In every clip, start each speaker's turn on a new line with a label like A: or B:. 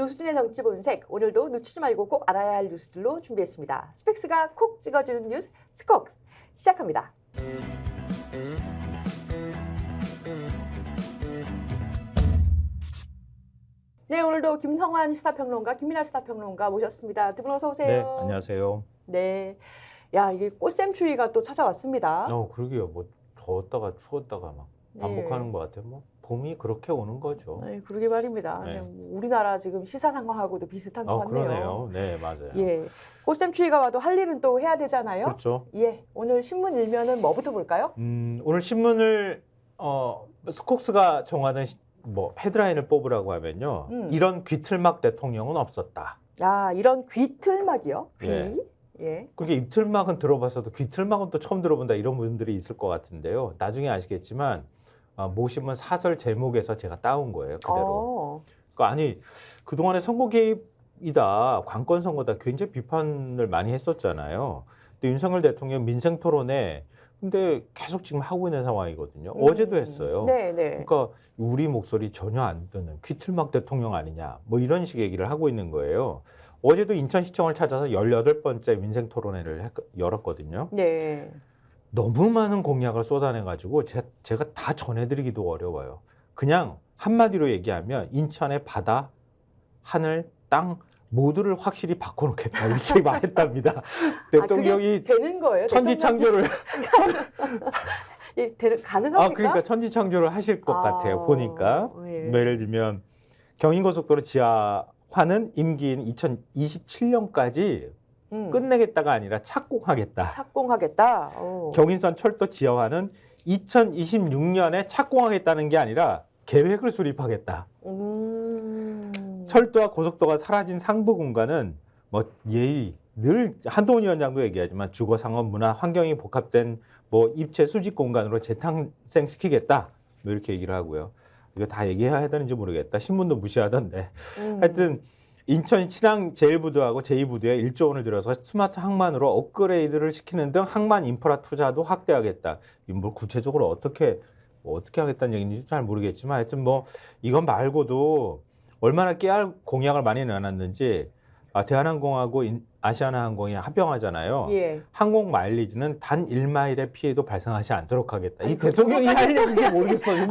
A: 조수진의 정치 본색, 오늘도 놓치지 말고 꼭 알아야 할 뉴스들로 준비했습니다. 스펙스가 콕 찍어주는 뉴스 스콕스 시작합니다. 네, 오늘도 김성환 시사평론가, 김민아 시사평론가 모셨습니다. 두 분 어서 오세요.
B: 네, 안녕하세요.
A: 네, 야 이게 꽃샘추위가 또 찾아왔습니다.
B: 그러게요. 뭐 더웠다가 추웠다가 막 반복하는 것 같아요. 뭐 봄이 그렇게 오는 거죠.
A: 네, 그러게 말입니다.
B: 네.
A: 우리나라 지금 시사 상황하고도 비슷한 것 같네요.
B: 그러네요. 네, 맞아요.
A: 예, 꽃샘추위가 와도 할 일은 또 해야 되잖아요.
B: 그렇죠.
A: 예, 오늘 신문 일면은 뭐부터 볼까요?
B: 오늘 신문을 스콕스가 정하는 뭐 헤드라인을 뽑으라고 하면요. 이런 귀틀막 대통령은 없었다.
A: 아, 이런 귀틀막이요? 귀?
B: 예.
A: 예.
B: 그렇게 입틀막은 들어봤어도 귀틀막은 또 처음 들어본다 이런 분들이 있을 것 같은데요. 나중에 아시겠지만 모 신문 사설 제목에서 제가 따온 거예요. 그대로. 그러니까 아니 그동안에 선거 개입이다, 관건 선거다 굉장히 비판을 많이 했었잖아요. 근데 윤석열 대통령 민생 토론에 근데 계속 지금 하고 있는 상황이거든요. 어제도 했어요.
A: 네, 네.
B: 그러니까 우리 목소리 전혀 안 듣는 귀틀막 대통령 아니냐 뭐 이런 식의 얘기를 하고 있는 거예요. 어제도 인천시청을 찾아서 18번째 민생 토론회를 열었거든요.
A: 네.
B: 너무 많은 공약을 쏟아내가지고 제가 다 전해드리기도 어려워요. 그냥 한마디로 얘기하면 인천의 바다, 하늘, 땅 모두를 확실히 바꿔놓겠다 이렇게 말했답니다. 대통령이
A: 그게 되는 거예요?
B: 천지창조를
A: 가능합니까?
B: 그러니까 천지창조를 하실 것 같아요. 보니까
A: 예.
B: 뭐 예를 들면 경인고속도로 지하화는 임기인 2027년까지 끝내겠다가 아니라 착공하겠다.
A: 착공하겠다.
B: 경인선 철도 지하화는 2026년에 착공하겠다는 게 아니라 계획을 수립하겠다. 철도와 고속도가 사라진 상부 공간은 뭐 예의 늘 한동훈 위원장도 얘기하지만 주거 상업 문화 환경이 복합된 뭐 입체 수직 공간으로 재탄생시키겠다. 뭐 이렇게 얘기를 하고요. 이거 다 얘기해야 되는지 모르겠다. 신문도 무시하던데. 하여튼 인천 친항 제1부두하고 제2부두에 1조 원을 들여서 스마트 항만으로 업그레이드를 시키는 등 항만 인프라 투자도 확대하겠다. 뭐 구체적으로 어떻게 하겠다는 얘기인지 잘 모르겠지만 하여튼 뭐 이건 말고도 얼마나 깨알 공약을 많이 내놨는지 대한항공하고 아시아나항공이 합병하잖아요.
A: 예.
B: 항공 마일리지는 단 1마일의 피해도 발생하지 않도록 하겠다. 이 대통령이 할 얘기인지 모르겠어요.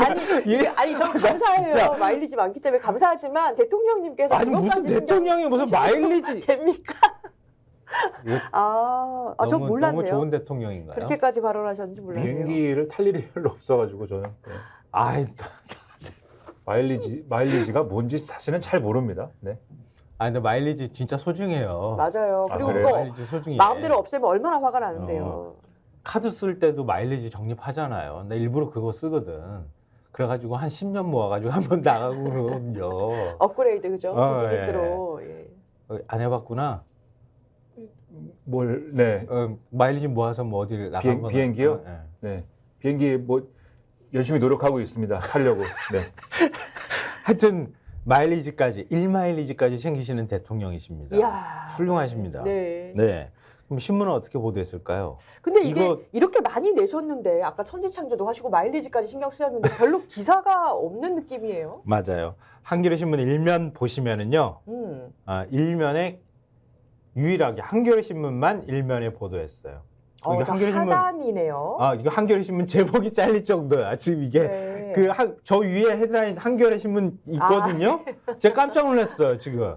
A: 아니 저는 감사해요.
B: 진짜.
A: 마일리지 많기 때문에 감사하지만 대통령님께서
B: 아니 무슨
A: 그것까지
B: 대통령이 무슨 마일리지
A: 됩니까? 저 몰랐네요.
B: 너무 좋은 대통령인가요?
A: 그렇게까지 발언하셨는지 몰랐네요.
C: 비행기를 탈 일이 별로 없어가지고 저는 마일리지가 뭔지 사실은 잘 모릅니다. 네.
B: 근데 마일리지 진짜 소중해요.
A: 맞아요. 그리고
C: 그래요?
A: 그거
B: 마일리지 소중해.
A: 마음대로 없애면 얼마나 화가 나는데요.
B: 카드 쓸 때도 마일리지 적립하잖아요. 나 일부러 그거 쓰거든. 그래가지고 한 10년 모아가지고 한번 나가고 그러면요.
A: 업그레이드 그죠? 비즈니스로.
B: 예. 안 해봤구나.
C: 네.
B: 마일리지 모아서 뭐 어디를 나간 거
C: 비행기요? 네. 비행기 뭐 열심히 노력하고 있습니다. 타려고. 네.
B: 하여튼 마일리지까지 1마일리지까지 챙기시는 대통령이십니다.
A: 이야.
B: 훌륭하십니다.
A: 네.
B: 그럼 신문은 어떻게 보도했을까요?
A: 근데 이게 이렇게 많이 내셨는데 아까 천지창조도 하시고 마일리지까지 신경 쓰였는데 별로 기사가 없는 느낌이에요.
B: 맞아요. 한겨레 신문 일면 보시면은요. 일면에 유일하게 한겨레 신문만 일면에 보도했어요.
A: 저 하단이네요.
B: 이거 한겨레 신문 제목이 잘릴 정도야. 지금 이게
A: 네.
B: 저 위에 헤드라인 한겨레 신문 있거든요. 제가 깜짝 놀랐어요, 지금.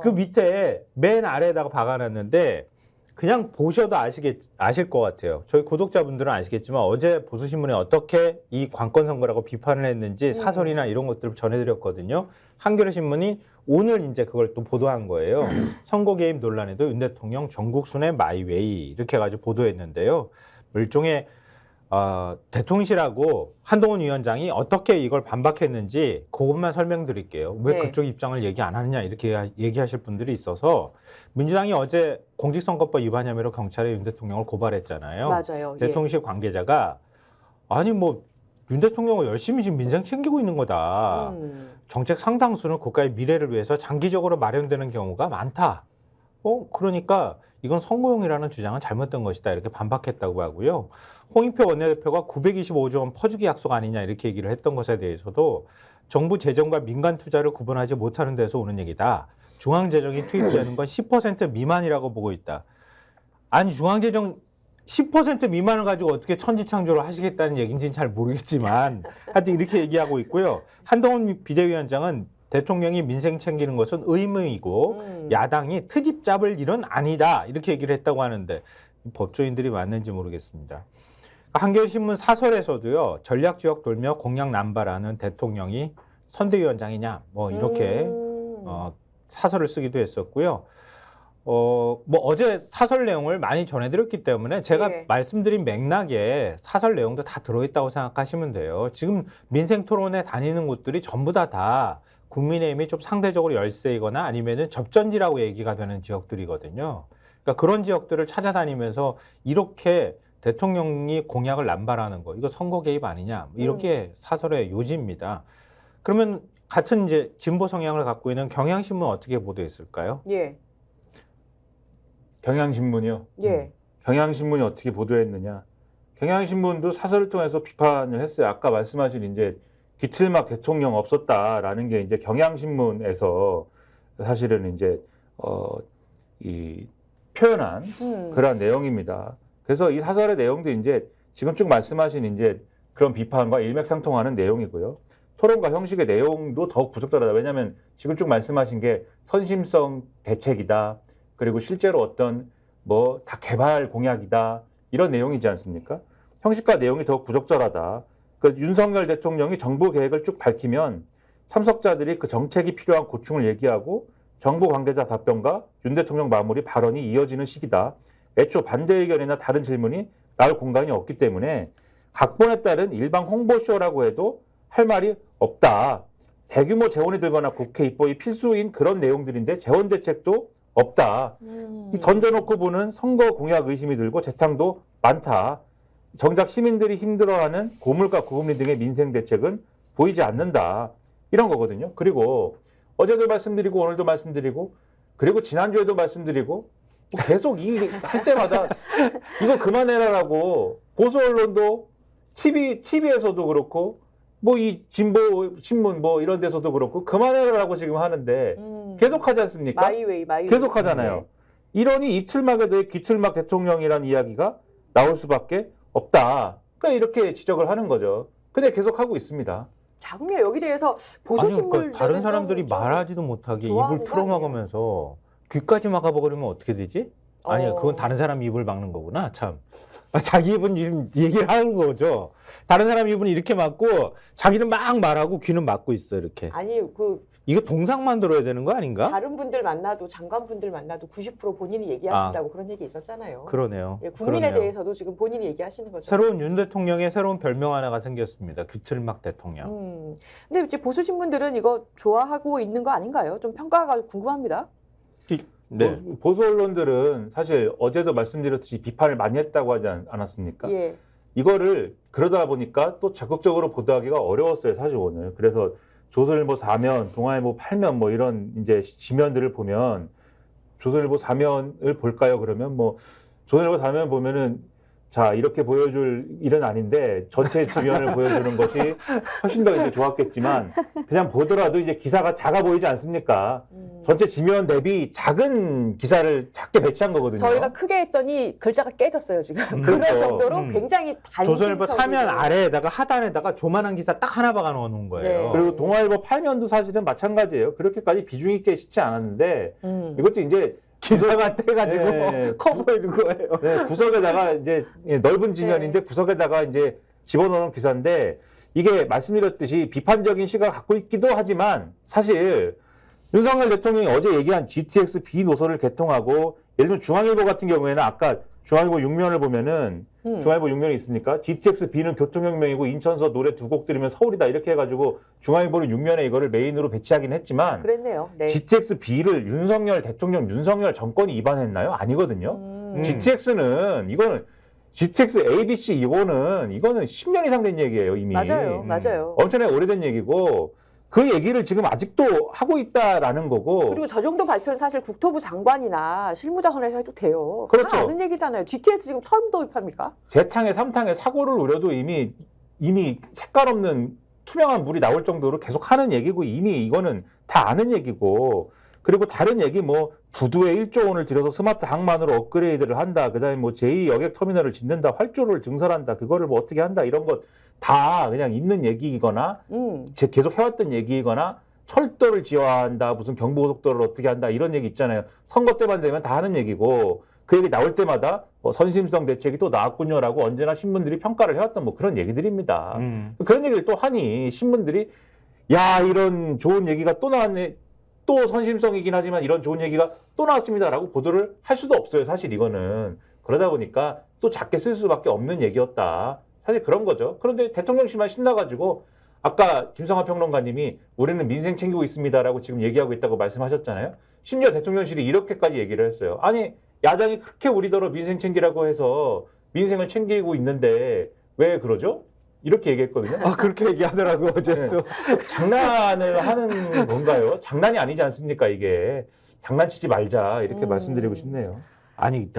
B: 그 밑에 맨 아래에다가 박아놨는데 그냥 보셔도 아실 것 같아요. 저희 구독자분들은 아시겠지만 어제 보수신문에 어떻게 이 관건 선거라고 비판을 했는지 사설이나 이런 것들을 전해드렸거든요. 한겨레 신문이 오늘 이제 그걸 또 보도한 거예요. 선거 개입 논란에도 윤 대통령 전국 순회 마이웨이 이렇게 해가지고 보도했는데요. 일종의 대통령실하고 한동훈 위원장이 어떻게 이걸 반박했는지 그것만 설명드릴게요. 왜 그쪽 입장을 얘기 안 하느냐 이렇게 얘기하실 분들이 있어서 민주당이 어제 공직선거법 위반 혐의로 경찰에 윤 대통령을 고발했잖아요.
A: 맞아요.
B: 대통령실 관계자가 아니 뭐 윤 대통령은 열심히 지금 민생 챙기고 있는 거다. 정책 상당수는 국가의 미래를 위해서 장기적으로 마련되는 경우가 많다. 그러니까 이건 선거용이라는 주장은 잘못된 것이다. 이렇게 반박했다고 하고요. 홍익표 원내대표가 925조 원 퍼주기 약속 아니냐 이렇게 얘기를 했던 것에 대해서도 정부 재정과 민간 투자를 구분하지 못하는 데서 오는 얘기다. 중앙재정이 투입되는 건 10% 미만이라고 보고 있다. 아니 중앙재정 10% 미만을 가지고 어떻게 천지창조를 하시겠다는 얘기인지는 잘 모르겠지만 하여튼 이렇게 얘기하고 있고요. 한동훈 비대위원장은 대통령이 민생 챙기는 것은 의무이고 야당이 트집 잡을 일은 아니다. 이렇게 얘기를 했다고 하는데 법조인들이 맞는지 모르겠습니다. 한겨레신문 사설에서도요. 전략지역 돌며 공약 남발하는 대통령이 선대위원장이냐 뭐 이렇게 사설을 쓰기도 했었고요. 뭐 어제 사설 내용을 많이 전해드렸기 때문에 제가
A: 예.
B: 말씀드린 맥락에 사설 내용도 다 들어있다고 생각하시면 돼요. 지금 민생 토론에 다니는 곳들이 전부 다 국민의힘이 좀 상대적으로 열세이거나 아니면은 접전지라고 얘기가 되는 지역들이거든요. 그러니까 그런 지역들을 찾아다니면서 이렇게 대통령이 공약을 남발하는 거, 이거 선거 개입 아니냐, 이렇게 사설의 요지입니다. 그러면 같은 이제 진보 성향을 갖고 있는 경향신문 어떻게 보도했을까요?
A: 예.
C: 경향신문이요.
A: 예.
C: 경향신문이 어떻게 보도했느냐? 경향신문도 사설을 통해서 비판을 했어요. 아까 말씀하신 이제 기틀막 대통령 없었다라는 게 이제 경향신문에서 사실은 이제 이 표현한 그러한 내용입니다. 그래서 이 사설의 내용도 이제 지금 쭉 말씀하신 이제 그런 비판과 일맥상통하는 내용이고요. 토론과 형식의 내용도 더욱 부적절하다. 왜냐하면 지금 쭉 말씀하신 게 선심성 대책이다. 그리고 실제로 어떤 뭐 다 개발 공약이다. 이런 내용이지 않습니까? 형식과 내용이 더욱 부적절하다. 그 윤석열 대통령이 정부 계획을 쭉 밝히면 참석자들이 그 정책이 필요한 고충을 얘기하고 정부 관계자 답변과 윤 대통령 마무리 발언이 이어지는 시기다. 애초 반대 의견이나 다른 질문이 나올 공간이 없기 때문에 각본에 따른 일방 홍보쇼라고 해도 할 말이 없다. 대규모 재원이 들거나 국회 입법이 필수인 그런 내용들인데 재원 대책도 없다. 이 던져놓고 보는 선거 공약 의심이 들고 재탕도 많다. 정작 시민들이 힘들어하는 고물가 고금리 등의 민생 대책은 보이지 않는다. 이런 거거든요. 그리고 어제도 말씀드리고 오늘도 말씀드리고 그리고 지난주에도 말씀드리고 계속 이 할 때마다 이거 그만해라라고 보수 언론도 TV에서도 그렇고 뭐 이 진보 신문 뭐 이런 데서도 그렇고 그만해라라고 지금 하는데 계속 하지 않습니까?
A: 마이웨이.
C: 계속 하잖아요. 이러니 입틀막에 대해 귀틀막 대통령이라는 이야기가 나올 수밖에 없다. 그러니까 이렇게 지적을 하는 거죠. 근데 계속 하고 있습니다.
A: 자, 그러면 여기 대해서 보수신문
B: 그러니까 다른 사람들이 말하지도 못하게 입을 풀어막으면서 귀까지 막아버리면 어떻게 되지? 아니 그건 다른 사람 입을 막는 거구나. 참. 자기 입은 지금 얘기를 하는 거죠. 다른 사람 입은 이렇게 막고 자기는 막 말하고 귀는 막고 있어 이렇게.
A: 아니
B: 이거 동상 만들어야 되는 거 아닌가?
A: 다른 분들 만나도 장관분들 만나도 90% 본인이 얘기하신다고 그런 얘기 있었잖아요.
B: 그러네요.
A: 예, 국민에
B: 그러네요.
A: 대해서도 지금 본인이 얘기하시는 거죠.
B: 새로운 윤 대통령의 새로운 별명 하나가 생겼습니다. 귀틀막 대통령.
A: 근데 이제 보수 신문들은 이거 좋아하고 있는 거 아닌가요? 좀 평가가 궁금합니다.
B: 네.
C: 보수 언론들은 사실 어제도 말씀드렸듯이 비판을 많이 했다고 하지 않았습니까?
A: 예.
C: 이거를 그러다 보니까 또 적극적으로 보도하기가 어려웠어요, 사실 오늘. 그래서 조선일보 4면, 동아일보 8면 뭐 이런 이제 지면들을 보면 조선일보 4면을 볼까요? 그러면 뭐 조선일보 4면 보면은 자, 이렇게 보여줄 일은 아닌데 전체 지면을 보여주는 것이 훨씬 더 이제 좋았겠지만 그냥 보더라도 이제 기사가 작아 보이지 않습니까? 전체 지면 대비 작은 기사를 작게 배치한 거거든요.
A: 저희가 크게 했더니 글자가 깨졌어요, 지금. 그럴
C: 그렇죠.
A: 정도로 굉장히
B: 조선일보
A: 단신성이고.
B: 사면 아래에다가 하단에다가 조만한 기사 딱 하나 박아 놓은 거예요.
A: 네.
C: 그리고 동아일보 8면도 사실은 마찬가지예요. 그렇게까지 비중 있게 싣지 않았는데 이것도 이제
B: 기사가 떼가지고
C: 네.
B: 커 보이는 거예요.
C: 네, 구석에다가 이제 넓은 지면인데 구석에다가 이제 집어넣은 기사인데 이게 말씀드렸듯이 비판적인 시각을 갖고 있기도 하지만 사실 윤석열 대통령이 어제 얘기한 GTX B 노선을 개통하고 예를 들면 중앙일보 같은 경우에는 아까 중앙일보 6면을 보면은 중앙일보 6면이 있으니까 GTX B는 교통혁명이고 인천서 노래 두 곡 들으면 서울이다 이렇게 해가지고 중앙일보는 6면에 이거를 메인으로 배치하긴 했지만
A: 그랬네요. 네.
C: GTX B를 윤석열 대통령, 윤석열 정권이 입안했나요? 아니거든요. GTX는 이거는 GTX ABC 이거는 10년 이상 된 얘기예요 이미.
A: 맞아요, 맞아요.
C: 엄청나게 오래된 얘기고 그 얘기를 지금 아직도 하고 있다라는 거고.
A: 그리고 저 정도 발표는 사실 국토부 장관이나 실무자 선에서 해도 돼요.
C: 그렇죠.
A: 다 아는 얘기잖아요. GTX 지금 처음 도입합니까?
C: 재탕에 3탕에 사고를 우려도 이미 색깔 없는 투명한 물이 나올 정도로 계속 하는 얘기고 이미 이거는 다 아는 얘기고 그리고 다른 얘기 뭐 부두에 1조 원을 들여서 스마트 항만으로 업그레이드를 한다. 그다음에 뭐 제2 여객 터미널을 짓는다. 활주로를 증설한다. 그거를 뭐 어떻게 한다. 이런 것 다 그냥 있는 얘기이거나 계속 해왔던 얘기이거나 철도를 지어한다. 무슨 경부고속도로를 어떻게 한다. 이런 얘기 있잖아요. 선거 때만 되면 다 하는 얘기고 그 얘기 나올 때마다 선심성 대책이 또 나왔군요라고 언제나 신문들이 평가를 해왔던 뭐 그런 얘기들입니다. 그런 얘기를 또 하니 신문들이 야 이런 좋은 얘기가 또 나왔네. 또 선심성이긴 하지만 이런 좋은 얘기가 또 나왔습니다라고 보도를 할 수도 없어요. 사실 이거는. 그러다 보니까 또 작게 쓸 수밖에 없는 얘기였다. 사실 그런 거죠. 그런데 대통령실만 신나가지고 아까 김성하 평론가님이 우리는 민생 챙기고 있습니다라고 지금 얘기하고 있다고 말씀하셨잖아요. 심지어 대통령실이 이렇게까지 얘기를 했어요. 아니 야당이 그렇게 우리더러 민생 챙기라고 해서 민생을 챙기고 있는데 왜 그러죠? 이렇게 얘기했거든요.
B: 아 그렇게 얘기하더라고 어제
C: 네.
B: 또.
C: 장난을 하는 건가요? 장난이 아니지 않습니까 이게. 장난치지 말자 이렇게 말씀드리고 싶네요.
B: 아니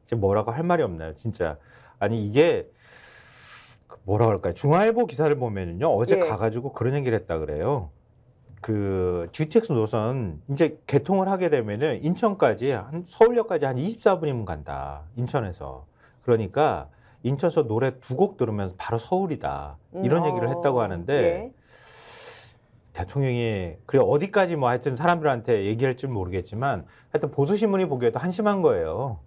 B: 지금 뭐라고 할 말이 없나요 진짜. 아니 이게 뭐라 그럴까요? 중앙일보 기사를 보면은요 어제
A: 예.
B: 가가지고 그런 얘기를 했다 그래요. 그 GTX 노선 이제 개통을 하게 되면은 인천까지 한 서울역까지 한 24분이면 간다. 인천에서. 그러니까 인천에서 노래 2곡 들으면서 바로 서울이다. 이런 얘기를 했다고 하는데
A: 예.
B: 대통령이 그래 어디까지 뭐 하여튼 사람들한테 얘기할지 모르겠지만 하여튼 보수신문이 보기에도 한심한 거예요.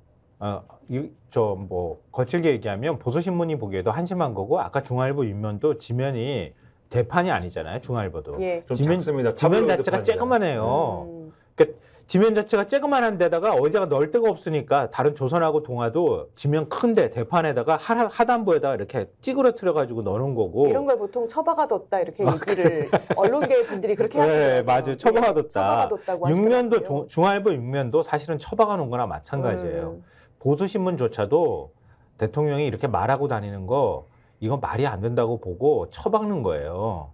B: 저 뭐 거칠게 얘기하면 보수신문이 보기에도 한심한 거고 아까 중앙일보 윤면도 지면이 대판이 아니잖아요. 중앙일보도.
A: 예.
C: 좀
B: 지면
C: 작습니다.
B: 지면
C: 타블로이드
B: 자체가
C: 판이라.
B: 쬐그만해요. 그러니까 지면 자체가 쬐그만한 데다가 어디다가 넣을 데가 없으니까 다른 조선하고 동아도 지면 큰데 대판에다가 하단부에다가 이렇게 찌그러뜨려 가지고 넣는 거고.
A: 이런 걸 보통 처박아 뒀다 이렇게 얘기를 언론계 분들이 그렇게
B: 네,
A: 하시더라고요.
B: 맞아요. 처박아 뒀다.
A: 처박아 뒀다고
B: 육면도
A: 하시더라고요.
B: 중앙일보 육면도 사실은 처박아 놓은 거나 마찬가지예요. 보수신문조차도 대통령이 이렇게 말하고 다니는 거 이건 말이 안 된다고 보고 처박는 거예요.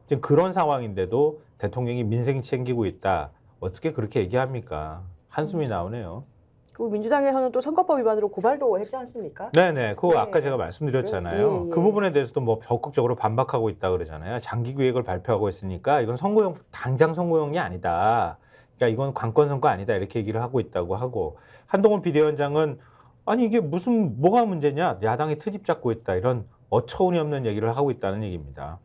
B: 지금 그런 상황인데도 대통령이 민생 챙기고 있다. 어떻게 그렇게 얘기합니까? 한숨이 나오네요.
A: 그 민주당에서는 또 선거법 위반으로 고발도 했지 않습니까?
B: 네네. 그거
A: 네.
B: 아까 제가 말씀드렸잖아요.
A: 예, 예.
B: 그 부분에 대해서도 뭐 적극적으로 반박하고 있다 그러잖아요. 장기 계획을 발표하고 있으니까 이건 선거용, 당장 선거용이 아니다. 그러니까 이건 관건 선거 아니다. 이렇게 얘기를 하고 있다고 하고 한동훈 비대위원장은 아니 이게 무슨 뭐가 문제냐? 야당이 트집 잡고 있다. 이런 어처구니없는 얘기를 하고 있다는 얘기입니다.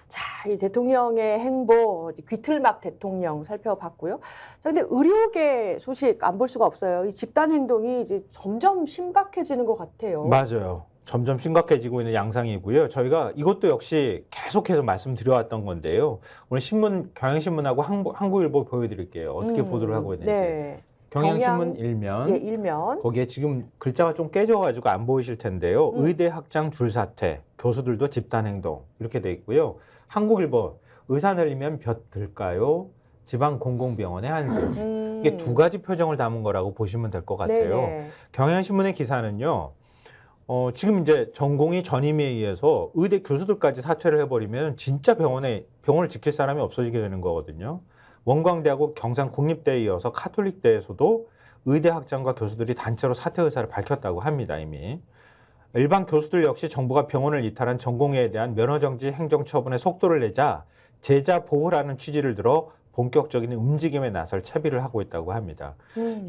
A: 자, 이 대통령의 행보, 귀틀막 대통령 살펴봤고요. 자, 근데 의료계 소식 안 볼 수가 없어요. 이 집단 행동이 이제 점점 심각해지는 것 같아요.
B: 맞아요. 점점 심각해지고 있는 양상이고요. 저희가 이것도 역시 계속해서 말씀드려왔던 건데요. 오늘 신문, 경향신문하고 한국일보 보여드릴게요. 어떻게 보도를 하고 있는지.
A: 네.
B: 경향신문 일면.
A: 예, 일면.
B: 거기에 지금 글자가 좀 깨져가지고 안 보이실 텐데요. 의대 학장 줄사퇴, 교수들도 집단행동 이렇게 돼 있고요. 한국일보 의사 늘리면 볕 들까요? 지방 공공병원의 한숨. 이게 두 가지 표정을 담은 거라고 보시면 될 것 같아요.
A: 네네.
B: 경향신문의 기사는요. 지금 이제 전공의 전임에 의해서 의대 교수들까지 사퇴를 해버리면 진짜 병원을 지킬 사람이 없어지게 되는 거거든요. 원광대하고 경상국립대에 이어서 카톨릭대에서도 의대 학장과 교수들이 단체로 사퇴 의사를 밝혔다고 합니다. 이미. 일반 교수들 역시 정부가 병원을 이탈한 전공의에 대한 면허정지 행정처분에 속도를 내자 제자 보호라는 취지를 들어 본격적인 움직임에 나설 채비를 하고 있다고 합니다.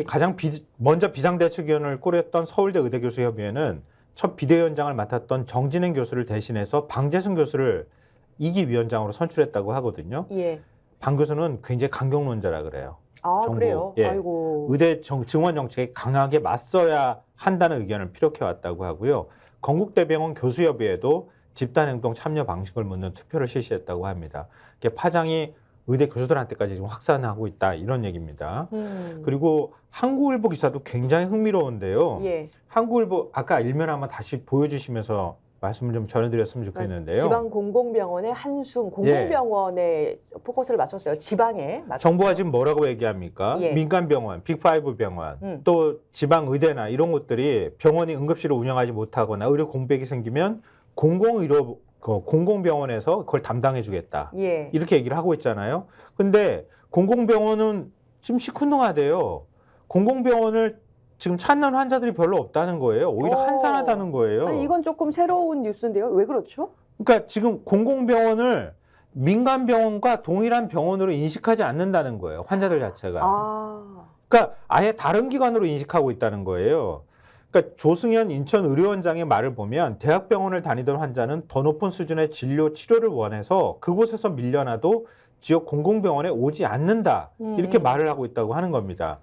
B: 가장 먼저 비상대책위원회를 꾸렸던 서울대 의대교수협의회는 첫 비대위원장을 맡았던 정진행 교수를 대신해서 방재승 교수를 2기 위원장으로 선출했다고 하거든요.
A: 예.
B: 방 교수는 굉장히 강경론자라 그래요.
A: 아,
B: 정부,
A: 그래요?
B: 예.
A: 아이고.
B: 의대 증원 정책에 강하게 맞서야 한다는 의견을 피력해 왔다고 하고요. 건국대병원 교수협의회도 집단행동 참여 방식을 묻는 투표를 실시했다고 합니다. 이게 파장이 의대 교수들한테까지 지금 확산하고 있다 이런 얘기입니다. 그리고 한국일보 기사도 굉장히 흥미로운데요.
A: 예.
B: 한국일보 아까 일면 한번 다시 보여주시면서 말씀을 좀 전해드렸으면 좋겠는데요.
A: 지방 공공병원의 한숨, 공공병원에 포커스를 맞췄어요. 지방에 맞췄어요.
B: 정부가 지금 뭐라고 얘기합니까?
A: 예.
B: 민간병원, 빅5 병원, 또 지방의대나 이런 곳들이 병원이 응급실을 운영하지 못하거나 의료 공백이 생기면 공공병원에서 그걸 담당해 주겠다.
A: 예.
B: 이렇게 얘기를 하고 있잖아요. 근데 공공병원은 지금 시큰둥하대요. 공공병원을 지금 찾는 환자들이 별로 없다는 거예요. 오히려 한산하다는 거예요.
A: 아니, 이건 조금 새로운 뉴스인데요. 왜 그렇죠?
B: 그러니까 지금 공공병원을 민간 병원과 동일한 병원으로 인식하지 않는다는 거예요. 환자들 자체가. 그러니까 아예 다른 기관으로 인식하고 있다는 거예요. 그러니까 조승현 인천의료원장의 말을 보면 대학병원을 다니던 환자는 더 높은 수준의 진료 치료를 원해서 그곳에서 밀려나도 지역 공공병원에 오지 않는다. 이렇게 말을 하고 있다고 하는 겁니다.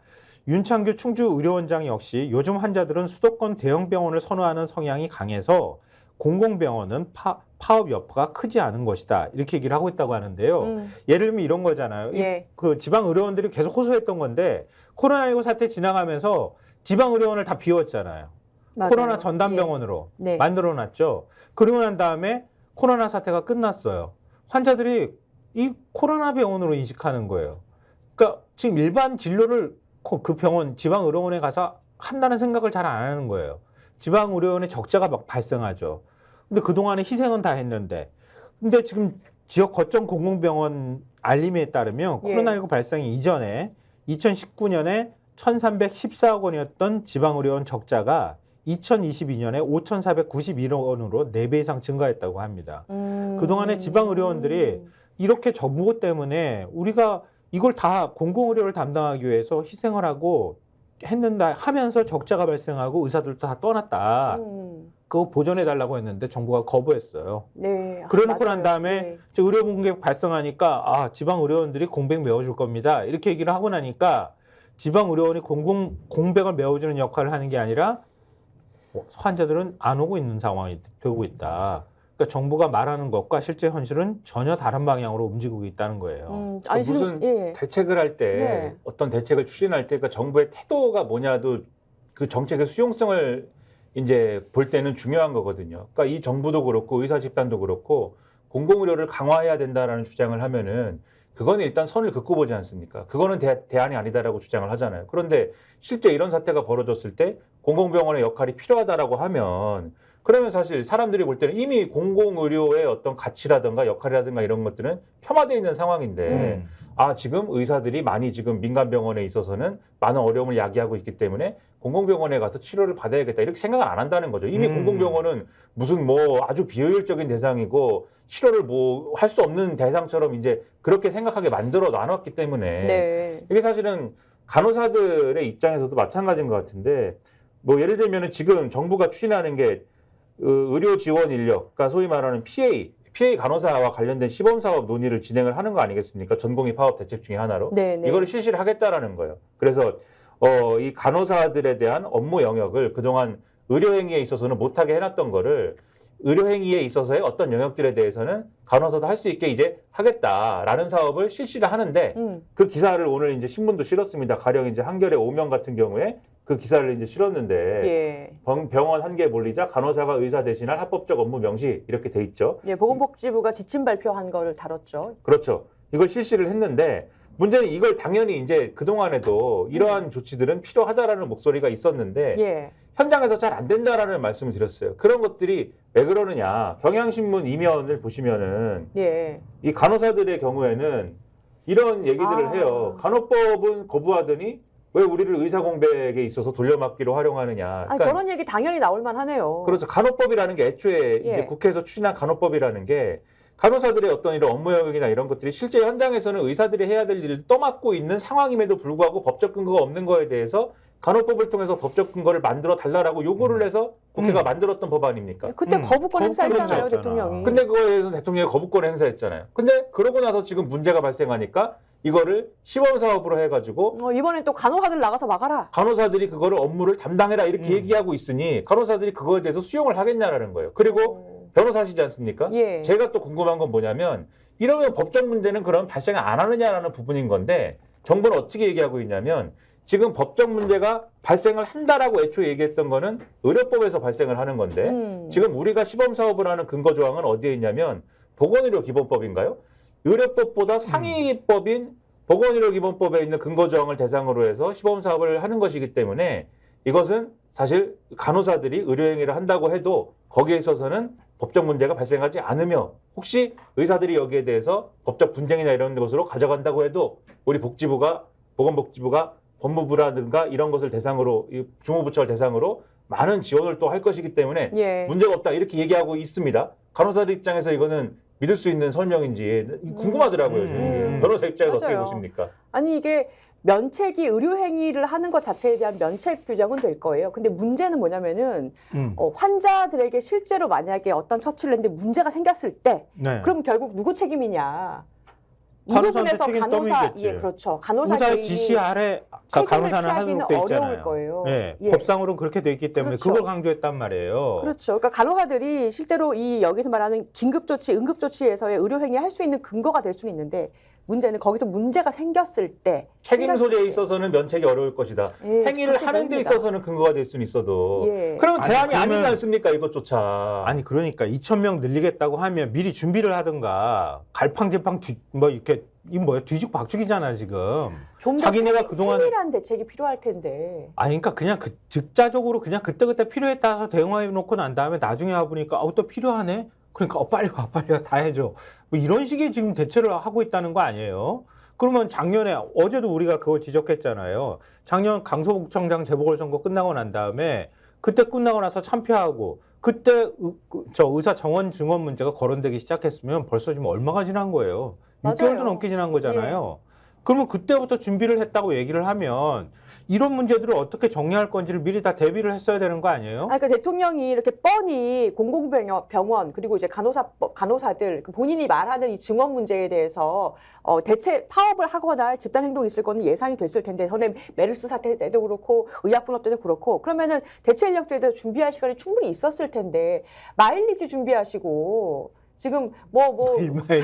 B: 윤창규 충주의료원장 역시 요즘 환자들은 수도권 대형병원을 선호하는 성향이 강해서 공공병원은 파업 여파가 크지 않은 것이다. 이렇게 얘기를 하고 있다고 하는데요. 예를 들면 이런 거잖아요.
A: 예.
B: 그 지방의료원들이 계속 호소했던 건데 코로나19 사태 지나가면서 지방의료원을 다 비웠잖아요.
A: 맞아요.
B: 코로나 전담병원으로
A: 예. 네.
B: 만들어놨죠. 그러고 난 다음에 코로나 사태가 끝났어요. 환자들이 이 코로나 병원으로 인식하는 거예요. 그러니까 지금 일반 진료를 그 병원, 지방의료원에 가서 한다는 생각을 잘 안 하는 거예요. 지방의료원에 적자가 막 발생하죠. 근데 그동안에 희생은 다 했는데. 근데 지금 지역 거점 공공병원 알림에 따르면
A: 예.
B: 코로나19 발생 이전에 2019년에 1,314억 원이었던 지방의료원 적자가 2022년에 5,491억 원으로 4배 이상 증가했다고 합니다. 그동안에 지방의료원들이 이렇게 정부 때문에 우리가 이걸 다 공공의료를 담당하기 위해서 희생을 하고 했는다 하면서 적자가 발생하고 의사들도 다 떠났다. 그거 보전해달라고 했는데 정부가 거부했어요.
A: 네.
B: 그래놓고
A: 맞아요.
B: 난 다음에
A: 네.
B: 의료 공백 발생하니까 지방의료원들이 공백 메워줄 겁니다. 이렇게 얘기를 하고 나니까 지방의료원이 공백을 메워주는 역할을 하는 게 아니라 환자들은 안 오고 있는 상황이 되고 있다. 그러니까 정부가 말하는 것과 실제 현실은 전혀 다른 방향으로 움직이고 있다는 거예요.
A: 아니
C: 무슨
A: 지금 예.
C: 대책을 할 때
A: 네.
C: 어떤 대책을 추진할 때 그러니까 정부의 태도가 뭐냐도 그 정책의 수용성을 이제 볼 때는 중요한 거거든요. 그러니까 이 정부도 그렇고 의사 집단도 그렇고 공공의료를 강화해야 된다라는 주장을 하면은 그거는 일단 선을 긋고 보지 않습니까? 그거는 대안이 아니다라고 주장을 하잖아요. 그런데 실제 이런 사태가 벌어졌을 때 공공병원의 역할이 필요하다라고 하면 그러면 사실 사람들이 볼 때는 이미 공공의료의 어떤 가치라든가 역할이라든가 이런 것들은 폄하되어 있는 상황인데 지금 의사들이 많이 지금 민간 병원에 있어서는 많은 어려움을 야기하고 있기 때문에 공공병원에 가서 치료를 받아야겠다 이렇게 생각을 안 한다는 거죠. 이미 공공병원은 무슨 뭐 아주 비효율적인 대상이고 치료를 뭐 할 수 없는 대상처럼 이제 그렇게 생각하게 만들어 놔놨기 때문에
A: 네.
C: 이게 사실은 간호사들의 입장에서도 마찬가지인 것 같은데 뭐 예를 들면은 지금 정부가 추진하는 게 의료 지원 인력, 그러니까 소위 말하는 PA 간호사와 관련된 시범 사업 논의를 진행을 하는 거 아니겠습니까? 전공의 파업 대책 중에 하나로
A: 네, 네.
C: 이거를 실시를 하겠다라는 거예요. 그래서 이 간호사들에 대한 업무 영역을 그동안 의료행위에 있어서는 못하게 해놨던 거를 의료행위에 있어서의 어떤 영역들에 대해서는 간호사도 할 수 있게 이제 하겠다라는 사업을 실시를 하는데 그 기사를 오늘 이제 신문도 실었습니다. 가령 이제 한겨레 오명 같은 경우에 그 기사를 이제 실었는데
A: 예.
C: 병원 한 개 몰리자 간호사가 의사 대신할 합법적 업무 명시 이렇게 돼 있죠.
A: 예, 보건복지부가 지침 발표한 거를 다뤘죠.
C: 그렇죠. 이걸 실시를 했는데 문제는 이걸 당연히 이제 그동안에도 이러한 조치들은 필요하다라는 목소리가 있었는데
A: 예.
C: 현장에서 잘 안 된다라는 말씀을 드렸어요. 그런 것들이 왜 그러느냐. 경향신문 이면을 보시면은
A: 예.
C: 이 간호사들의 경우에는 이런 얘기들을 해요. 간호법은 거부하더니 왜 우리를 의사 공백에 있어서 돌려막기로 활용하느냐.
A: 아니, 저런 얘기 당연히 나올 만하네요.
C: 그렇죠. 간호법이라는 게 애초에
A: 예.
C: 이제 국회에서 추진한 간호법이라는 게 간호사들의 어떤 이런 업무 영역이나 이런 것들이 실제 현장에서는 의사들이 해야 될 일을 떠맡고 있는 상황임에도 불구하고 법적 근거가 없는 거에 대해서 간호법을 통해서 법적 근거를 만들어 달라라고 요구를 해서 국회가 만들었던 법 아닙니까?
A: 그때 거부권 행사했잖아요,
B: 그렇죠.
A: 대통령이.
C: 근데 그거에 대해서 대통령이 거부권을 행사했잖아요. 근데 그러고 나서 지금 문제가 발생하니까 이거를 시범 사업으로 해가지고
A: 이번엔 또 간호사들 나가서 막아라.
C: 간호사들이 그거를 업무를 담당해라 이렇게 얘기하고 있으니 간호사들이 그거에 대해서 수용을 하겠냐라는 거예요. 그리고 변호사시지 않습니까?
A: 예.
C: 제가 또 궁금한 건 뭐냐면 이러면 법적 문제는 그럼 발생 안 하느냐라는 부분인 건데 정부는 어떻게 얘기하고 있냐면 지금 법적 문제가 발생을 한다라고 애초에 얘기했던 거는 의료법에서 발생을 하는 건데 지금 우리가 시범 사업을 하는 근거 조항은 어디에 있냐면 보건의료기본법인가요? 의료법보다 상위법인 보건의료기본법에 있는 근거 조항을 대상으로 해서 시범 사업을 하는 것이기 때문에 이것은 사실 간호사들이 의료행위를 한다고 해도 거기에 있어서는 법적 문제가 발생하지 않으며 혹시 의사들이 여기에 대해서 법적 분쟁이나 이런 것으로 가져간다고 해도 우리 보건복지부가 법무부라든가 이런 것을 대상으로 주무부처를 대상으로 많은 지원을 또 할 것이기 때문에
A: 예.
C: 문제가 없다 이렇게 얘기하고 있습니다. 간호사들 입장에서 이거는 믿을 수 있는 설명인지 궁금하더라고요. 저는. 변호사 입장에서
A: 맞아요.
C: 어떻게 보십니까?
A: 아니 이게 면책이 의료 행위를 하는 것 자체에 대한 면책 규정은 될 거예요. 근데 문제는 뭐냐면은 환자들에게 실제로 만약에 어떤 처치를 했는데 문제가 생겼을 때
B: 네.
A: 그럼 결국 누구 책임이냐? 이
B: 간호사한테
A: 부분에서
B: 책임
A: 간호사
B: 떠밀겠지.
A: 예 그렇죠. 간호사
B: 의사의
A: 개인이
B: 지시 아래
A: 책임을
B: 간호사는
A: 피하기는
B: 하도록 돼
A: 어려울
B: 있잖아요.
A: 거예요.
B: 예,
A: 예.
B: 법상으로는 그렇게 돼 있기 때문에
A: 그렇죠.
B: 그걸 강조했단 말이에요.
A: 그렇죠. 그러니까 간호사들이 실제로 이 여기서 말하는 긴급조치, 응급조치에서의 의료행위 할 수 있는 근거가 될 수는 있는데 문제는 거기서 문제가 생겼을 때
C: 책임
A: 생겼을
C: 소재에
A: 때.
C: 있어서는 면책이 어려울 것이다.
A: 예,
C: 행위를
A: 그렇게
C: 하는 데
A: 보입니다.
C: 있어서는 근거가 될 수는 있어도
A: 예.
C: 그러면
B: 아니,
C: 대안이
B: 그러면-
C: 아니지 않습니까? 이것조차.
B: 아니 그러니까 2,000명 늘리겠다고 하면 미리 준비를 하든가 갈팡질팡 뭐 이렇게 이 뭐야 뒤죽 박죽이잖아 지금.
A: 좀더
B: 자기네가 그동안-
A: 세밀한 대책이 필요할 텐데.
B: 아니 그러니까 그냥 그 즉자적으로 그냥 그때그때 필요에 따라서 대응해 놓고 난 다음에 나중에 와 보니까 또 필요하네. 그러니까 빨리 와 다 해줘. 뭐 이런 식의 지금 대처를 하고 있다는 거 아니에요? 그러면 작년에 어제도 우리가 그거 지적했잖아요. 작년 강서구청장 재보궐선거 끝나고 난 다음에 그때 끝나고 나서 참패하고 그때 저 의사 정원 증원 문제가 거론되기 시작했으면 벌써 지금 얼마가 지난 거예요. 6개월도
A: 맞아요.
B: 넘게 지난 거잖아요. 그러면 그때부터 준비를 했다고 얘기를 하면 이런 문제들을 어떻게 정리할 건지를 미리 다 대비를 했어야 되는 거 아니에요?
A: 아, 그러니까 대통령이 이렇게 뻔히 공공병원 그리고 이제 간호사들 본인이 말하는 이 증원 문제에 대해서 대체 파업을 하거나 집단 행동이 있을 거는 예상이 됐을 텐데 전에 메르스 사태 때도 그렇고 의약분업 때도 그렇고 그러면은 대체 인력들에 대해서 준비할 시간이 충분히 있었을 텐데 마일리지 준비하시고 지금
B: 일마에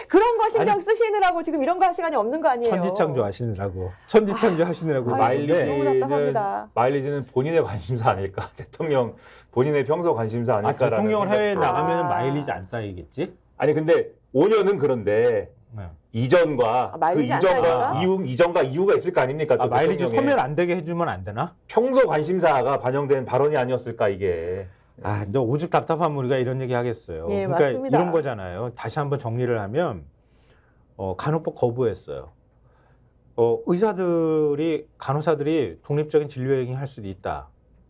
A: 그런 거 신경
B: 아니,
A: 쓰시느라고 지금 이런 거 할 시간이 없는 거 아니에요?
B: 천지창조 하시느라고 천지창조 하시느라고
A: 아유,
B: 그러는데
A: 너무 답답합니다.
C: 마일리지는 본인의 관심사 아닐까? 대통령 본인의 평소 관심사 아닐까라는
B: 대통령을 해외에
C: 생각도.
B: 나가면 마일리지 안 쌓이겠지?
C: 아니 근데 5년은 그런데
B: 네.
C: 이전과 그
A: 마일리지 안
C: 이전과
A: 쌓일까?
C: 이전과 이유가 있을 거 아닙니까? 또
B: 마일리지
C: 대통령의.
B: 소멸 안 되게 해주면 안 되나?
C: 평소 관심사가 반영된 발언이 아니었을까 이게.
B: 너 오죽 답답하면 우리가 이런 얘기 하겠어요.
A: 예,
B: 그러니까
A: 맞습니다.
B: 이런 거잖아요. 다시 한번 정리를 하면 간호법 거부했어요. 간호사들이 독립적인 진료 행위할 수도 있다.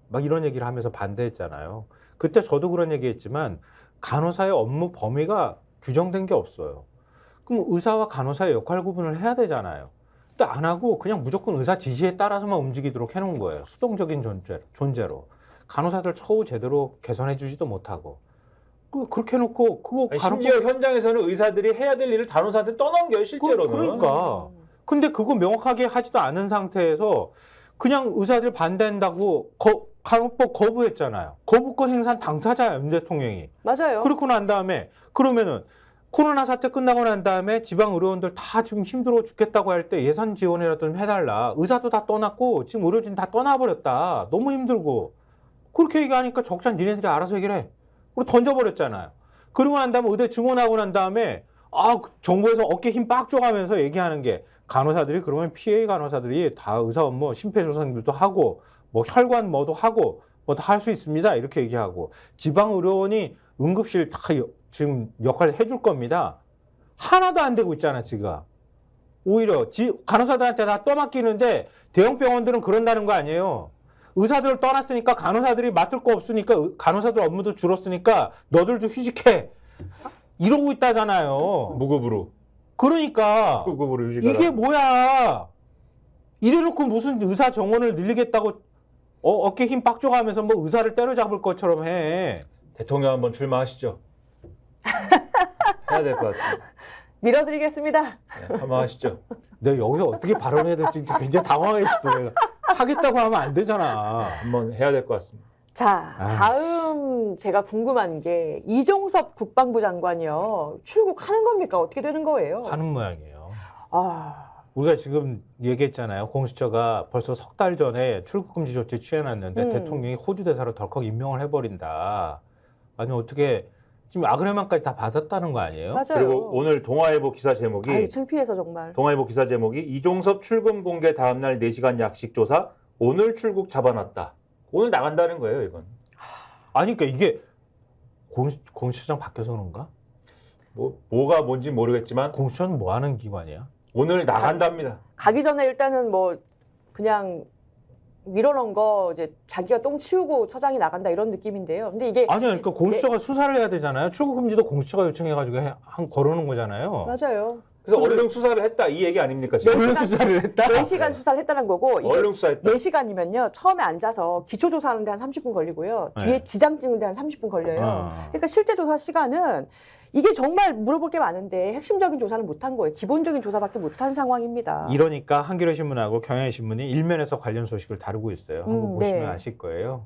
B: 막 이런 얘기를 하면서 반대했잖아요. 그때 저도 그런 얘기했지만 간호사의 업무 범위가 규정된 게 없어요. 그럼 의사와 간호사의 역할 구분을 해야 되잖아요. 근데 안 하고 그냥 무조건 의사 지시에 따라서만 움직이도록 해놓은 거예요. 수동적인 존재로. 간호사들 처우 제대로 개선해 주지도 못하고 그렇게 해놓고 그거
C: 아니, 심지어 현장에서는 의사들이 해야 될 일을 간호사한테 떠넘겨요 실제로는.
B: 그러니까. 근데 그거 명확하게 하지도 않은 상태에서 그냥 의사들 반대한다고 간호법 거부했잖아요. 거부권 행사한 당사자예요, 윤 대통령이.
A: 맞아요.
B: 그렇고 난 다음에 그러면은 코로나 사태 끝나고 난 다음에 지방 의료원들 다 지금 힘들어 죽겠다고 할 때 예산 지원이라도 좀 해달라. 의사도 다 떠났고 지금 의료진 다 떠나버렸다. 너무 힘들고. 그렇게 얘기하니까 적자 니네들이 알아서 해결해. 그리고 던져버렸잖아요. 그러고 난 다음에 의대 증원하고 난 다음에 정부에서 어깨 힘 빡 줘가면서 얘기하는 게 간호사들이 그러면 PA 간호사들이 다 의사 업무 심폐소생술도 하고 뭐 혈관 뭐도 하고 뭐 다 할 수 있습니다. 이렇게 얘기하고 지방 의료원이 응급실 다 지금 역할을 해줄 겁니다. 하나도 안 되고 있잖아 지금. 오히려 간호사들한테 다 떠맡기는데 대형 병원들은 그런다는 거 아니에요. 의사들을 떠났으니까 간호사들이 맡을 거 없으니까 간호사들 업무도 줄었으니까 너들도 휴직해. 이러고 있다잖아요.
C: 무급으로.
B: 그러니까
C: 무급으로 휴직하라.
B: 이게 뭐야. 이래놓고 무슨 의사 정원을 늘리겠다고 어깨 힘 빡 줘가면서 뭐 의사를 때려잡을 것처럼 해.
C: 대통령 한번 출마하시죠. 해야 될 것 같습니다.
A: 밀어드리겠습니다.
C: 네, 한번 하시죠.
B: 내가 여기서 어떻게 발언해야 될지 굉장히 당황했어. 내가. 하겠다고 하면 안 되잖아.
C: 한번 해야 될 것 같습니다.
A: 자, 다음 제가 궁금한 게 이종섭 국방부 장관이요. 출국하는 겁니까? 어떻게 되는 거예요?
B: 하는 모양이에요.
A: 우리가
B: 우리가 지금 얘기했잖아요. 공수처가 벌써 석 달 전에 출국금지 조치 취해놨는데 대통령이 호주 대사로 덜컥 임명을 해버린다. 아니 어떻게 지금 아그레만까지 다 받았다는 거 아니에요?
A: 맞아요.
C: 그리고 오늘 동아일보 기사 제목이
A: 아유, 창피해서 정말.
C: 동아일보 기사 제목이 이종섭 출금 공개 다음날 4시간 약식 조사 오늘 출국 잡아놨다. 오늘 나간다는 거예요, 이건.
B: 아니 그러니까 이게 공수처장 바뀌어서 그런가?
C: 뭐가 뭔지 모르겠지만
B: 공수처는 뭐 하는 기관이야?
C: 오늘 나간답니다.
A: 가기 전에 일단은 뭐 그냥 밀어넣은 거 이제 자기가 똥 치우고 처장이 나간다 이런 느낌인데요. 근데 이게
B: 아니요, 그러니까 공수처가 수사를 해야 되잖아요. 출국 금지도 공수처가 요청해가지고 걸어놓은 거잖아요.
A: 맞아요.
C: 그래서 얼른 수사를 했다 이 얘기 아닙니까? 지금?
B: 얼른 수사를 했다.
A: 4시간 수사를 했다는 거고 이게
C: 얼른 수사했다.
A: 4시간이면요. 처음에 앉아서 기초 조사하는데 한 30분 걸리고요. 뒤에
B: 네.
A: 지장 찍는데 한 30분 걸려요.
B: 어.
A: 그러니까 실제 조사 시간은 이게 정말 물어볼 게 많은데 핵심적인 조사는 못한 거예요. 기본적인 조사밖에 못한 상황입니다.
B: 이러니까 한겨레 신문하고 경향신문이 일면에서 관련 소식을 다루고 있어요. 한번 보시면
A: 네.
B: 아실 거예요.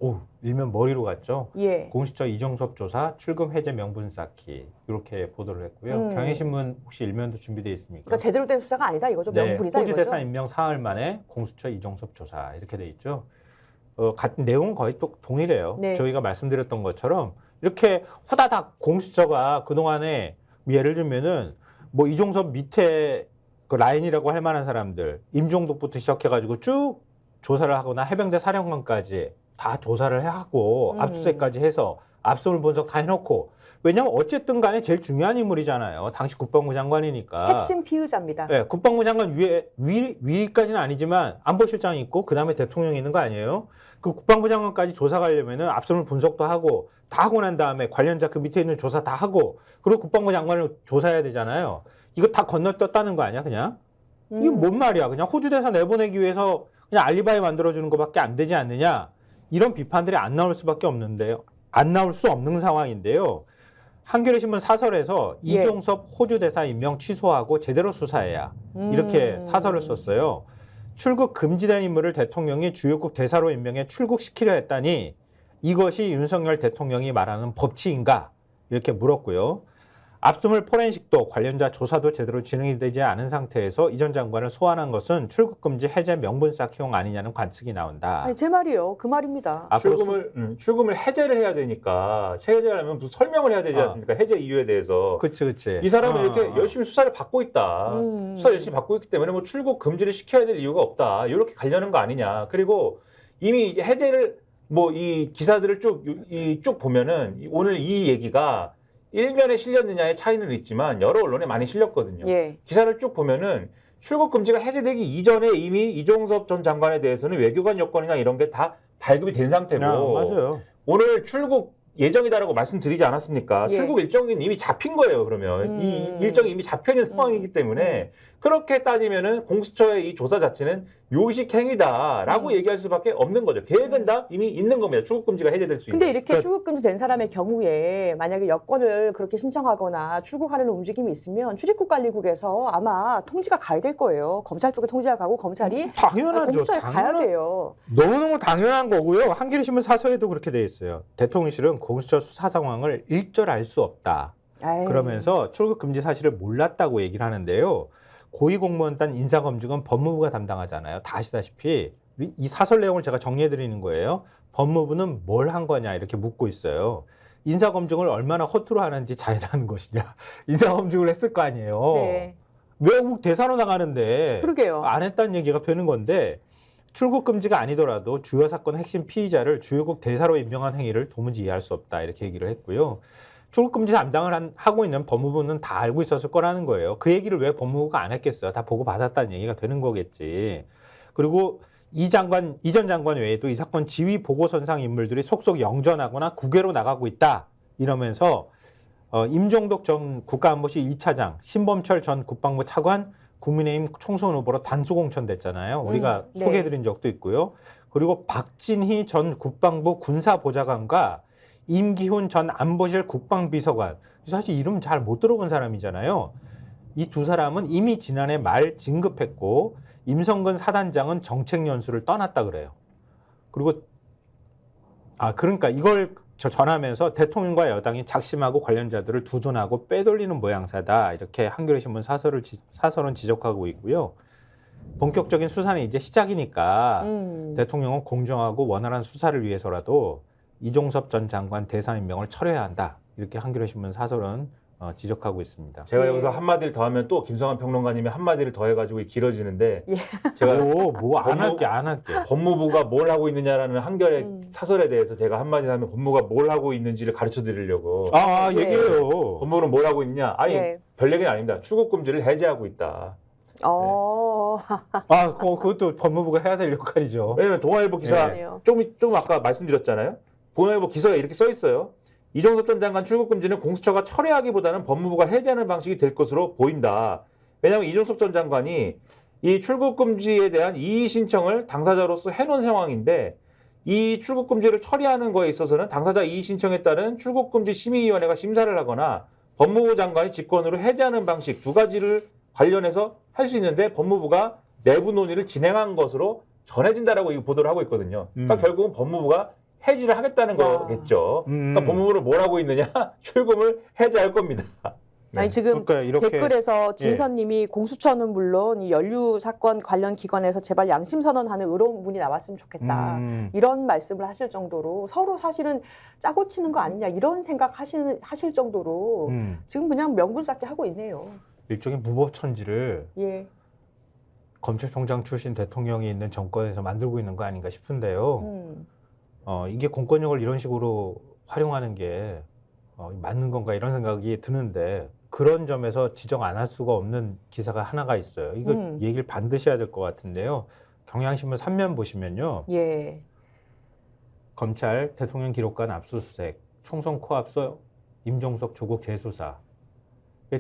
B: 오, 일면 머리로 갔죠.
A: 예.
B: 공수처 이종섭 조사 출금 해제 명분 쌓기 이렇게 보도를 했고요. 경향신문 혹시 일면도 준비되어 있습니까?
A: 그러니까 제대로 된 수사가 아니다 이거죠.
B: 네,
A: 명분이다
B: 호주
A: 이거죠.
B: 대사 임명 사흘 만에 공수처 이종섭 조사 이렇게 돼 있죠. 같은 내용은 거의 또 동일해요.
A: 네.
B: 저희가 말씀드렸던 것처럼 이렇게 후다닥 공수처가 그동안에 예를 들면은 뭐 이종섭 밑에 그 라인이라고 할 만한 사람들 임종덕부터 시작해가지고 쭉 조사를 하거나 해병대 사령관까지 다 조사를 하고 압수수색까지 해서 압수물 분석 다 해놓고 왜냐하면 어쨌든 간에 제일 중요한 인물이잖아요. 당시 국방부 장관이니까.
A: 핵심 피의자입니다.
B: 네, 국방부 장관 위까지는 아니지만 안보실장이 있고 그다음에 대통령이 있는 거 아니에요? 그 국방부 장관까지 조사 가려면은 압수물 분석도 하고 다 하고 난 다음에 관련자 그 밑에 있는 조사 다 하고 그리고 국방부 장관을 조사해야 되잖아요. 이거 다 건너뛰었다는 거 아니야, 그냥? 이게 뭔 말이야? 그냥 호주 대사 내보내기 위해서 그냥 알리바이 만들어주는 것밖에 안 되지 않느냐? 이런 비판들이 안 나올 수밖에 없는데요. 안 나올 수 없는 상황인데요. 한겨레 신문 사설에서
A: 예.
B: 이종섭 호주 대사 임명 취소하고 제대로 수사해야 이렇게 사설을 썼어요. 출국 금지된 인물을 대통령이 주요국 대사로 임명해 출국시키려 했다니 이것이 윤석열 대통령이 말하는 법치인가? 이렇게 물었고요. 압수물 포렌식도 관련자 조사도 제대로 진행이 되지 않은 상태에서 이 전 장관을 소환한 것은 출국금지 해제 명분 쌓기용 아니냐는 관측이 나온다.
A: 아니, 제 말이요. 그 말입니다.
B: 앞으로
C: 출금을 해제를 해야 되니까 해제하려면 무슨 설명을 해야 되지 않습니까? 해제 이유에 대해서.
B: 그치.
C: 이 사람은 이렇게 열심히 수사를 받고 있다.
A: 음.
C: 수사 열심히 받고 있기 때문에 뭐 출국 금지를 시켜야 될 이유가 없다. 이렇게 가려는 거 아니냐. 그리고 이미 해제를 뭐 이 기사들을 쭉 보면은 오늘 이 얘기가 일면에 실렸느냐의 차이는 있지만 여러 언론에 많이 실렸거든요.
A: 예.
C: 기사를 쭉 보면은 출국 금지가 해제되기 이전에 이미 이종섭 전 장관에 대해서는 외교관 여건이나 이런 게 다 발급이 된 상태고
B: 맞아요.
C: 오늘 출국 예정이다라고 말씀드리지 않았습니까?
A: 예.
C: 출국 일정은 이미 잡힌 거예요. 그러면 이 일정이 이미 잡혀 있는 상황이기 때문에 그렇게 따지면은 공수처의 이 조사 자체는 요식행위다라고 얘기할 수밖에 없는 거죠. 계획은 다 이미 있는 겁니다. 출국 금지가 해제될 수 있는.
A: 근데 이렇게 출국금지 된 사람의 경우에 만약에 여권을 그렇게 신청하거나 출국하려는 움직임이 있으면 출입국관리국에서 아마 통지가 가야 될 거예요. 검찰 쪽에 통지가 가고 검찰이
B: 당연하죠.
A: 공수처에 가야 돼요.
B: 너무너무 당연한 거고요. 한겨레 신문 사설에도 그렇게 돼 있어요. 대통령실은 공수처 수사 상황을 일절 알 수 없다.
A: 아유.
B: 그러면서 출국 금지 사실을 몰랐다고 얘기를 하는데요. 고위공무원단 인사검증은 법무부가 담당하잖아요. 다 아시다시피 이 사설 내용을 제가 정리해 드리는 거예요. 법무부는 뭘 한 거냐 이렇게 묻고 있어요. 인사검증을 얼마나 허투루 하는지 자연한 것이냐. 인사검증을 했을 거 아니에요.
A: 네.
B: 외국 대사로 나가는데
A: 그러게요.
B: 안 했다는 얘기가 되는 건데 출국 금지가 아니더라도 주요 사건 핵심 피의자를 주요국 대사로 임명한 행위를 도무지 이해할 수 없다 이렇게 얘기를 했고요. 출국 금지 담당을 하고 있는 법무부는 다 알고 있었을 거라는 거예요. 그 얘기를 왜 법무부가 안 했겠어요? 다 보고 받았다는 얘기가 되는 거겠지. 그리고 이 전 장관 외에도 이 사건 지휘 보고선상 인물들이 속속 영전하거나 국외로 나가고 있다 이러면서 임종덕 전 국가안보실 2차장, 신범철 전 국방부 차관 국민의힘 총선 후보로 단수 공천됐잖아요. 우리가
A: 네.
B: 소개해드린 적도 있고요. 그리고 박진희 전 국방부 군사보좌관과 임기훈 전 안보실 국방비서관, 사실 이름 잘 못 들어본 사람이잖아요. 이 두 사람은 이미 지난해 말 진급했고 임성근 사단장은 정책 연수를 떠났다 그래요. 그리고 그러니까 이걸 전하면서 대통령과 여당이 작심하고 관련자들을 두둔하고 빼돌리는 모양새다. 이렇게 한겨레 신문 사설은 지적하고 있고요. 본격적인 수사는 이제 시작이니까 대통령은 공정하고 원활한 수사를 위해서라도 이종섭 전 장관 대사 임명을 철회해야 한다. 이렇게 한겨레 신문 사설은 지적하고 있습니다.
C: 제가
A: 네.
C: 여기서 한마디를 더하면 또 김성환 평론가님이 한마디를 더해가지고 길어지는데 제가
B: 뭐 안 할게.
C: 법무부가 뭘 하고 있느냐라는 한겨레 사설에 대해서 제가 한마디 하면 법무부가 뭘 하고 있는지를 가르쳐 드리려고.
A: 네.
B: 얘기해요.
C: 법무부는 뭘 하고 있냐? 아니
A: 네.
C: 별 얘기는 아닙니다. 출국 금지를 해제하고 있다.
B: 그것도 법무부가 해야 될 역할이죠.
C: 왜냐면 동아일보 기사
A: 네.
C: 좀 아까 말씀드렸잖아요. 동아일보 기사에 이렇게 써 있어요. 이종섭 전 장관 출국 금지는 공수처가 철회하기보다는 법무부가 해제하는 방식이 될 것으로 보인다. 왜냐하면 이종섭 전 장관이 이 출국 금지에 대한 이의 신청을 당사자로서 해놓은 상황인데 이 출국 금지를 처리하는 거에 있어서는 당사자 이의 신청에 따른 출국 금지 심의위원회가 심사를 하거나 법무부 장관이 직권으로 해제하는 방식 두 가지를 관련해서 할 수 있는데 법무부가 내부 논의를 진행한 것으로 전해진다라고 이 보도를 하고 있거든요. 그러니까 결국은 법무부가 해지를 하겠다는 거겠죠. 그러니까 법무부를 뭘 하고 있느냐? 출금을 해제할 겁니다.
A: 아니 지금
B: 그러니까 이렇게,
A: 댓글에서 진선님이 공수처는 물론 이 연루 사건 관련 기관에서 제발 양심 선언하는 의료문이 나왔으면 좋겠다. 이런 말씀을 하실 정도로 서로 사실은 짜고 치는 거 아니냐 이런 생각 하실 정도로 지금 그냥 명분 쌓기 하고 있네요.
B: 일종의 무법천지를
A: 예.
B: 검찰총장 출신 대통령이 있는 정권에서 만들고 있는 거 아닌가 싶은데요. 이게 공권력을 이런 식으로 활용하는 게 맞는 건가 이런 생각이 드는데 그런 점에서 지적 안 할 수가 없는 기사가 하나가 있어요. 이거 얘기를 반드시 해야 될 것 같은데요. 경향신문 3면 보시면요.
A: 예.
B: 검찰 대통령 기록관 압수수색, 총선 코앞서 임종석 조국 재수사.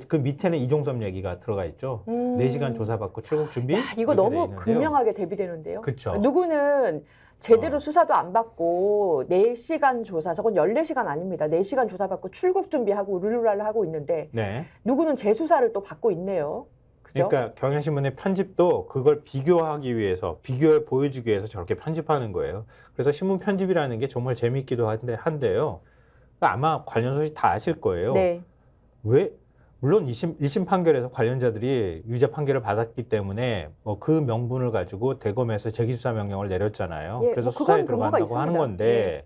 B: 그 밑에는 이종섭 얘기가 들어가 있죠. 4시간 조사받고 출국 준비.
A: 이거 너무 극명하게 대비되는데요.
B: 그렇죠.
A: 누구는 제대로 수사도 안 받고 4시간 조사, 저건 14시간 아닙니다. 4시간 조사받고 출국 준비하고 룰루랄라 하고 있는데
B: 네.
A: 누구는 재수사를 또 받고 있네요. 그죠?
B: 그러니까 경향신문의 편집도 그걸 비교하기 위해서, 비교해 보여주기 위해서 저렇게 편집하는 거예요. 그래서 신문 편집이라는 게 정말 재미있기도 한데요. 그러니까 아마 관련 소식 다 아실 거예요.
A: 네.
B: 왜? 물론 1심 판결에서 관련자들이 유죄 판결을 받았기 때문에 그 명분을 가지고 대검에서 재기수사 명령을 내렸잖아요.
A: 예,
B: 그래서
A: 뭐
B: 수사에
A: 그건 근거가
B: 들어간다고 하는
A: 있습니다.
B: 건데
A: 예.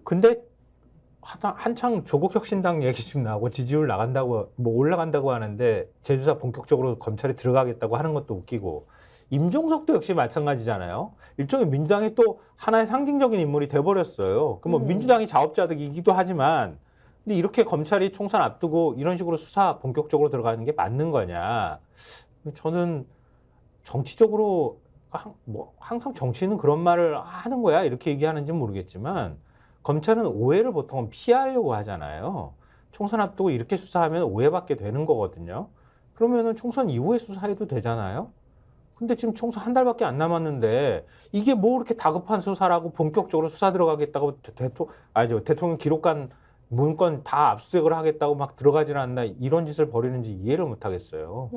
B: 근데 한창 조국혁신당 얘기 지금 나오고 지지율 나간다고 올라간다고 하는데 재수사 본격적으로 검찰이 들어가겠다고 하는 것도 웃기고 임종석도 역시 마찬가지잖아요. 일종의 민주당의 또 하나의 상징적인 인물이 돼버렸어요. 그 민주당이 자업자득이기도 하지만 근데 이렇게 검찰이 총선 앞두고 이런 식으로 수사 본격적으로 들어가는 게 맞는 거냐? 저는 정치적으로 항상 정치는 그런 말을 하는 거야 이렇게 얘기하는지는 모르겠지만 검찰은 오해를 보통은 피하려고 하잖아요. 총선 앞두고 이렇게 수사하면 오해받게 되는 거거든요. 그러면은 총선 이후에 수사해도 되잖아요. 근데 지금 총선 한 달밖에 안 남았는데 이게 뭐 이렇게 다급한 수사라고 본격적으로 수사 들어가겠다고 대통령 기록관 문건 다 압수수색을 하겠다고 막 들어가질 않나 이런 짓을 벌이는지 이해를 못 하겠어요.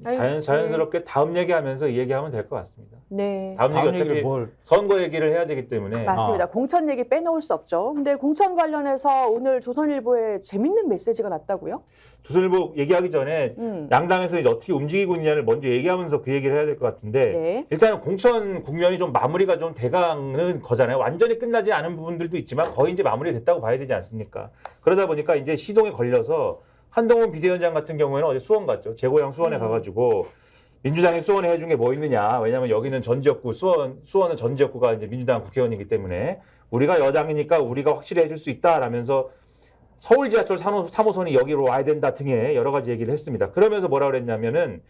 C: 자연스럽게 다음 얘기하면서 이 얘기하면 될 것 같습니다.
A: 네.
C: 다음 얘기
B: 얘기를
C: 어차피 선거 얘기를 해야 되기 때문에
A: 맞습니다. 공천 얘기 빼놓을 수 없죠. 근데 공천 관련해서 오늘 조선일보에 재밌는 메시지가 났다고요?
C: 조선일보 얘기하기 전에 양당에서 이제 어떻게 움직이고 있냐를 먼저 얘기하면서 그 얘기를 해야 될 것 같은데
A: 네.
C: 일단은 공천 국면이 좀 마무리가 좀 돼가는 거잖아요. 완전히 끝나지 않은 부분들도 있지만 거의 이제 마무리됐다고 봐야 되지 않습니까? 그러다 보니까 이제 시동에 걸려서 한동훈 비대위원장 같은 경우에는 어제 수원 갔죠. 제 고향 수원에 가가지고 민주당이 수원에 해준 게 뭐 있느냐. 왜냐하면 여기는 전 지역구 수원은 전 지역구가 이제 민주당 국회의원이기 때문에 우리가 여당이니까 우리가 확실히 해줄 수 있다라면서 서울 지하철 3호선이 여기로 와야 된다 등의 여러 가지 얘기를 했습니다. 그러면서 뭐라 그랬냐면은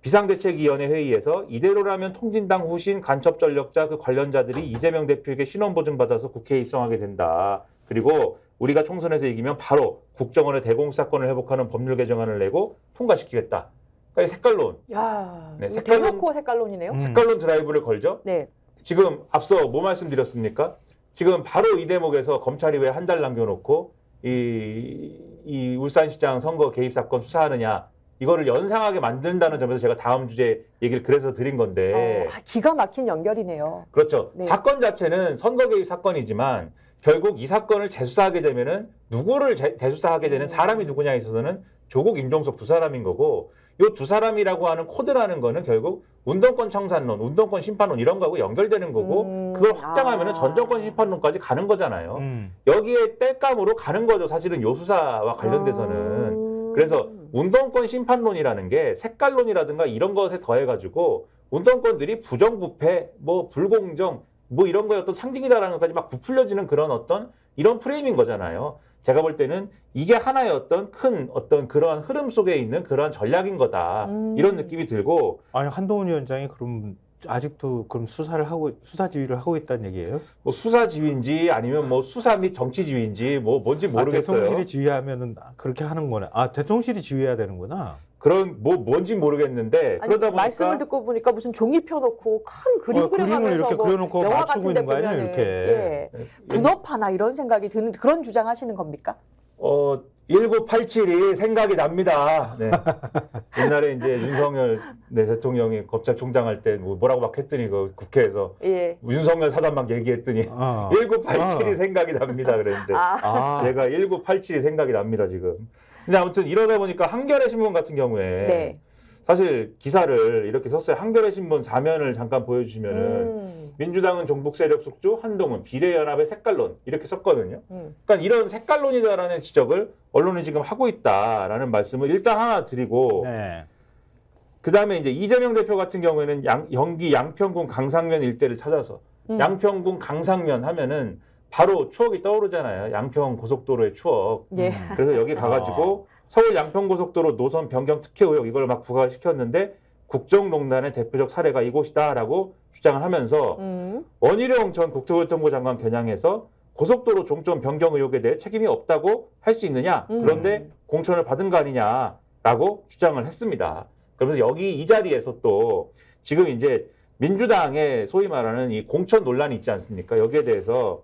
C: 비상대책위원회 회의에서 이대로라면 통진당 후신 간첩 전력자 그 관련자들이 이재명 대표에게 신원 보증받아서 국회에 입성하게 된다. 그리고 우리가 총선에서 이기면 바로 국정원의 대공수사권을 회복하는 법률 개정안을 내고 통과시키겠다. 그러니까 색깔론.
A: 야,
C: 네,
A: 대놓고 색깔론이네요.
C: 색깔론 드라이브를 걸죠.
A: 네.
C: 지금 앞서 뭐 말씀드렸습니까? 지금 바로 이 대목에서 검찰이 왜 한 달 남겨놓고 이 울산시장 선거 개입 사건 수사하느냐 이거를 연상하게 만든다는 점에서 제가 다음 주제 얘기를 그래서 드린 건데
A: 기가 막힌 연결이네요.
C: 그렇죠.
A: 네.
C: 사건 자체는 선거 개입 사건이지만 결국 이 사건을 재수사하게 되면은 누구를 재수사하게 되는 사람이 누구냐에 있어서는 조국, 임종석 두 사람인 거고 이 두 사람이라고 하는 코드라는 거는 결국 운동권 청산론, 운동권 심판론 이런 거하고 연결되는 거고 그걸 확장하면은 전 정권 심판론까지 가는 거잖아요. 여기에 땔감으로 가는 거죠. 사실은 요 수사와 관련돼서는. 그래서 운동권 심판론이라는 게 색깔론이라든가 이런 것에 더해가지고 운동권들이 부정부패, 뭐 불공정, 뭐 이런 거에 어떤 상징이다라는 것까지 막 부풀려지는 그런 어떤 이런 프레임인 거잖아요. 제가 볼 때는 이게 하나의 어떤 그러한 흐름 속에 있는 그러한 전략인 거다. 이런 느낌이 들고
B: 아니 한동훈 위원장이 그럼 아직도 그럼 수사 지휘를 하고 있다는 얘기예요?
C: 뭐 수사 지휘인지 아니면 뭐 수사 및 정치 지휘인지 뭐 뭔지 모르겠어요.
B: 대통령실이 지휘하면은 그렇게 하는 거네. 대통령실이 지휘해야 되는구나.
C: 그런 뭐 뭔지 모르겠는데
A: 아니,
C: 그러다 보니까
A: 말씀을 듣고 보니까 무슨 종이 펴놓고 큰 그림
B: 그림을
A: 그려가면서
B: 이렇게
A: 뭐
B: 그려놓고
A: 영화
B: 맞추고
A: 같은데
B: 있는 거 아니에요,
A: 보면은,
B: 이렇게.
A: 예. 분업하나 이런 생각이 드는 그런 주장하시는 겁니까?
C: 1987이 생각이 납니다. 네. 옛날에 이제 윤석열 대통령이 검찰총장 할 때 뭐라고 막 했더니 그 국회에서
A: 예.
C: 윤석열 사단 막 얘기했더니 1987이 생각이 납니다. 그랬는데 제가 1987이 생각이 납니다 지금. 근데 아무튼 이러다 보니까 한겨레 신문 같은 경우에
A: 네.
C: 사실 기사를 이렇게 썼어요. 한겨레 신문 4면을 잠깐 보여주시면은 민주당은 종북 세력 숙주, 한동훈, 비례연합의 색깔론 이렇게 썼거든요. 그러니까 이런 색깔론이다라는 지적을 언론이 지금 하고 있다라는 말씀을 일단 하나 드리고
B: 네.
C: 그다음에 이제 이재명 대표 같은 경우에는 경기 양평군 강상면 일대를 찾아서 양평군 강상면 하면은 바로 추억이 떠오르잖아요. 양평 고속도로의 추억.
A: 예.
C: 그래서 여기 가가지고 서울 양평고속도로 노선 변경 특혜 의혹 이걸 막 부과시켰는데 국정농단의 대표적 사례가 이곳이다라고 주장을 하면서 원희룡 전 국토교통부 장관 겨냥해서 고속도로 종점 변경 의혹에 대해 책임이 없다고 할 수 있느냐? 그런데 공천을 받은 거 아니냐라고 주장을 했습니다. 그러면서 여기 이 자리에서 또 지금 이제 민주당의 소위 말하는 이 공천 논란이 있지 않습니까? 여기에 대해서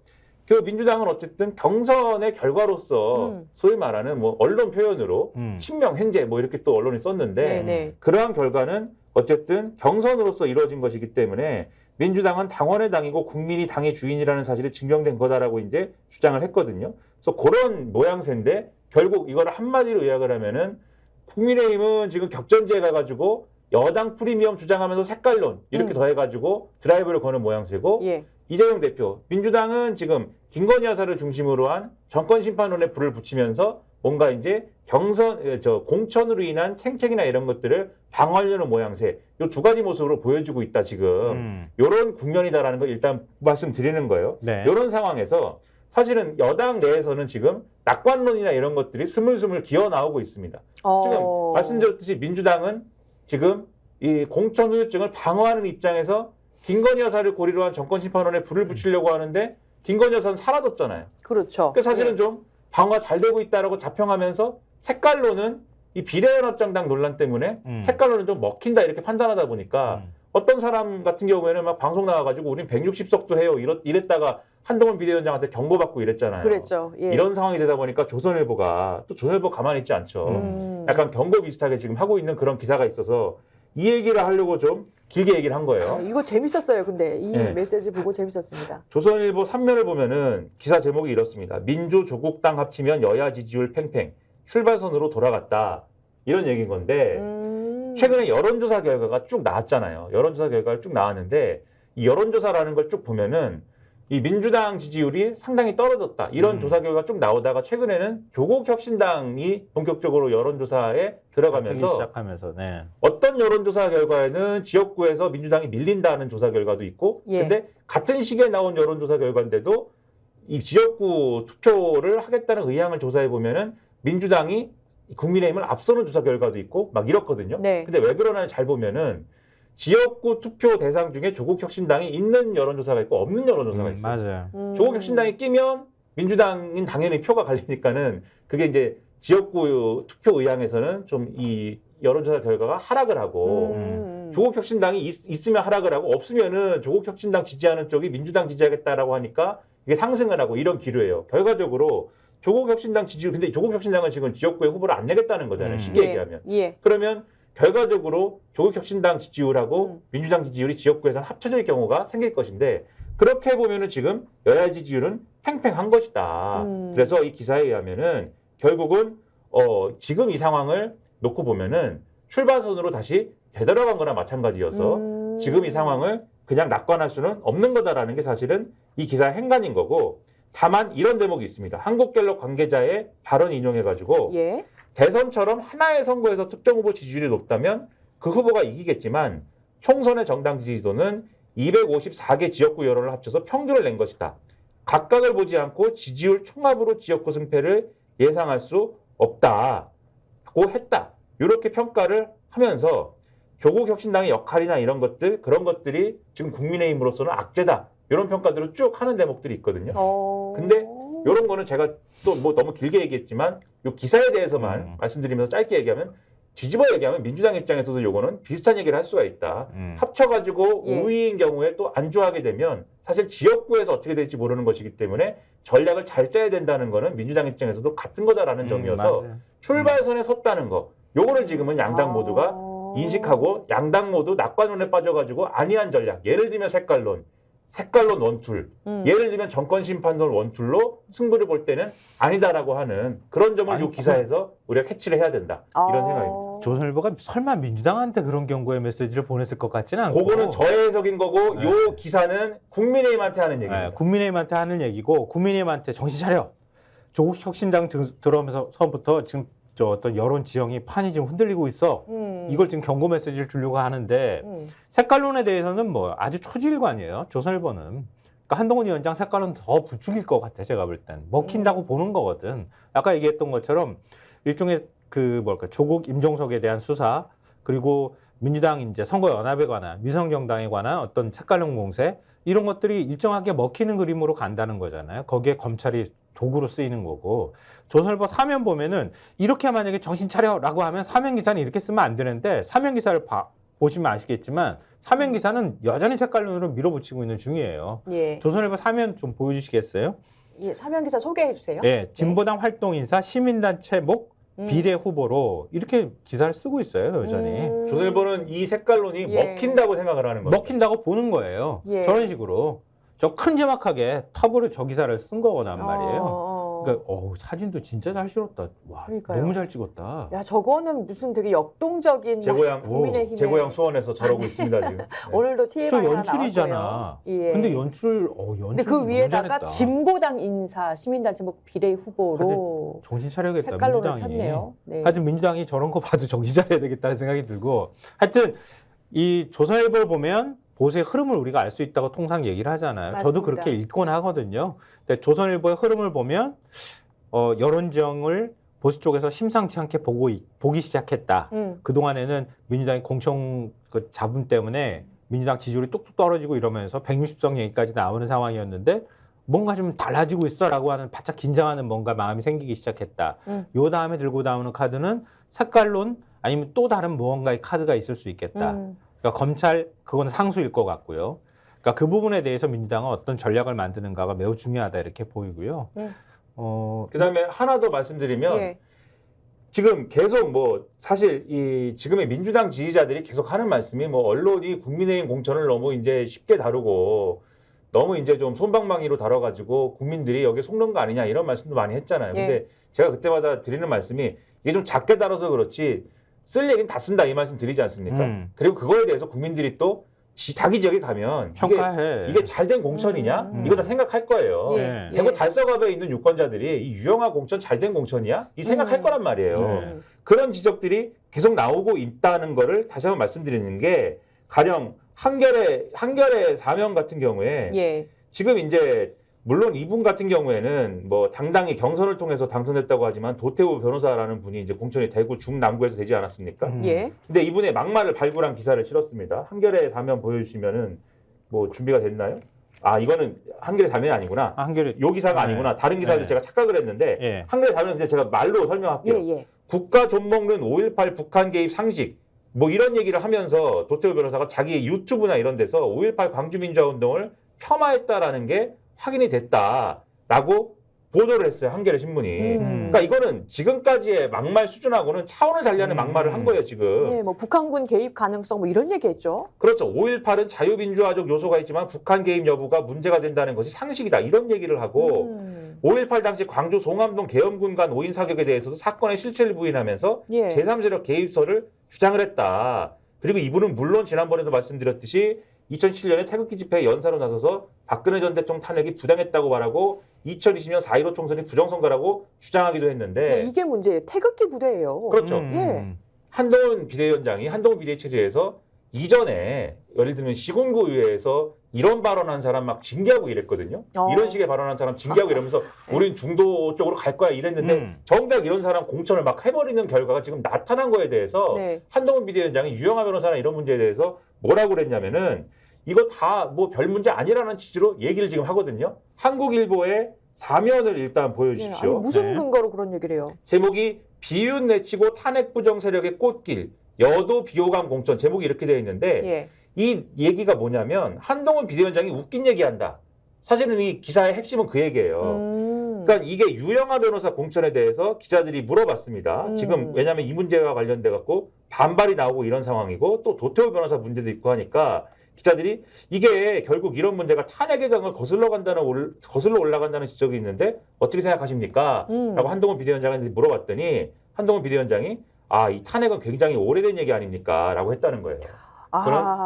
C: 그 민주당은 어쨌든 경선의 결과로서 소위 말하는 뭐 언론 표현으로 친명 횡재 뭐 이렇게 또 언론이 썼는데
A: 네네.
C: 그러한 결과는 어쨌든 경선으로서 이루어진 것이기 때문에 민주당은 당원의 당이고 국민이 당의 주인이라는 사실이 증명된 거다라고 이제 주장을 했거든요. 그래서 그런 모양새인데 결국 이걸 한마디로 요약을 하면은 국민의힘은 지금 격전지에 가가지고 여당 프리미엄 주장하면서 색깔론 이렇게 더해가지고 드라이브를 거는 모양새고
A: 예.
C: 이재명 대표, 민주당은 지금 김건희 여사를 중심으로 한 정권 심판론에 불을 붙이면서 뭔가 이제 공천으로 인한 챙책이나 이런 것들을 방어하려는 모양새, 이 두 가지 모습으로 보여주고 있다 지금. 이런 국면이다라는 걸 일단 말씀드리는 거예요.
B: 네.
C: 이런 상황에서 사실은 여당 내에서는 지금 낙관론이나 이런 것들이 스물스물 기어 나오고 있습니다. 지금 말씀드렸듯이 민주당은 지금 이 공천 후유증을 방어하는 입장에서 김건희 여사를 고리로 한 정권심판원에 불을 붙이려고 하는데 김건희 여사는 사라졌잖아요.
A: 그렇죠.
C: 그러니까 사실은
A: 예.
C: 좀 방어가 잘 되고 있다라고 자평하면서 색깔로는 이 비례연합정당 논란 때문에 색깔로는 좀 먹힌다 이렇게 판단하다 보니까 어떤 사람 같은 경우에는 막 방송 나와가지고 우린 160석도 해요 이랬다가 한동훈 비대위원장한테 경고받고 이랬잖아요.
A: 그랬죠. 예.
C: 이런 상황이 되다 보니까 조선일보가 또 조선일보 가만히 있지 않죠. 약간 경고 비슷하게 지금 하고 있는 그런 기사가 있어서 이 얘기를 하려고 좀 길게 얘기를 한 거예요.
A: 이거 재밌었어요. 근데 이
C: 네.
A: 메시지 보고 재밌었습니다.
C: 조선일보 3면을 보면은 기사 제목이 이렇습니다. 민주조국당 합치면 여야 지지율 팽팽, 출발선으로 돌아갔다. 이런 얘기인 건데 최근에 여론조사 결과가 쭉 나왔잖아요. 여론조사 결과가 쭉 나왔는데 이 여론조사라는 걸 쭉 보면은 이 민주당 지지율이 상당히 떨어졌다. 이런 조사 결과가 쭉 나오다가 최근에는 조국혁신당이 본격적으로 여론조사에 들어가면서
B: 시작하면서 네.
C: 어떤 여론조사 결과에는 지역구에서 민주당이 밀린다는 조사 결과도 있고
A: 예.
C: 근데 같은 시기에 나온 여론조사 결과인데도 이 지역구 투표를 하겠다는 의향을 조사해 보면은 민주당이 국민의힘을 앞서는 조사 결과도 있고 막 이렇거든요.
A: 네.
C: 근데 왜 그러나 잘 보면은 지역구 투표 대상 중에 조국혁신당이 있는 여론조사가 있고 없는 여론조사가 있어요.
B: 맞아요.
C: 조국혁신당이 끼면 민주당인 당연히 표가 갈리니까는 그게 이제 지역구 투표 의향에서는 좀 이 여론조사 결과가 하락을 하고 조국혁신당이 있으면 하락을 하고 없으면은 조국혁신당 지지하는 쪽이 민주당 지지하겠다라고 하니까 이게 상승을 하고 이런 기류예요. 결과적으로 조국혁신당 지지율 근데 조국혁신당은 지금 지역구에 후보를 안 내겠다는 거잖아요. 쉽게
A: 예.
C: 얘기하면.
A: 예.
C: 그러면 결과적으로 조국혁신당 지지율하고 민주당 지지율이 지역구에서는 합쳐질 경우가 생길 것인데 그렇게 보면은 지금 여야 지지율은 팽팽한 것이다. 그래서 이 기사에 의하면은 결국은 지금 이 상황을 놓고 보면은 출발선으로 다시 되돌아간 거나 마찬가지여서 지금 이 상황을 그냥 낙관할 수는 없는 거다라는 게 사실은 이 기사의 행간인 거고 다만 이런 대목이 있습니다. 한국갤럽 관계자의 발언 인용해가지고
A: 예.
C: 대선처럼 하나의 선거에서 특정 후보 지지율이 높다면 그 후보가 이기겠지만 총선의 정당 지지도는 254개 지역구 여론을 합쳐서 평균을 낸 것이다. 각각을 보지 않고 지지율 총합으로 지역구 승패를 예상할 수 없다고 했다. 이렇게 평가를 하면서 조국 혁신당의 역할이나 이런 것들 그런 것들이 지금 국민의힘으로서는 악재다. 이런 평가들을 쭉 하는 대목들이 있거든요. 근데 이런 거는 제가 또 뭐 너무 길게 얘기했지만 이 기사에 대해서만 말씀드리면서 짧게 얘기하면 뒤집어 얘기하면 민주당 입장에서도 요거는 비슷한 얘기를 할 수가 있다. 합쳐가지고
A: 예.
C: 우위인 경우에 또 안주하게 되면 사실 지역구에서 어떻게 될지 모르는 것이기 때문에 전략을 잘 짜야 된다는 거는 민주당 입장에서도 같은 거다라는 점이어서
B: 맞아요.
C: 출발선에 섰다는 거. 요거를 지금은 양당 모두가 인식하고 양당 모두 낙관론에 빠져가지고 아니한 전략. 예를 들면 색깔론 원툴. 예를 들면 정권심판론 원툴로 승부를 볼 때는 아니다라고 하는 그런 점을
B: 아니,
C: 이 기사에서 우리가 캐치를 해야 된다. 이런 생각입니다.
B: 조선일보가 설마 민주당한테 그런 경고의 메시지를 보냈을 것 같지는 않고.
C: 그거는 저의 해석인 거고
B: 네.
C: 요 기사는 국민의힘한테 하는 얘기입니다.
B: 네, 국민의힘한테 하는 얘기고 국민의힘한테 정신 차려. 조국 혁신당 들어오면서부터 지금 저 어떤 여론 지형이 판이 지금 흔들리고 있어. 이걸 지금 경고 메시지를 주려고 하는데 색깔론에 대해서는 뭐 아주 초지일관이에요. 조선일보는. 그러니까 한동훈 위원장 색깔론 더 부추길 것 같아. 제가 볼 땐. 먹힌다고 보는 거거든. 아까 얘기했던 것처럼 일종의 그 뭘까 조국 임종석에 대한 수사 그리고 민주당 이제 선거 연합에 관한 위성정당에 관한 어떤 색깔론 공세 이런 것들이 일정하게 먹히는 그림으로 간다는 거잖아요. 거기에 검찰이 도구로 쓰이는 거고 조선일보 사면 보면은 이렇게 만약에 정신 차려라고 하면 사면 기사는 이렇게 쓰면 안 되는데 사면 기사를 보시면 아시겠지만 사면 기사는 여전히 색깔론으로 밀어붙이고 있는 중이에요.
A: 예.
B: 조선일보 사면 좀 보여주시겠어요?
A: 예, 사면 기사 소개해 주세요.
B: 네, 진보당 활동 인사 시민단체 목 비례 후보로 이렇게 기사를 쓰고 있어요, 여전히.
C: 조선일보는 이 색깔론이
A: 예.
C: 먹힌다고 생각을 하는 겁니다.
B: 먹힌다고 보는 거예요.
A: 예.
B: 저런 식으로. 저 큼지막하게 톱으로 저 기사를 쓴 거란 말이에요. 그러니까 사진도 진짜 잘 실었다. 와,
A: 그러니까요.
B: 너무 잘 찍었다.
A: 야, 저거는 무슨 되게 역동적인
C: 제 고향
A: 국민의힘의
C: 제 고향 수원에서 저러고 있습니다 지금. 네.
A: 오늘도 TMI
B: 저
A: 하나
B: 연출이잖아.
A: 나왔고요. 예.
B: 근데 연출
A: 근데 그
B: 너무
A: 위에다가
B: 잘했다.
A: 진보당 인사 시민단체 뭐 비례 후보로
B: 정신 차려야겠다,
A: 색깔론을
B: 민주당이.
A: 폈네요. 네.
B: 하여튼 민주당이 저런 거 봐도 정신 차려야 되겠다는 생각이 들고 하여튼 이 조선일보를 보면 보수의 흐름을 우리가 알 수 있다고 통상 얘기를 하잖아요. 저도
A: 맞습니다.
B: 그렇게 읽곤 하거든요. 근데 조선일보의 흐름을 보면 여론정을 보수 쪽에서 심상치 않게 보기 시작했다. 그동안에는 민주당이 공청 그 잡음 때문에 민주당 지지율이 뚝뚝 떨어지고 이러면서 160석 얘기까지 나오는 상황이었는데 뭔가 좀 달라지고 있어라고 하는 바짝 긴장하는 뭔가 마음이 생기기 시작했다. 요 다음에 들고 나오는 카드는 색깔론 아니면 또 다른 무언가의 카드가 있을 수 있겠다. 그러니까 검찰 그건 상수일 것 같고요. 그러니까 그 부분에 대해서 민주당은 어떤 전략을 만드는가가 매우 중요하다 이렇게 보이고요.
C: 그다음에 하나 더 말씀드리면
A: 예.
C: 지금 계속 뭐 사실 이 지금의 민주당 지지자들이 계속 하는 말씀이 뭐 언론이 국민의힘 공천을 너무 이제 쉽게 다루고 너무 이제 좀 솜방망이로 다뤄가지고 국민들이 여기에 속는 거 아니냐 이런 말씀도 많이 했잖아요.
A: 예.
C: 근데 제가 그때마다 드리는 말씀이 이게 좀 작게 다뤄서 그렇지 쓸 얘기는 다 쓴다 이 말씀 드리지 않습니까? 그리고 그거에 대해서 국민들이 또 자기 지역에 가면
B: 평가해.
C: 이게 잘된 공천이냐? 이거 다 생각할 거예요.
A: 예.
C: 대구 달서갑에 있는 유권자들이 이 유영아 공천 잘된 공천이야? 이 생각할 거란 말이에요. 그런 지적들이 계속 나오고 있다는 거를 다시 한번 말씀드리는 게 가령 한겨레 사면 같은 경우에
A: 예.
C: 지금 이제 물론 이분 같은 경우에는 뭐 당당히 경선을 통해서 당선됐다고 하지만 도태우 변호사라는 분이 이제 공천이 대구 중남구에서 되지 않았습니까?
A: 예.
C: 근데 이분의 막말을 발굴한 기사를 실었습니다. 한겨레 사면 보여주시면은 뭐 준비가 됐나요? 아 이거는 한겨레 사면이 아니구나.
B: 한겨레
C: 요 기사가
B: 네.
C: 아니구나. 다른 기사도
B: 네.
C: 제가 착각을 했는데
B: 예.
C: 한겨레 사면은 제가 말로 설명할게요.
A: 예. 예.
C: 국가 좀먹는 5.18 북한 개입 상식 뭐 이런 얘기를 하면서 도태우 변호사가 자기 유튜브나 이런 데서 5.18 광주민주화운동을 폄하했다라는 게 확인이 됐다라고 보도를 했어요. 한겨레 신문이. 그러니까 이거는 지금까지의 막말 수준하고는 차원을 달리하는 막말을 한 거예요. 지금.
A: 예, 뭐 북한군 개입 가능성 뭐 이런 얘기했죠.
C: 그렇죠. 5.18은 자유민주화적 요소가 있지만 북한 개입 여부가 문제가 된다는 것이 상식이다. 이런 얘기를 하고 5.18 당시 광주 송암동 계엄군 간 5인 사격에 대해서도 사건의 실체를 부인하면서
A: 예.
C: 제3세력 개입설을 주장을 했다. 그리고 이분은 물론 지난번에도 말씀드렸듯이 2007년에 태극기 집회에 연사로 나서서 박근혜 전 대통령 탄핵이 부당했다고 말하고 2020년 4.15 총선이 부정선거라고 주장하기도 했는데
A: 이게 문제예요. 태극기 부대예요.
C: 그렇죠.
A: 예.
C: 한동훈 비대위원장이 한동훈 비대위 체제에서 이전에 예를 들면 시군구 의회에서 이런 발언한 사람 막 징계하고 이랬거든요. 이런 식의 발언한 사람 징계하고 이러면서 우린 중도 쪽으로 갈 거야 이랬는데 정작 이런 사람 공천을 막 해버리는 결과가 지금 나타난 거에 대해서
A: 네.
C: 한동훈 비대위원장이 유영하 변호사나 이런 문제에 대해서 뭐라고 그랬냐면은 이거 다 뭐 별 문제 아니라는 취지로 얘기를 지금 하거든요. 한국일보의 사면을 일단
A: 네.
C: 보여주십시오.
A: 아니, 무슨
B: 네.
A: 근거로 그런 얘기를 해요?
C: 제목이 비윤 내치고 탄핵 부정 세력의 꽃길 여도 비호감 공천 제목이 이렇게 되어 있는데
A: 예.
C: 이 얘기가 뭐냐면 한동훈 비대위원장이 웃긴 얘기한다. 사실은 이 기사의 핵심은 그 얘기예요. 그러니까 이게 유영하 변호사 공천에 대해서 기자들이 물어봤습니다. 지금 왜냐하면 이 문제와 관련돼 갖고 반발이 나오고 이런 상황이고 또 도태우 변호사 문제도 있고 하니까 기자들이 이게 결국 이런 문제가 탄핵의 강을 거슬러 올라간다는 지적이 있는데 어떻게 생각하십니까? 라고 한동훈 비대위원장한테 물어봤더니 한동훈 비대위원장이 이 탄핵은 굉장히 오래된 얘기 아닙니까? 라고 했다는 거예요.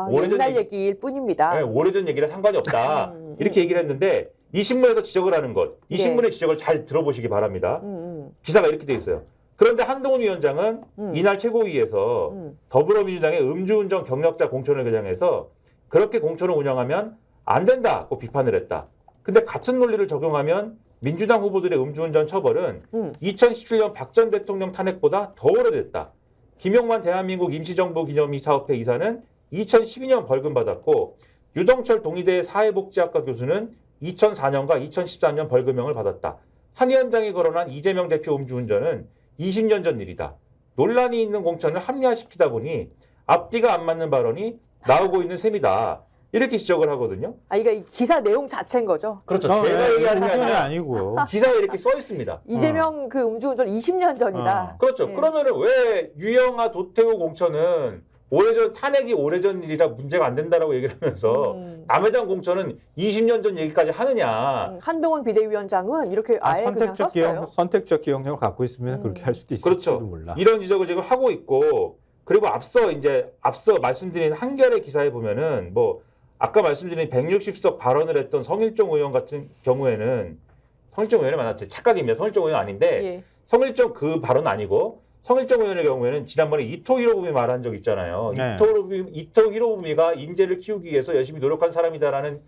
C: 오래전
A: 옛날 얘기일 뿐입니다.
C: 네, 오래전 얘기라 상관이 없다. 이렇게 얘기를 했는데 이 신문에서 지적을 하는 것, 이
A: 네.
C: 신문의 지적을 잘 들어보시기 바랍니다. 기사가 이렇게 돼 있어요. 그런데 한동훈 위원장은 이날 최고위에서 더불어민주당의 음주운전 경력자 공천을 개정해서 그렇게 공천을 운영하면 안 된다고 비판을 했다. 근데 같은 논리를 적용하면 민주당 후보들의 음주운전 처벌은 2017년 박 전 대통령 탄핵보다 더 오래됐다. 김용만 대한민국 임시정부 기념회 사업회 이사는 2012년 벌금 받았고 유동철 동의대 사회복지학과 교수는 2004년과 2014년 벌금형을 받았다. 한 위원장이 거론한 이재명 대표 음주운전은 20년 전 일이다. 논란이 있는 공천을 합리화시키다 보니 앞뒤가 안 맞는 발언이 나오고 있는 셈이다. 이렇게 지적을 하거든요.
A: 이게 이 기사 내용 자체인 거죠.
C: 그렇죠. 제가 얘기하는 게
B: 의견이
C: 아니라
B: 아니고.
C: 기사에 이렇게 써 있습니다.
A: 이재명 그 음주운전 20년 전이다.
C: 그렇죠.
A: 네.
C: 그러면은 왜 유영하 도태우 공천은 탄핵이 오래전 일이라 문제가 안 된다라고 얘기를 하면서 남해당 공천은 20년 전 얘기까지 하느냐.
A: 한동훈 비대위원장은 이렇게 아예 그냥 썼어요.
B: 선택적 기억력을 갖고 있으면 그렇게 할 수도 있을지도
C: 그렇죠.
B: 몰라.
C: 이런 지적을 지금 하고 있고 그리고 앞서 말씀드린 한겨레 기사에 보면은 뭐 아까 말씀드린 160석 발언을 했던 성일종 의원 같은 경우에는 성일종 의원이 맞았죠. 착각입니다. 성일종 의원 아닌데
A: 예.
C: 성일종 그 발언 아니고 성일종 의원의 경우에는 지난번에 이토 히로부미 말한 적 있잖아요.
B: 네.
C: 이토 히로부미가 인재를 키우기 위해서 열심히 노력한 사람이다라는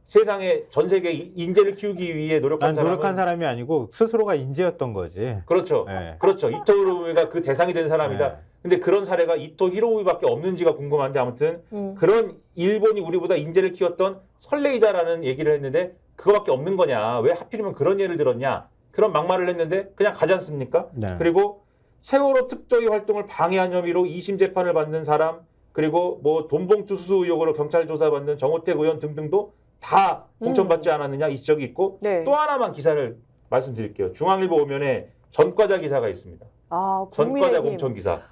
C: 세상에 전 세계 인재를 키우기 위해 노력한
B: 사람이 아니고 스스로가 인재였던 거지.
C: 그렇죠.
B: 네.
C: 그렇죠. 이토 히로부미가 그 대상이 된 사람이다.
B: 네.
C: 근데 그런 사례가 이토 히로부미밖에 없는지가 궁금한데 아무튼 그런 일본이 우리보다 인재를 키웠던 설레이다라는 얘기를 했는데 그거밖에 없는 거냐. 왜 하필이면 그런 예를 들었냐. 그런 막말을 했는데 그냥 가지 않습니까?
B: 네.
C: 그리고 세월호 특조위 활동을 방해한 혐의로 2심 재판을 받는 사람 그리고 뭐 돈봉투 수수 의혹으로 경찰 조사받는 정호택 의원 등등도 다 공천받지 않았느냐 이 지적이 있고
A: 네.
C: 또 하나만 기사를 말씀드릴게요. 중앙일보 오면에 전과자 기사가 있습니다. 전과자 공천 기사.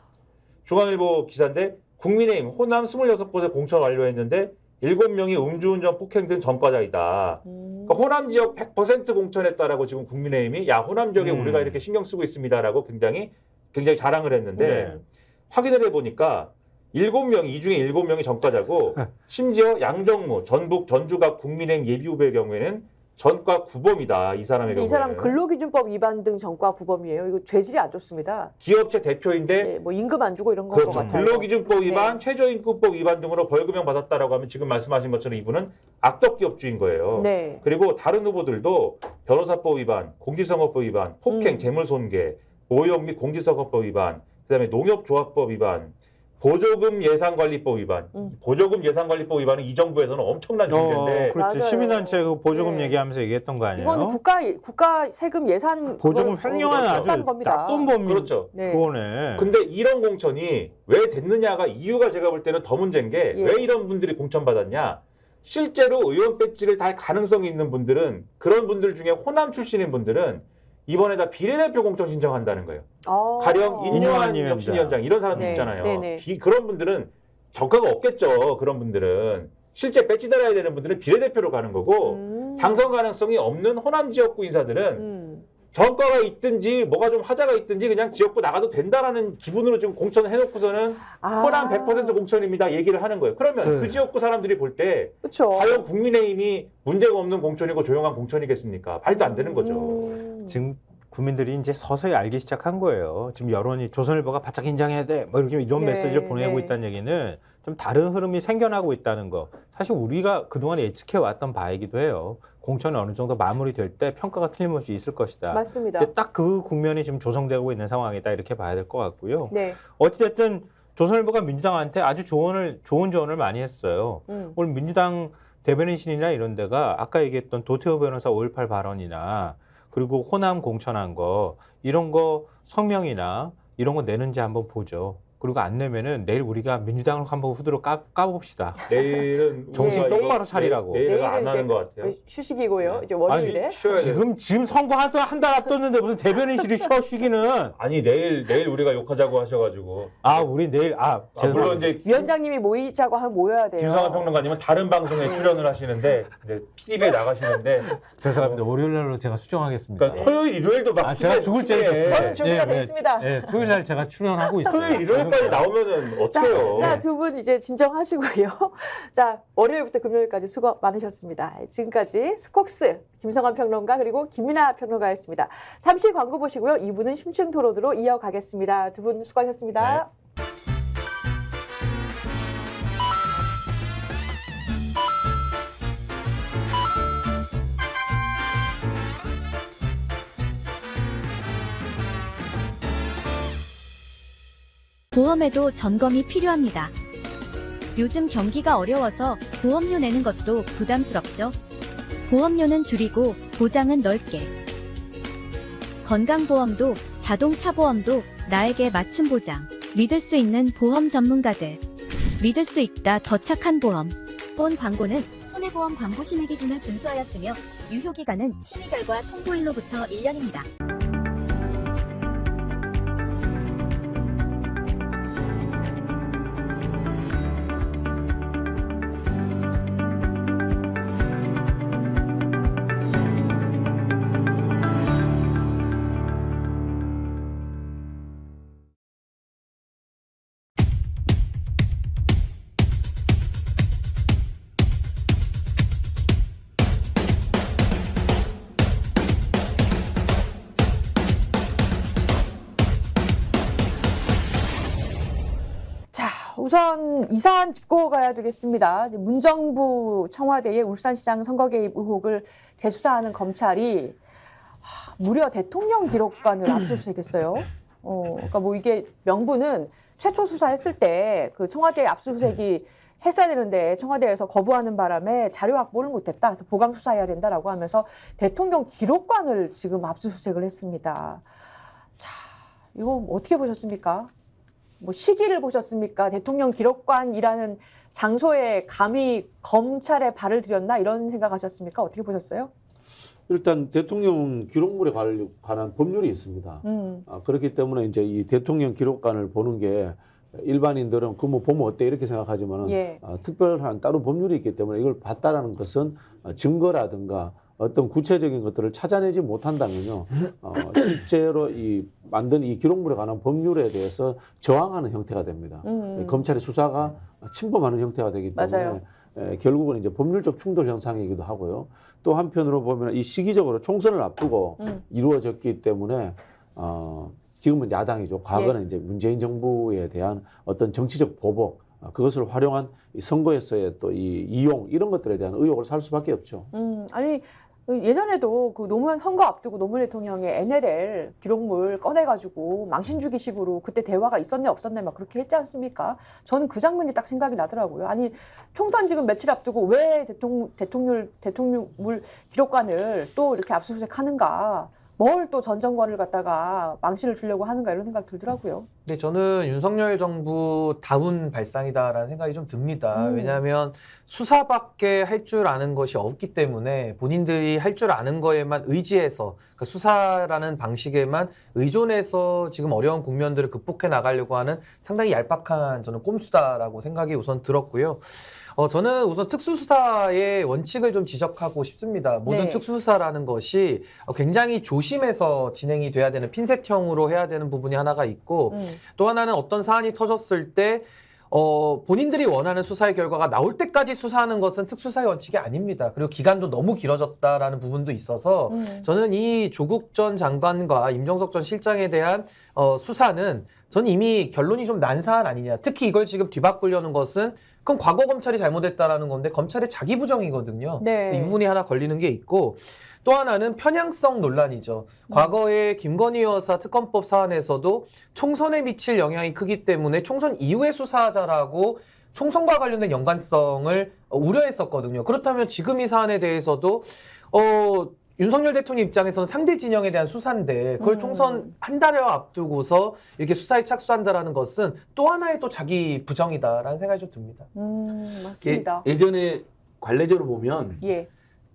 C: 중앙일보 기사인데 국민의힘 호남 26곳에 공천 완료했는데 7명이 음주운전 폭행 등 전과자이다. 그러니까 호남 지역 100% 공천했다라고 지금 국민의힘이 호남 지역에 우리가 이렇게 신경 쓰고 있습니다라고 굉장히 자랑을 했는데 확인을 해보니까 7명, 이 중에 7명이 전과자고 심지어 양정무 전북 전주갑 국민의힘 예비후보의 경우에는 전과 구범이다. 이 사람의 경우에는.
A: 이 사람 근로기준법 위반 등 전과 구범이에요. 이거 죄질이 안 좋습니다.
C: 기업체 대표인데
A: 네, 뭐 임금 안 주고 이런 거
C: 그렇죠.
A: 같아요.
C: 근로기준법 위반,
A: 네.
C: 최저임금법 위반 등으로 벌금형 받았다라고 하면 지금 말씀하신 것처럼 이분은 악덕기업주인 거예요.
A: 네.
C: 그리고 다른 후보들도 변호사법 위반, 공직선거법 위반, 폭행, 재물손괴, 모욕 및 공직선거법 위반, 그다음에 농협조합법 위반, 보조금 예산관리법 위반. 보조금 예산관리법 위반은 이 정부에서는 엄청난 문제인데.
B: 그렇지.
A: 맞아요.
B: 시민단체 그 보조금
A: 네.
B: 얘기하면서 얘기했던 거 아니에요?
A: 이건 국가 세금 예산
B: 보조금 횡령한 아주
A: 한 겁니다.
B: 나쁜 범위.
C: 그렇죠.
A: 네.
B: 그거네.
C: 근데 이런 공천이 왜 됐느냐가 이유가 제가 볼 때는 더 문제인 게 왜 이런 분들이 공천받았냐. 실제로 의원 배지를 달 가능성이 있는 분들은 그런 분들 중에 호남 출신인 분들은 이번에 다 비례대표 공천 신청한다는 거예요. 가령 인요한 혁신위원장 이런 사람들
A: 네,
C: 있잖아요.
A: 네네.
C: 그런 분들은 정가가 없겠죠. 그런 분들은. 실제 배지 달아야 되는 분들은 비례대표로 가는 거고 당선 가능성이 없는 호남 지역구 인사들은 정가가 있든지 뭐가 좀 하자가 있든지 그냥 지역구 나가도 된다라는 기분으로 지금 공천을 해놓고서는 호남 100% 공천입니다 얘기를 하는 거예요. 그러면 그 지역구 사람들이 볼 때 과연 국민의힘이 문제가 없는 공천이고 조용한 공천이겠습니까? 말도 안 되는 거죠.
B: 지금 국민들이 이제 서서히 알기 시작한 거예요. 지금 여론이 조선일보가 바짝 인정해야 돼. 뭐 이런
A: 네,
B: 메시지를 보내고
A: 네.
B: 있다는 얘기는 좀 다른 흐름이 생겨나고 있다는 거. 사실 우리가 그동안 예측해 왔던 바이기도 해요. 공천이 어느 정도 마무리될 때 평가가 틀림없이 있을 것이다.
A: 맞습니다.
B: 딱 그 국면이 지금 조성되고 있는 상황이다 이렇게 봐야 될 것 같고요.
A: 네.
B: 어찌됐든 조선일보가 민주당한테 아주 좋은 조언을 많이 했어요. 오늘 민주당 대변인실이나 이런 데가 아까 얘기했던 도태우 변호사 5.18 발언이나 그리고 호남 공천한 거 이런 거 성명이나 이런 거 내는지 한번 보죠. 그리고 안 내면은 내일 우리가 민주당을 한번 후드로 까봅시다.
C: 내일은
B: 정신
C: 우리가
B: 똑바로
C: 이거
B: 차리라고.
C: 내일은 안
A: 내일은
C: 하는 것 같아요.
A: 휴식이고요.
C: 네.
A: 이제 월요일에.
C: 쉬어야 돼요.
B: 지금 선거 한 달 앞뒀는데 무슨 대변인실이 쉬어 쉬기는.
C: 아니 내일 우리가 욕하자고 하셔가지고.
B: 우리 내일
C: 물론 이제
A: 위원장님이 모이자고 하면 모여야 돼요.
C: 김성환 평론가님은 다른 방송에 출연을 하시는데 이제 PD에 나가시는데
B: 죄송합니다. 월요일 날로 제가 수정하겠습니다.
C: 그러니까 토요일 일요일도 막
B: 제가 죽을 죄를 졌어요.
A: 저는 준비가 돼 있습니다.
B: 네, 토요일 날 제가 출연하고 있어요.
C: 토요일 일요일까지 나오면은 어떡해요?
A: 자, 두 분 이제 진정하시고요. 자, 월요일부터 금요일까지 수고 많으셨습니다. 지금까지 스콕스 김성환 평론가 그리고 김민아 평론가였습니다. 잠시 광고 보시고요. 2부는 심층 토론으로 이어가겠습니다. 두 분 수고하셨습니다.
B: 네.
D: 보험에도 점검이 필요합니다. 요즘 경기가 어려워서 보험료 내는 것도 부담스럽죠. 보험료는 줄이고 보장은 넓게. 건강보험도 자동차 보험도 나에게 맞춤 보장. 믿을 수 있는 보험 전문가들. 믿을 수 있다 더 착한 보험. 본 광고는 손해보험 광고 심의 기준을 준수하였으며 유효기간은 심의 결과 통보일로부터 1년입니다.
A: 우선 이 사안 짚고 가야 되겠습니다. 문정부 청와대의 울산시장 선거 개입 의혹을 재수사하는 검찰이 무려 대통령 기록관을 압수수색했어요. 그러니까 뭐 이게 명분은 최초 수사했을 때 그 청와대 압수수색이 했어야 되는데 청와대에서 거부하는 바람에 자료 확보를 못했다. 그래서 보강 수사해야 된다라고 하면서 대통령 기록관을 지금 압수수색을 했습니다. 자, 이거 어떻게 보셨습니까? 뭐 시기를 보셨습니까? 대통령 기록관이라는 장소에 감히 검찰에 발을 들였나 이런 생각하셨습니까? 어떻게 보셨어요?
E: 일단 대통령 기록물에 관한 법률이 있습니다. 그렇기 때문에 이제 이 대통령 기록관을 보는 게 일반인들은 그 뭐 보면 어때 이렇게 생각하지만은
A: 예.
E: 특별한 따로 법률이 있기 때문에 이걸 봤다라는 것은 증거라든가 어떤 구체적인 것들을 찾아내지 못한다면요, 실제로 이 만든 이 기록물에 관한 법률에 대해서 저항하는 형태가 됩니다. 검찰의 수사가 침범하는 형태가 되기 때문에 결국은 이제 법률적 충돌 현상이기도 하고요. 또 한편으로 보면 이 시기적으로 총선을 앞두고 이루어졌기 때문에 지금은 야당이죠. 과거는 이제 문재인 정부에 대한 어떤 정치적 보복, 그것을 활용한 이 선거에서의 또 이 이용 이런 것들에 대한 의혹을 살 수밖에 없죠.
A: 아니 예전에도 그 노무현 선거 앞두고 노무현 대통령의 NLL 기록물 꺼내가지고 망신 주기식으로 그때 대화가 있었네 없었네 막 그렇게 했지 않습니까? 저는 그 장면이 딱 생각이 나더라고요. 아니 총선 지금 며칠 앞두고 왜 대통령물 기록관을 또 이렇게 압수수색하는가? 뭘 또 전 정권을 갖다가 망신을 주려고 하는가 이런 생각 들더라고요.
F: 네, 저는 윤석열 정부 다운 발상이다라는 생각이 좀 듭니다. 왜냐하면 수사밖에 할 줄 아는 것이 없기 때문에 본인들이 할 줄 아는 거에만 의지해서 그러니까 수사라는 방식에만 의존해서 지금 어려운 국면들을 극복해 나가려고 하는 상당히 얄팍한 저는 꼼수다라고 생각이 우선 들었고요. 저는 우선 특수수사의 원칙을 좀 지적하고 싶습니다. 모든
A: 네.
F: 특수수사라는 것이 굉장히 조심해서 진행이 돼야 되는 핀셋형으로 해야 되는 부분이 하나가 있고 또 하나는 어떤 사안이 터졌을 때 본인들이 원하는 수사의 결과가 나올 때까지 수사하는 것은 특수사의 원칙이 아닙니다. 그리고 기간도 너무 길어졌다라는 부분도 있어서 저는 이 조국 전 장관과 임종석 전 실장에 대한 수사는 저는 이미 결론이 좀 난 사안 아니냐. 특히 이걸 지금 뒤바꾸려는 것은 그럼 과거 검찰이 잘못했다라는 건데 검찰의 자기 부정이거든요.
A: 네.
F: 이 부분이 하나 걸리는 게 있고 또 하나는 편향성 논란이죠. 과거에 김건희 여사 특검법 사안에서도 총선에 미칠 영향이 크기 때문에 총선 이후에 수사하자라고 총선과 관련된 연관성을 우려했었거든요. 그렇다면 지금 이 사안에 대해서도 윤석열 대통령 입장에서는 상대 진영에 대한 수사인데 그걸 총선 한 달여 앞두고서 이렇게 수사에 착수한다라는 것은 또 하나의 또 자기 부정이다라는 생각이 좀 듭니다.
A: 맞습니다.
E: 예전에 관례적으로 보면
A: 예.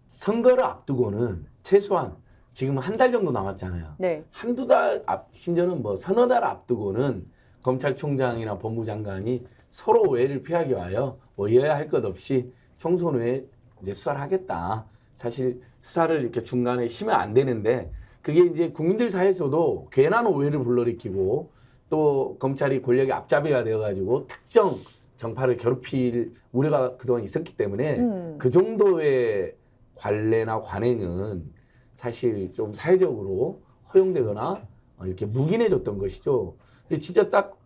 E: 선거를 앞두고는 최소한 지금 한 달 정도 남았잖아요.
A: 네.
E: 한두 달 심지어는 뭐 서너 달 앞두고는 검찰총장이나 법무장관이 서로 오해를 피하기 위하여 뭐 여야 할 것 없이 총선 후에 이제 수사를 하겠다. 사실 수사를 이렇게 중간에 쉬면 안 되는데 그게 이제 국민들 사이에서도 괜한 오해를 불러일으키고 또 검찰이 권력의 앞잡이가 되어가지고 특정 정파를 괴롭힐 우려가 그동안 있었기 때문에 그 정도의 관례나 관행은 사실 좀 사회적으로 허용되거나 이렇게 묵인해줬던 것이죠. 근데 진짜 딱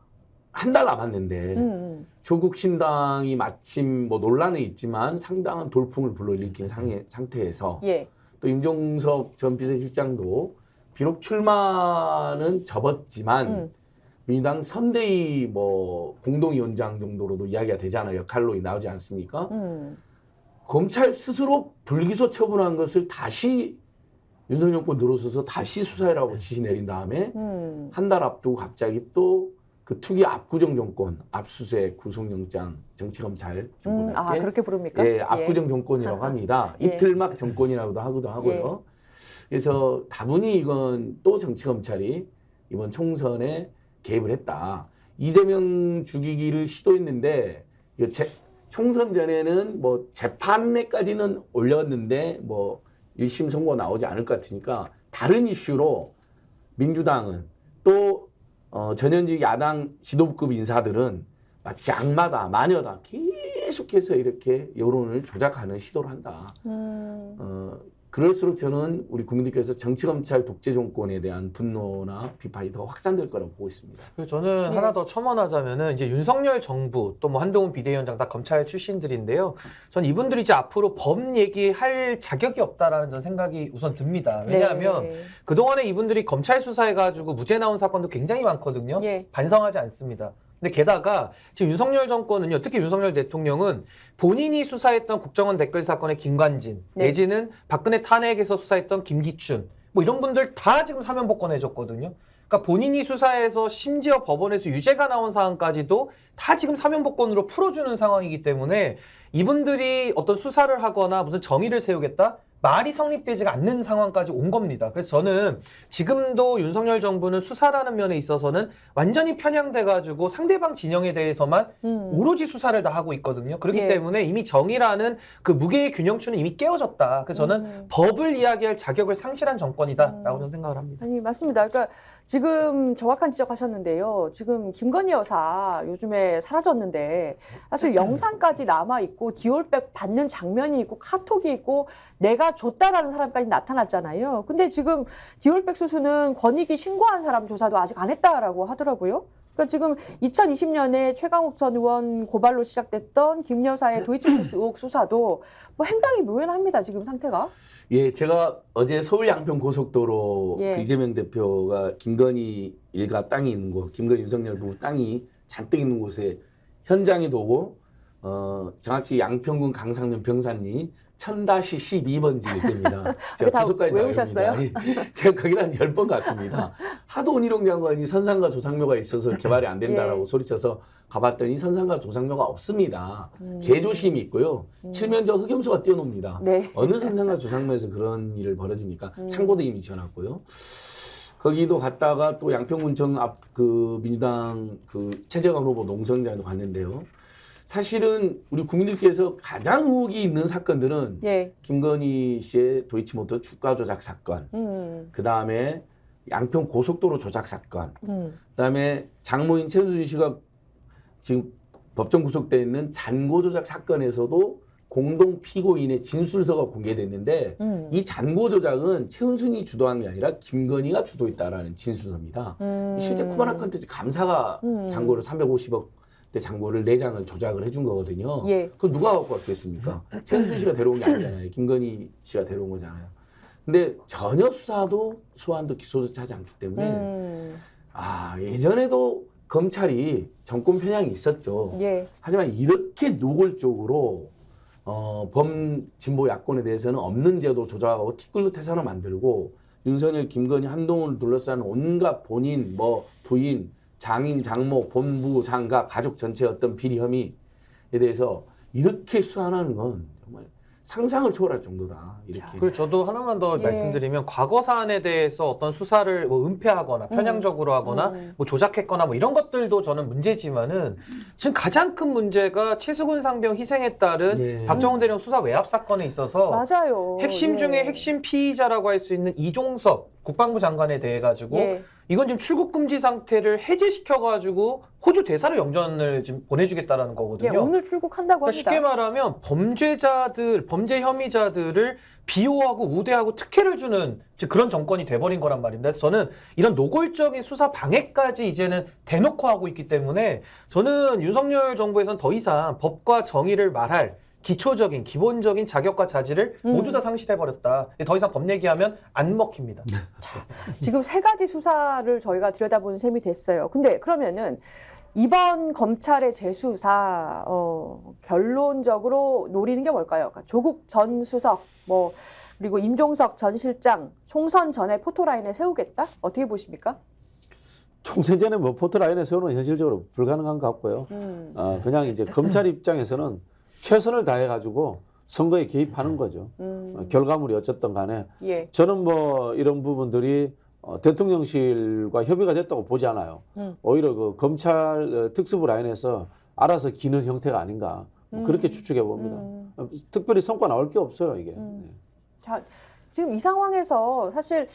E: 한 달 남았는데 조국 신당이 마침 뭐 논란은 있지만 상당한 돌풍을 불러일으킨 상태에서
A: 예.
E: 또 임종석 전 비서실장도 비록 출마는 접었지만 민주당 선대위 뭐 공동위원장 정도로도 이야기가 되잖아요. 역할로 나오지 않습니까? 검찰 스스로 불기소 처분한 것을 다시 윤석열 정권 들어서서 다시 수사해라고 지시 내린 다음에 한 달 앞두고 갑자기 또 그 투기 압구정 정권, 압수수색, 구속영장, 정치검찰 정권답게
A: 그렇게 부릅니까?
E: 예, 압구정 정권이라고 합니다.
A: 예.
E: 이틀막 정권이라고도 하고요. 그래서 다분히 이건 또 정치검찰이 이번 총선에 개입을 했다. 이재명 죽이기를 시도했는데 이거 총선 전에는 뭐 재판에까지는 올렸는데 뭐 1심 선고 나오지 않을 것 같으니까 다른 이슈로 민주당은 또 전현직 야당 지도부급 인사들은 마치 악마다 마녀다 계속해서 이렇게 여론을 조작하는 시도를 한다. 그럴수록 저는 우리 국민들께서 정치검찰 독재 정권에 대한 분노나 비판이 더 확산될 거라고 보고 있습니다.
F: 그리고 저는
A: 네.
F: 하나 더 첨언하자면은 이제 윤석열 정부 또 뭐 한동훈 비대위원장 다 검찰 출신들인데요. 전 이분들이 이제 앞으로 법 얘기할 자격이 없다라는 전 생각이 우선 듭니다. 왜냐하면
A: 네.
F: 그동안에 이분들이 검찰 수사해가지고 무죄 나온 사건도 굉장히 많거든요.
A: 예.
F: 반성하지 않습니다. 근데 게다가 지금 윤석열 정권은요, 특히 윤석열 대통령은 본인이 수사했던 국정원 댓글 사건의 김관진,
A: 네.
F: 내지는 박근혜 탄핵에서 수사했던 김기춘, 뭐 이런 분들 다 지금 사면 복권해줬거든요. 그러니까 본인이 수사해서 심지어 법원에서 유죄가 나온 사안까지도 다 지금 사면 복권으로 풀어주는 상황이기 때문에 이분들이 어떤 수사를 하거나 무슨 정의를 세우겠다? 말이 성립되지가 않는 상황까지 온 겁니다. 그래서 저는 지금도 윤석열 정부는 수사라는 면에 있어서는 완전히 편향돼가지고 상대방 진영에 대해서만 오로지 수사를 다 하고 있거든요. 그렇기
A: 예.
F: 때문에 이미 정의라는 그 무게의 균형추는 이미 깨어졌다. 그래서 저는 법을 이야기할 자격을 상실한 정권이다라고 저는 생각을 합니다.
A: 아니 맞습니다. 그러니까 지금 정확한 지적하셨는데요. 지금 김건희 여사 요즘에 사라졌는데 사실 영상까지 남아 있고 디올백 받는 장면이 있고 카톡이 있고 내가 줬다라는 사람까지 나타났잖아요. 근데 지금 디올백 수수는 권익위 신고한 사람 조사도 아직 안 했다라고 하더라고요. 그러니까 지금 2020년에 최강욱 전 의원 고발로 시작됐던 김 여사의 도이치모터스 의혹 수사도 뭐 행방이 묘연합니다. 지금 상태가.
E: 예, 제가 어제 서울 양평 고속도로
A: 예.
E: 그 이재명 대표가 김건희 일가 땅이 있는 곳, 김건희 윤석열 부부 땅이 잔뜩 있는 곳에 현장에 도고 정확히 양평군 강상면 병산리 1000-12번지 됩니다. 제가
A: 다
E: 주소까지
A: 외우셨어요?
E: 나옵니다. 제가 거기를 한 10번 갔습니다. 하도 온희룡 장관이 선상과 조상묘가 있어서 개발이 안 된다라고
A: 예.
E: 소리쳐서 가봤더니 선상과 조상묘가 없습니다. 개조심이 있고요. 칠면조 흑염소가 뛰어놉니다.
A: 네.
E: 어느 선상과 조상묘에서 그런 일을 벌어집니까? 창고도 이미 지어놨고요. 거기도 갔다가 또 양평군청 앞 그 민주당 그 최재관 후보 농성장에도 갔는데요. 사실은 우리 국민들께서 가장 의혹이 있는 사건들은
A: 예.
E: 김건희 씨의 도이치모터 주가 조작 사건, 그 다음에 양평 고속도로 조작 사건, 그 다음에 장모인 최순실 씨가 지금 법정 구속돼 있는 잔고 조작 사건에서도
G: 공동 피고인의 진술서가 공개됐는데 이 잔고 조작은 최은순이 주도한 게 아니라 김건희가 주도했다라는 진술서입니다. 실제 코바나 컨텐츠 감사가 잔고를 350억 대 잔고를 4장을 조작을 해준 거거든요.
A: 예.
G: 그걸 누가 갖고 왔겠습니까? 최은순 씨가 데려온 게 아니잖아요. 김건희 씨가 데려온 거잖아요. 근데 전혀 수사도 소환도 기소조차 하지 않기 때문에 예전에도 검찰이 정권 편향이 있었죠.
A: 예.
G: 하지만 이렇게 노골적으로 범진보 야권에 대해서는 없는 제도 조작하고 티끌로 태산을 만들고 윤석열, 김건희, 한동훈을 둘러싸는 온갖 본인, 부인, 장인, 장모, 본부, 장가, 가족 전체의 어떤 비리 혐의에 대해서 이렇게 수사하는 건 정말 상상을 초월할 정도다. 이렇게.
F: 그리고 저도 하나만 더
A: 예.
F: 말씀드리면 과거 사안에 대해서 어떤 수사를 뭐 은폐하거나 편향적으로 하거나 뭐 조작했거나 뭐 이런 것들도 저는 문제지만은 지금 가장 큰 문제가 최수근 상병 희생에 따른
G: 네.
F: 박정훈 대령 수사 외압 사건에 있어서
A: 맞아요.
F: 핵심
A: 예.
F: 중에 핵심 피의자라고 할 수 있는 이종섭 국방부 장관에 대해 가지고
A: 예.
F: 이건 지금 출국 금지 상태를 해제시켜 가지고 호주 대사로 영전을 지금 보내주겠다라는 거거든요.
A: 예, 오늘 출국한다고
F: 그러니까
A: 합니다.
F: 쉽게 말하면 범죄 혐의자들을 비호하고 우대하고 특혜를 주는 그런 정권이 돼버린 거란 말입니다. 그래서 저는 이런 노골적인 수사 방해까지 이제는 대놓고 하고 있기 때문에 저는 윤석열 정부에서는 더 이상 법과 정의를 말할 기초적인 기본적인 자격과 자질을 모두 다 상실해버렸다. 더 이상 법 얘기하면 안 먹힙니다.
A: 지금 3가지 수사를 저희가 들여다보는 셈이 됐어요. 근데 그러면은 이번 검찰의 재수사 결론적으로 노리는 게 뭘까요? 그러니까 조국 전 수석, 그리고 임종석 전 실장 총선 전에 포토라인에 세우겠다? 어떻게 보십니까?
E: 총선 전에 포토라인에 세우는 건 현실적으로 불가능한 것 같고요. 그냥 이제 검찰 입장에서는 최선을 다해가지고 선거에 개입하는 거죠. 결과물이 어쨌든 간에.
A: 예.
E: 저는 이런 부분들이 대통령실과 협의가 됐다고 보지 않아요. 오히려 그 검찰 특수부 라인에서 알아서 기는 형태가 아닌가. 그렇게 추측해 봅니다. 특별히 성과 나올 게 없어요, 이게.
A: 자, 지금 이 상황에서 사실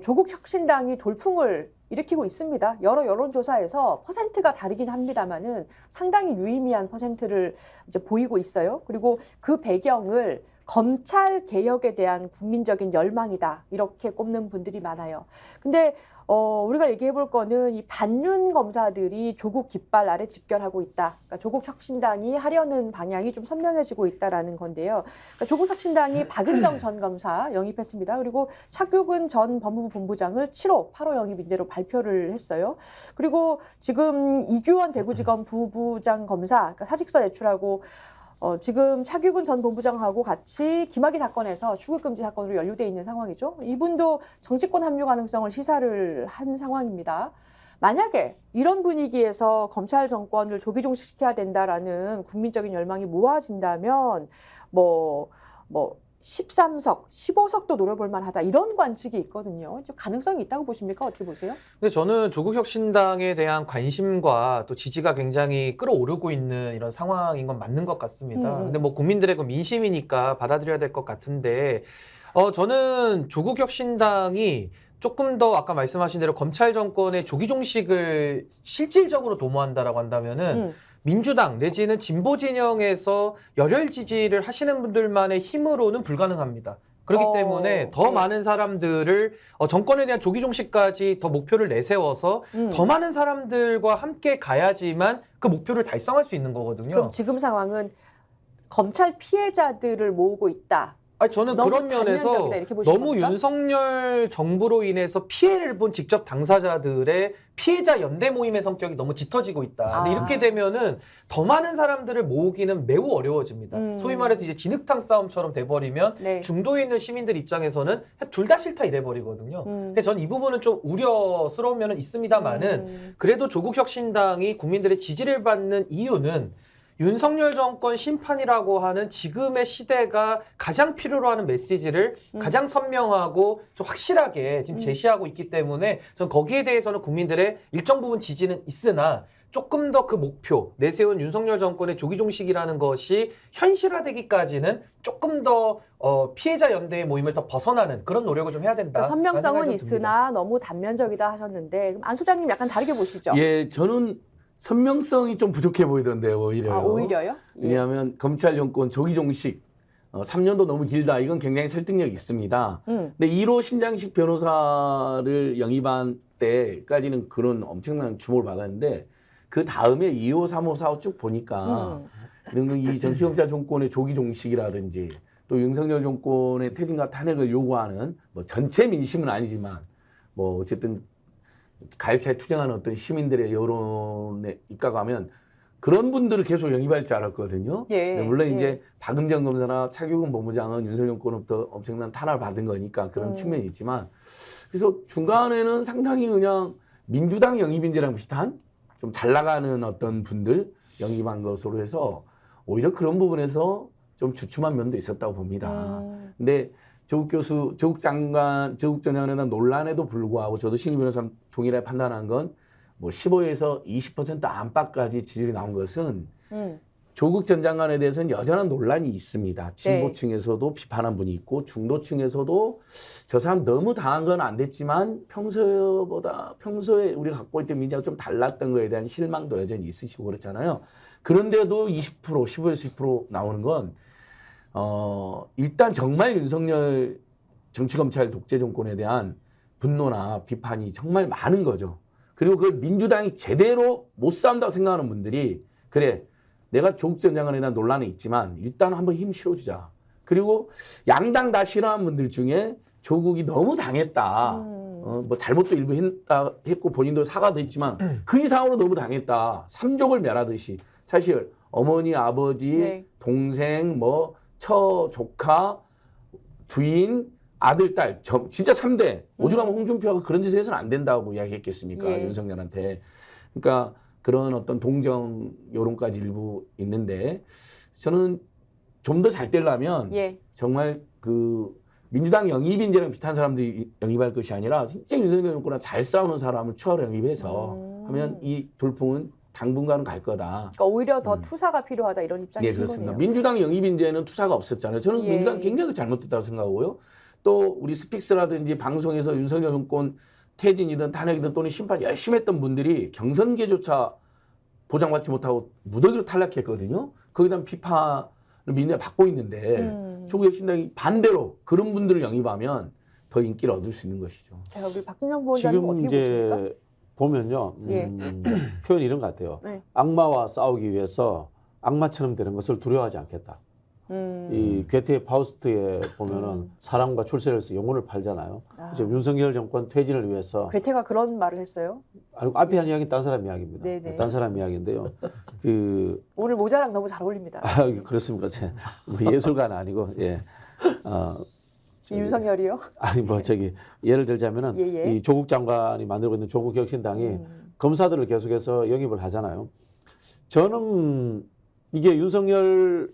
A: 조국 혁신당이 돌풍을 일으키고 있습니다. 여러 여론조사에서 퍼센트가 다르긴 합니다만은 상당히 유의미한 퍼센트를 이제 보이고 있어요. 그리고 그 배경을 검찰 개혁에 대한 국민적인 열망이다. 이렇게 꼽는 분들이 많아요. 근데 우리가 얘기해 볼 거는 이 반윤 검사들이 조국 깃발 아래 집결하고 있다. 그러니까 조국 혁신당이 하려는 방향이 좀 선명해지고 있다라는 건데요. 그러니까 조국 혁신당이 박은정 전 검사 영입했습니다. 그리고 차규근 전 법무부 본부장을 7호, 8호 영입 인재로 발표를 했어요. 그리고 지금 이규원 대구지검 부부장 검사, 그러니까 사직서 제출하고 지금 차규근 전 본부장하고 같이 김학의 사건에서 출국금지 사건으로 연루돼 있는 상황이죠. 이분도 정치권 합류 가능성을 시사를 한 상황입니다. 만약에 이런 분위기에서 검찰 정권을 조기종식시켜야 된다라는 국민적인 열망이 모아진다면 13석, 15석도 노려볼 만하다. 이런 관측이 있거든요. 좀 가능성이 있다고 보십니까? 어떻게 보세요?
F: 근데 저는 조국 혁신당에 대한 관심과 또 지지가 굉장히 끌어오르고 있는 이런 상황인 건 맞는 것 같습니다. 근데 국민들의 그 민심이니까 받아들여야 될 것 같은데 저는 조국 혁신당이 조금 더 아까 말씀하신 대로 검찰 정권의 조기 종식을 실질적으로 도모한다라고 한다면은 민주당 내지는 진보 진영에서 열혈 지지를 하시는 분들만의 힘으로는 불가능합니다. 그렇기 때문에 더 많은 사람들을 정권에 대한 조기 종식까지 더 목표를 내세워서 더 많은 사람들과 함께 가야지만 그 목표를 달성할 수 있는 거거든요.
A: 그럼 지금 상황은 검찰 피해자들을 모으고 있다.
F: 저는 그런 면에서 너무
A: 겁니까?
F: 윤석열 정부로 인해서 피해를 본 직접 당사자들의 피해자 연대 모임의 성격이 너무 짙어지고 있다. 근데 이렇게 되면은 더 많은 사람들을 모으기는 매우 어려워집니다. 소위 말해서 이제 진흙탕 싸움처럼 돼버리면
A: 네.
F: 중도에 있는 시민들 입장에서는 둘 다 싫다 이래버리거든요. 그래서 저는 이 부분은 좀 우려스러운 면은 있습니다만은 그래도 조국 혁신당이 국민들의 지지를 받는 이유는 윤석열 정권 심판이라고 하는 지금의 시대가 가장 필요로 하는 메시지를 가장 선명하고 좀 확실하게 지금 제시하고 있기 때문에 전 거기에 대해서는 국민들의 일정 부분 지지는 있으나 조금 더 그 목표, 내세운 윤석열 정권의 조기 종식이라는 것이 현실화되기까지는 조금 더 피해자 연대의 모임을 더 벗어나는 그런 노력을 좀 해야 된다.
A: 그러니까 선명성은 있으나 너무 단면적이다 하셨는데 안 소장님 약간 다르게 보시죠?
G: 예, 저는 선명성이 좀 부족해 보이던데요, 오히려요.
A: 아, 오히려요? 예.
G: 왜냐하면 검찰 정권 조기 종식 3년도 너무 길다. 이건 굉장히 설득력이 있습니다. 근데 1호 신장식 변호사를 영입한 때까지는 그런 엄청난 주목을 받았는데 그 다음에 2호, 3호, 4호 쭉 보니까 이 정치검찰 정권의 조기 종식이라든지 또 윤석열 정권의 퇴진과 탄핵을 요구하는 뭐 전체 민심은 아니지만 뭐 어쨌든 가열차에 투쟁하는 어떤 시민들의 여론에 입각하면 그런 분들을 계속 영입할 줄 알았거든요.
A: 예,
G: 네, 물론
A: 예.
G: 이제 박은정 검사나 차규근 본부장은 윤석열 정권으로부터 엄청난 탄압을 받은 거니까 그런 측면이 있지만 그래서 중간에는 상당히 그냥 민주당 영입인재랑 비슷한 좀 잘 나가는 어떤 분들 영입한 것으로 해서 오히려 그런 부분에서 좀 주춤한 면도 있었다고 봅니다. 근데 조국 교수, 조국 전 장관에 대한 논란에도 불구하고 저도 신임 변호사 동일하게 판단한 건 뭐 15에서 20% 안팎까지 지지율이 나온 것은 조국 전 장관에 대해서는 여전한 논란이 있습니다. 진보층에서도 비판한 분이 있고 중도층에서도 저 사람 너무 당한 건 안 됐지만 평소에 우리가 갖고 있던 민주하고 좀 달랐던 거에 대한 실망도 여전히 있으시고 그렇잖아요. 그런데도 20%, 15에서 20% 나오는 건 일단 정말 윤석열 정치검찰 독재 정권에 대한 분노나 비판이 정말 많은 거죠. 그리고 그걸 민주당이 제대로 못 싸운다고 생각하는 분들이 그래 내가 조국 전 장관에 대한 논란이 있지만 일단 한번 힘 실어주자. 그리고 양당 다 싫어하는 분들 중에 조국이 너무 당했다. 뭐 잘못도 일부 했고 본인도 사과도 했지만 그 이상으로 너무 당했다. 삼족을 멸하듯이 사실 어머니, 아버지,
A: 네.
G: 동생, 뭐 처, 조카, 부인, 아들, 딸, 진짜 3대. 오죽하면 홍준표가 그런 짓을 해서는 안 된다고 이야기했겠습니까?
A: 예.
G: 윤석열한테. 그러니까 그런 어떤 동정 여론까지 일부 있는데 저는 좀 더 잘 되려면
A: 예.
G: 정말 그 민주당 영입인재랑 비슷한 사람들이 영입할 것이 아니라 진짜 윤석열 정권과 잘 싸우는 사람을 추가로 영입해서 하면 이 돌풍은 당분간은 갈 거다.
A: 그러니까 오히려 더 투사가 필요하다 이런 입장이신
G: 네, 그렇습니다.
A: 거네요.
G: 민주당 영입인재는 투사가 없었잖아요. 저는
A: 예.
G: 민주당 굉장히 잘못됐다고 생각하고요. 또 우리 스픽스라든지 방송에서 윤석열 정권 퇴진이든 탄핵이든 또는 심판 열심히 했던 분들이 경선계조차 보장받지 못하고 무더기로 탈락했거든요. 거기에 대한 비판을 민주당이 받고 있는데 조국 혁신당이 반대로 그런 분들을 영입하면 더 인기를 얻을 수 있는 것이죠.
A: 자, 우리 박준영 부원장님
E: 지금
A: 어떻게
E: 이제
A: 보십니까?
E: 보면요,
A: 예.
E: 표현이 이런 것 같아요.
A: 네.
E: 악마와 싸우기 위해서 악마처럼 되는 것을 두려워하지 않겠다. 이 괴테 파우스트에 보면은 사람과 출세를 해서 영혼을 팔잖아요.
A: 아.
E: 이제 윤석열 정권 퇴진을 위해서
A: 괴테가 그런 말을 했어요.
E: 아니, 앞에 한 이야기는 딴 사람 이야기입니다.
A: 네네.
E: 딴 사람 이야기인데요. 그
A: 오늘 모자랑 너무 잘 어울립니다.
E: 그렇습니까? 뭐 예술가는 아니고 예.
A: 윤석열이요?
E: 아니 뭐 저기 예를 들자면은
A: 예.
E: 이 조국 장관이 만들고 있는 조국 혁신당이 검사들을 계속해서 영입을 하잖아요. 저는 이게 윤석열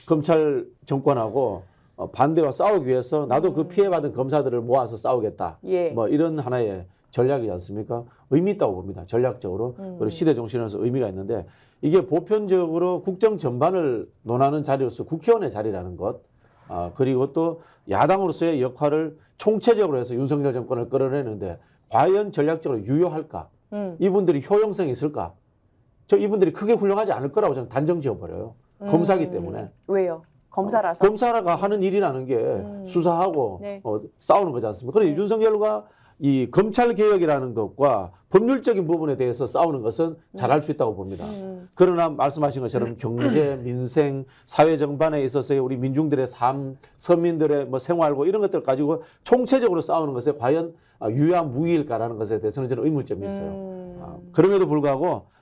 E: 검찰 정권하고 반대와 싸우기 위해서 나도 그 피해받은 검사들을 모아서 싸우겠다.
A: 예.
E: 뭐 이런 하나의 전략이지 않습니까? 의미 있다고 봅니다. 전략적으로. 그리고 시대 정신에서 의미가 있는데 이게 보편적으로 국정 전반을 논하는 자리로서 국회의원의 자리라는 것. 그리고 또 야당으로서의 역할을 총체적으로 해서 윤석열 정권을 끌어내는데 과연 전략적으로 유효할까? 이분들이 효용성이 있을까? 저 이분들이 크게 훌륭하지 않을 거라고 저는 단정 지어버려요. 검사기 때문에.
A: 왜요? 검사라서?
E: 검사가 하는 일이라는 게 수사하고
A: 네.
E: 싸우는 거지 않습니까? 그런데 윤석열과 이 검찰 개혁이라는 것과 법률적인 부분에 대해서 싸우는 것은 잘할 수 있다고 봅니다. 그러나 말씀하신 것처럼 경제, 민생, 사회 전반에 있어서의 우리 민중들의 삶, 서민들의 뭐 생활고 이런 것들 가지고 총체적으로 싸우는 것에 과연 유효한 무기일까라는 것에 대해서는 저는 의문점이 있어요. 그럼에도 불구하고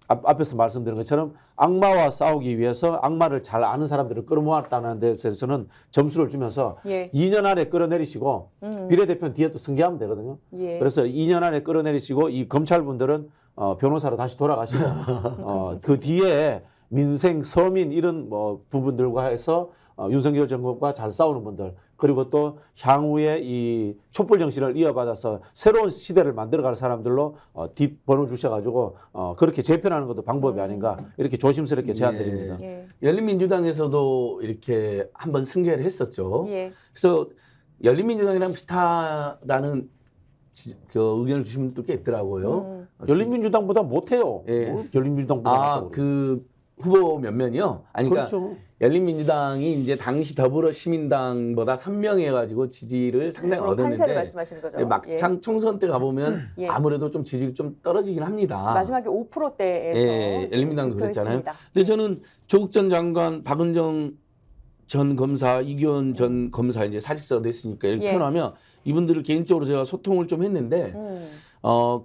E: 앞에서 말씀드린 것처럼 악마와 싸우기 위해서 악마를 잘 아는 사람들을 끌어모았다는 데서는 점수를 주면서
A: 예.
E: 2년 안에 끌어내리시고 비례대표는 뒤에 또 승계하면 되거든요.
A: 예.
E: 그래서 2년 안에 끌어내리시고 이 검찰분들은 변호사로 다시 돌아가시고 그 뒤에 민생, 서민 이런 뭐 부분들과 해서 윤석열 정권과 잘 싸우는 분들 그리고 또 향후에 이 촛불 정신을 이어받아서 새로운 시대를 만들어갈 사람들로 뒷번호 주셔가지고 그렇게 재편하는 것도 방법이 아닌가 이렇게 조심스럽게 제안드립니다.
A: 예.
G: 열린민주당에서도 이렇게 한번 승계를 했었죠.
A: 예.
G: 그래서 열린민주당이랑 비슷하다는 그 의견을 주신 분도 꽤 있더라고요.
E: 열린민주당보다 못해요.
G: 예.
E: 뭘 열린민주당보다 못하고
G: 그 후보 몇 면이요? 아니 그러니까
E: 그렇죠.
G: 열린민주당이 이제 당시 더불어시민당보다 선명해가지고 지지를 상당히
A: 그런 판세를
G: 얻었는데
A: 말씀하시는 거죠.
G: 막상 총선 때 가보면
A: 예.
G: 아무래도 좀 지지율이 좀 떨어지긴 합니다.
A: 마지막에 5%대에서
G: 예, 열린민당도 그랬잖아요.
A: 득표했습니다.
G: 근데 저는 조국 전 장관, 박은정 전 검사, 이규현 전 검사 이제 사직서 냈으니까 이렇게
A: 예.
G: 표현하면 이분들을 개인적으로 제가 소통을 좀 했는데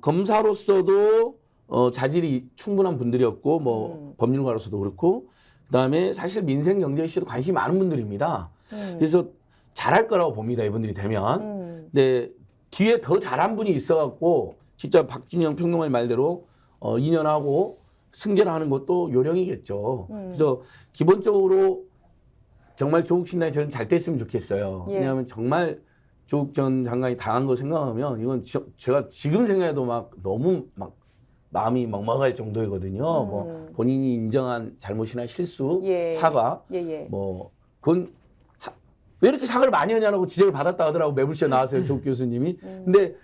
G: 검사로서도 자질이 충분한 분들이었고 뭐 법률가로서도 그렇고 그다음에 사실 민생 경제 이슈에도 관심이 많은 분들입니다. 그래서 잘할 거라고 봅니다. 이분들이 되면. 근데 뒤에 더 잘한 분이 있어갖고 진짜 박진영 평론가의 말대로 2년 하고 승계를 하는 것도 요령이겠죠. 그래서 기본적으로 정말 조국 신당이 저는 잘 됐으면 좋겠어요.
A: 예.
G: 왜냐하면 정말 조국 전 장관이 당한 거 생각하면 이건 제가 지금 생각해도 막 너무 막 마음이 먹먹할 정도이거든요. 뭐 본인이 인정한 잘못이나 실수,
A: 예.
G: 사과,
A: 예.
G: 뭐 그건 왜 이렇게 사과를 많이 하냐고 지적을 받았다 하더라고 매불쇼에 나왔어요 조국 교수님이. 근데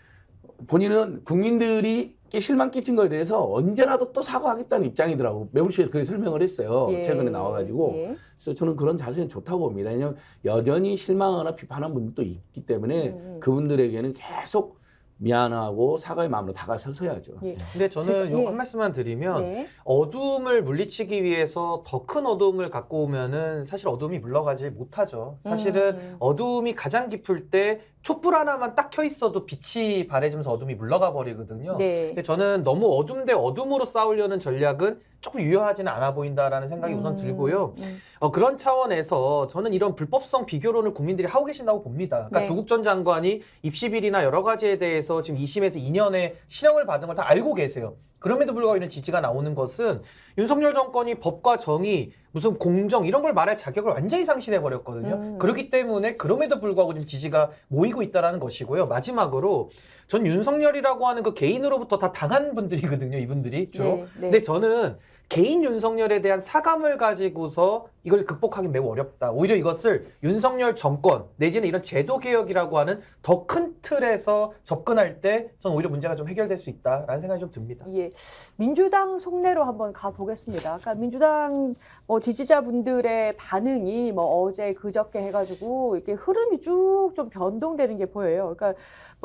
G: 본인은 국민들이 실망 끼친 거에 대해서 언제라도 또 사과하겠다는 입장이더라고. 매불쇼에서 그렇게 설명을 했어요.
A: 예.
G: 최근에 나와가지고.
A: 예.
G: 그래서 저는 그런 자세는 좋다고 봅니다. 왜냐하면 여전히 실망하거나 비판한 분들도 있기 때문에 그분들에게는 계속 미안하고 사과의 마음으로 다가서서야죠.
A: 예.
F: 근데 저는
A: 예.
F: 요 한 말씀만 드리면
A: 예.
F: 어둠을 물리치기 위해서 더 큰 어둠을 갖고 오면은 사실 어둠이 물러가지 못하죠. 사실은 어둠이 가장 깊을 때 촛불 하나만 딱 켜 있어도 빛이 바래지면서 어둠이 물러가 버리거든요.
A: 네.
F: 근데 저는 너무 어둠 대 어둠으로 싸우려는 전략은 조금 유효하지는 않아 보인다라는 생각이 우선 들고요. 그런 차원에서 저는 이런 불법성 비교론을 국민들이 하고 계신다고 봅니다. 그러니까
A: 네.
F: 조국 전 장관이 입시 비리나 여러 가지에 대해서 지금 2심에서 2년의 실형을 받은 걸 다 알고 계세요. 그럼에도 불구하고 이런 지지가 나오는 것은 윤석열 정권이 법과 정의, 무슨 공정 이런 걸 말할 자격을 완전히 상실해 버렸거든요. 그렇기 때문에 그럼에도 불구하고 지금 지지가 모이고 있다라는 것이고요. 마지막으로 전 윤석열이라고 하는 그 개인으로부터 다 당한 분들이거든요. 이분들이 쭉.
A: 네.
F: 근데 저는 개인 윤석열에 대한 사감을 가지고서 이걸 극복하기 매우 어렵다. 오히려 이것을 윤석열 정권 내지는 이런 제도 개혁이라고 하는 더 큰 틀에서 접근할 때 저는 오히려 문제가 좀 해결될 수 있다라는 생각이 좀 듭니다.
A: 예, 민주당 속내로 한번 가보겠습니다. 그러니까 민주당 지지자분들의 반응이 어제 그저께 해가지고 이렇게 흐름이 쭉 좀 변동되는 게 보여요. 그러니까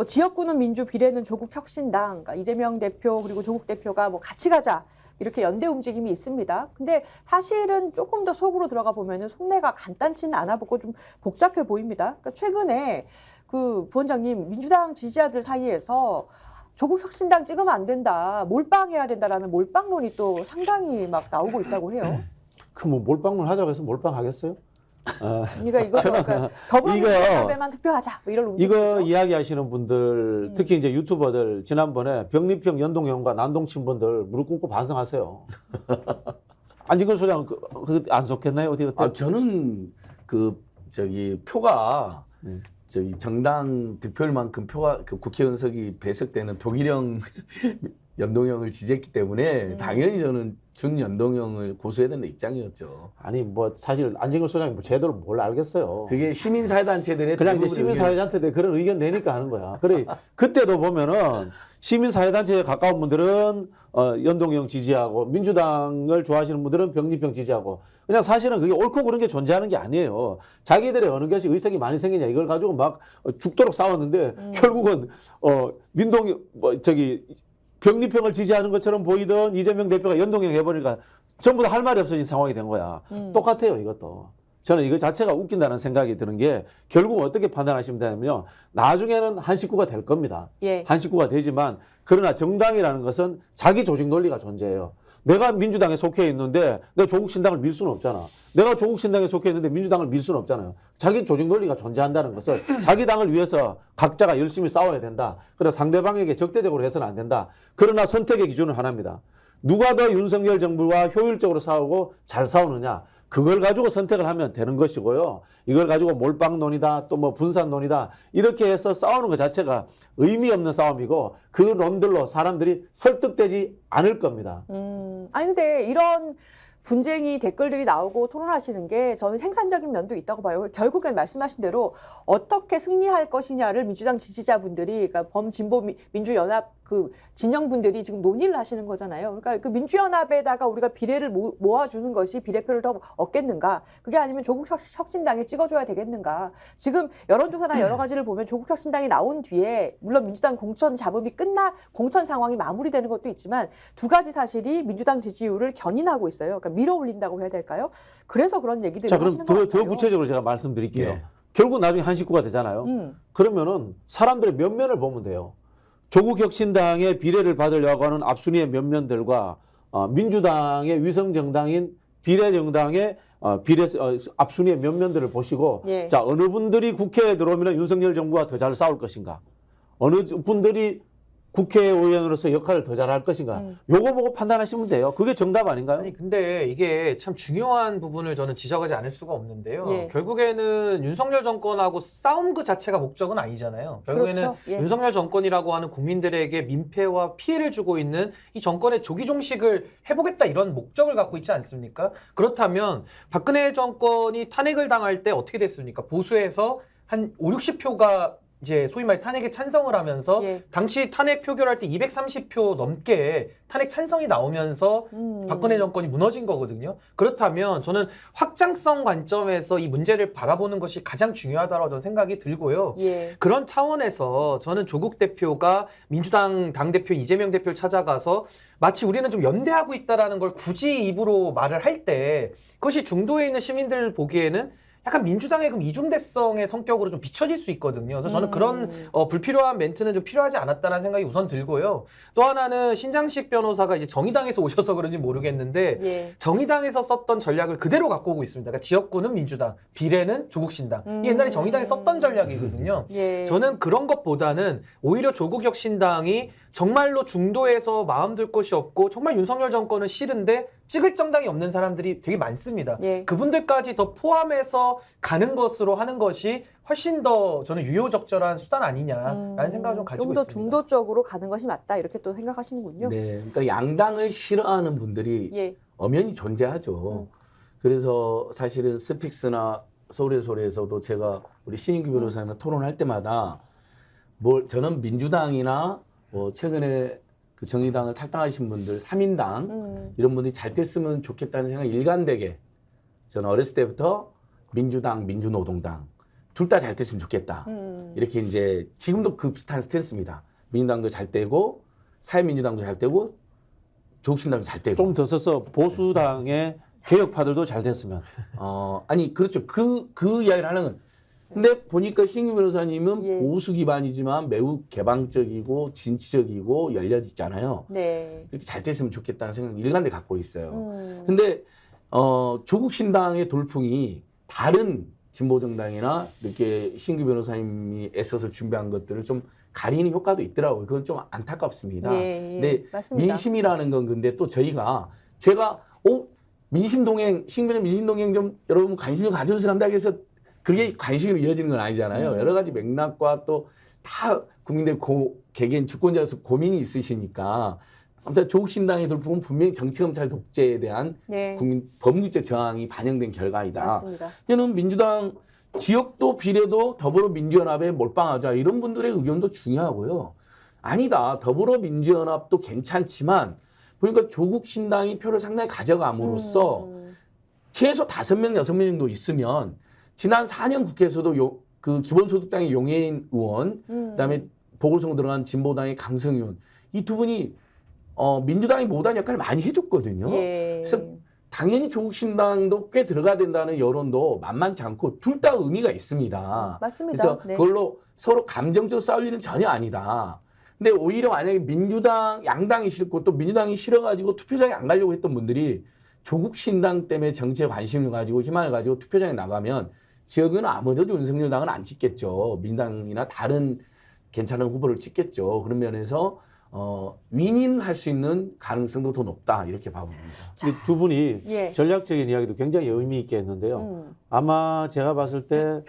A: 지역구는 민주, 비례는 조국 혁신당, 그러니까 이재명 대표 그리고 조국 대표가 같이 가자. 이렇게 연대 움직임이 있습니다. 근데 사실은 조금 더 속으로 들어가 보면은 속내가 간단치는 않아 보고 좀 복잡해 보입니다. 그러니까 최근에 그 부원장님 민주당 지지자들 사이에서 조국 혁신당 찍으면 안 된다, 몰빵해야 된다라는 몰빵론이 또 상당히 막 나오고 있다고 해요.
E: 그 뭐 몰빵을 하자고 해서 몰빵하겠어요?
A: 그러니까 이거죠. 그러니까 더불어민주당에만 투표하자 이런 움직임이죠.
E: 이거 이야기하시는 분들 특히 이제 유튜버들 지난번에 병리평 연동형과 난동친분들 무릎 꿇고 반성하세요. 안진걸 소장 안 속했나요? 어디 그때?
G: 저는 표가 정당 득표율만큼 표가 국회의원석이 배석되는 독일형 연동형을 지지했기 때문에 당연히 저는 준연동형을 고수해야 된다 입장이었죠.
E: 아니 사실 안진걸 소장이 제대로 뭘 알겠어요.
G: 그게 시민사회단체들의
E: 그냥 이제 시민사회단체들 그런 의견 내니까 하는 거야. 그래 그때도 보면은 시민사회단체에 가까운 분들은 연동형 지지하고 민주당을 좋아하시는 분들은 병리평 지지하고 그냥 사실은 그게 옳고 그른 게 존재하는 게 아니에요. 자기들의 어느 것이 의석이 많이 생기냐 이걸 가지고 막 죽도록 싸웠는데 결국은 병리평을 지지하는 것처럼 보이던 이재명 대표가 연동형 해버리니까 전부 다 할 말이 없어진 상황이 된 거야. 똑같아요, 이것도. 저는 이거 자체가 웃긴다는 생각이 드는 게 결국 어떻게 판단하시면 되냐면요. 나중에는 한 식구가 될 겁니다.
A: 예.
E: 한 식구가 되지만 그러나 정당이라는 것은 자기 조직 논리가 존재해요. 내가 민주당에 속해 있는데 내가 조국 신당을 밀 수는 없잖아. 내가 조국 신당에 속해 있는데 민주당을 밀 수는 없잖아요. 자기 조직 논리가 존재한다는 것을 자기 당을 위해서 각자가 열심히 싸워야 된다. 그래서 상대방에게 적대적으로 해서는 안 된다. 그러나 선택의 기준은 하나입니다. 누가 더 윤석열 정부와 효율적으로 싸우고 잘 싸우느냐. 그걸 가지고 선택을 하면 되는 것이고요. 이걸 가지고 몰빵론이다 또 분산론이다 이렇게 해서 싸우는 것 자체가 의미 없는 싸움이고 그 론들로 사람들이 설득되지 않을 겁니다.
A: 아니 근데 이런 분쟁이 댓글들이 나오고 토론하시는 게 저는 생산적인 면도 있다고 봐요. 결국엔 말씀하신 대로 어떻게 승리할 것이냐를 민주당 지지자분들이 그러니까 범진보 민주연합 그 진영분들이 지금 논의를 하시는 거잖아요. 그러니까 그 민주연합에다가 우리가 비례를 모아주는 것이 비례표를 더 얻겠는가? 그게 아니면 조국 혁신당에 찍어줘야 되겠는가? 지금 여론조사나 여러 가지를 보면 조국 혁신당이 나온 뒤에 물론 민주당 공천 잡음이 공천 상황이 마무리되는 것도 있지만 두 가지 사실이 민주당 지지율을 견인하고 있어요. 그러니까 밀어올린다고 해야 될까요? 그래서 그런 얘기들을
E: 자, 그럼
A: 하시는 것 같아요.
E: 더 구체적으로 제가 말씀드릴게요.
G: 네.
E: 결국 나중에 한 식구가 되잖아요. 그러면은 사람들의 면면을 보면 돼요. 조국 혁신당의 비례를 받으려고 하는 앞순위의 면면들과 민주당의 위성 정당인 비례 정당의 앞순위의 면면들을 보시고
A: 예.
E: 자, 어느 분들이 국회에 들어오면 윤석열 정부와 더 잘 싸울 것인가? 어느 분들이 국회의원으로서 역할을 더 잘할 것인가? 요거 보고 판단하시면 돼요. 그게 정답 아닌가요?
F: 아니 근데 이게 참 중요한 부분을 저는 지적하지 않을 수가 없는데요.
A: 예.
F: 결국에는 윤석열 정권하고 싸움 그 자체가 목적은 아니잖아요. 결국에는
A: 그렇죠. 예.
F: 윤석열 정권이라고 하는 국민들에게 민폐와 피해를 주고 있는 이 정권의 조기 종식을 해보겠다 이런 목적을 갖고 있지 않습니까? 그렇다면 박근혜 정권이 탄핵을 당할 때 어떻게 됐습니까? 보수에서 한 5, 60표가 이제 소위 말 탄핵에 찬성을 하면서
A: 예.
F: 당시 탄핵 표결할 때 230표 넘게 탄핵 찬성이 나오면서 박근혜 정권이 무너진 거거든요. 그렇다면 저는 확장성 관점에서 이 문제를 바라보는 것이 가장 중요하다고 저는 생각이 들고요.
A: 예.
F: 그런 차원에서 저는 조국 대표가 민주당 당대표 이재명 대표를 찾아가서 마치 우리는 좀 연대하고 있다라는 걸 굳이 입으로 말을 할 때 그것이 중도에 있는 시민들 보기에는 약간 민주당의 그럼 이중대성의 성격으로 좀 비춰질 수 있거든요. 그래서 저는 그런 불필요한 멘트는 좀 필요하지 않았다는 생각이 우선 들고요. 또 하나는 신장식 변호사가 이제 정의당에서 오셔서 그런지 모르겠는데
A: 예.
F: 정의당에서 썼던 전략을 그대로 갖고 오고 있습니다. 그러니까 지역구는 민주당, 비례는 조국신당. 이게 옛날에 정의당이 썼던 전략이거든요.
A: 예.
F: 저는 그런 것보다는 오히려 조국 혁신당이 정말로 중도에서 마음 들 곳이 없고 정말 윤석열 정권은 싫은데 찍을 정당이 없는 사람들이 되게 많습니다.
A: 예.
F: 그분들까지 더 포함해서 가는 것으로 하는 것이 훨씬 더 저는 유효적절한 수단 아니냐라는 생각을 좀 가지고
A: 좀 더
F: 있습니다.
A: 중도 쪽으로 가는 것이 맞다 이렇게 또 생각하시는군요.
G: 네, 그러니까 양당을 싫어하는 분들이
A: 예.
G: 엄연히 존재하죠. 그래서 사실은 스픽스나 서울의 소리에서도 제가 우리 신인규 변호사님과 토론할 때마다 저는 민주당이나 최근에 그 정의당을 탈당하신 분들 3인당 이런 분들이 잘 됐으면 좋겠다는 생각이 일관되게 저는 어렸을 때부터 민주당, 민주노동당 둘 다 잘 됐으면 좋겠다. 이렇게 이제 지금도 그 비슷한 스탠스입니다. 민주당도 잘 되고 사회민주당도 잘 되고 조국신당도 잘 되고
E: 좀 더 써서 보수당의 개혁파들도 잘 됐으면.
G: 아니 그렇죠. 그 이야기를 하는 건 근데 보니까 신규 변호사님은
A: 예.
G: 보수 기반이지만 매우 개방적이고 진취적이고 열려있잖아요.
A: 네.
G: 이렇게 잘 됐으면 좋겠다는 생각 일관되게 갖고 있어요. 근데 조국 신당의 돌풍이 다른 진보 정당이나 이렇게 신규 변호사님이 애써서 준비한 것들을 좀 가리는 효과도 있더라고요. 그건 좀 안타깝습니다.
A: 예,
G: 근데
A: 맞습니다.
G: 민심이라는 건 근데 또 제가 민심동행 신규변 민심동행 좀 여러분 관심 좀 가져주세요 한다고 해서 그게 관심으로 이어지는 건 아니잖아요. 여러 가지 맥락과 또 다 국민들 개개인 주권자로서 고민이 있으시니까 아무튼 조국신당의 돌풍은 분명히 정치검찰 독재에 대한
A: 네.
G: 국민 법률제 저항이 반영된 결과이다.
A: 맞습니다.
G: 저는 민주당 지역도 비례도 더불어민주연합에 몰빵하자 이런 분들의 의견도 중요하고요. 아니다. 더불어민주연합도 괜찮지만 보니까 조국신당이 표를 상당히 가져감으로써 최소 5명, 6명 정도 있으면 지난 4년 국회에서도 그 기본소득당의 용해인 의원, 그다음에 보궐선거 들어간 진보당의 강성 의원 이 두 분이 민주당이 못한 역할을 많이 해줬거든요.
A: 예.
G: 그래서 당연히 조국신당도 꽤 들어가야 된다는 여론도 만만치 않고 둘 다 의미가 있습니다.
A: 맞습니다.
G: 그래서
A: 네.
G: 그걸로 서로 감정적으로 싸울 일은 전혀 아니다. 근데 오히려 만약에 민주당 양당이 싫고 또 민주당이 싫어가지고 투표장에 안 가려고 했던 분들이 조국신당 때문에 정치에 관심을 가지고 희망을 가지고 투표장에 나가면 지역은 아무래도 윤석열 당은 안 찍겠죠. 민주당이나 다른 괜찮은 후보를 찍겠죠. 그런 면에서 윈윈할 수 있는 가능성도 더 높다 이렇게 봐봅니다.
E: 이 두 분이
A: 예.
E: 전략적인 이야기도 굉장히 의미 있게 했는데요. 아마 제가 봤을 때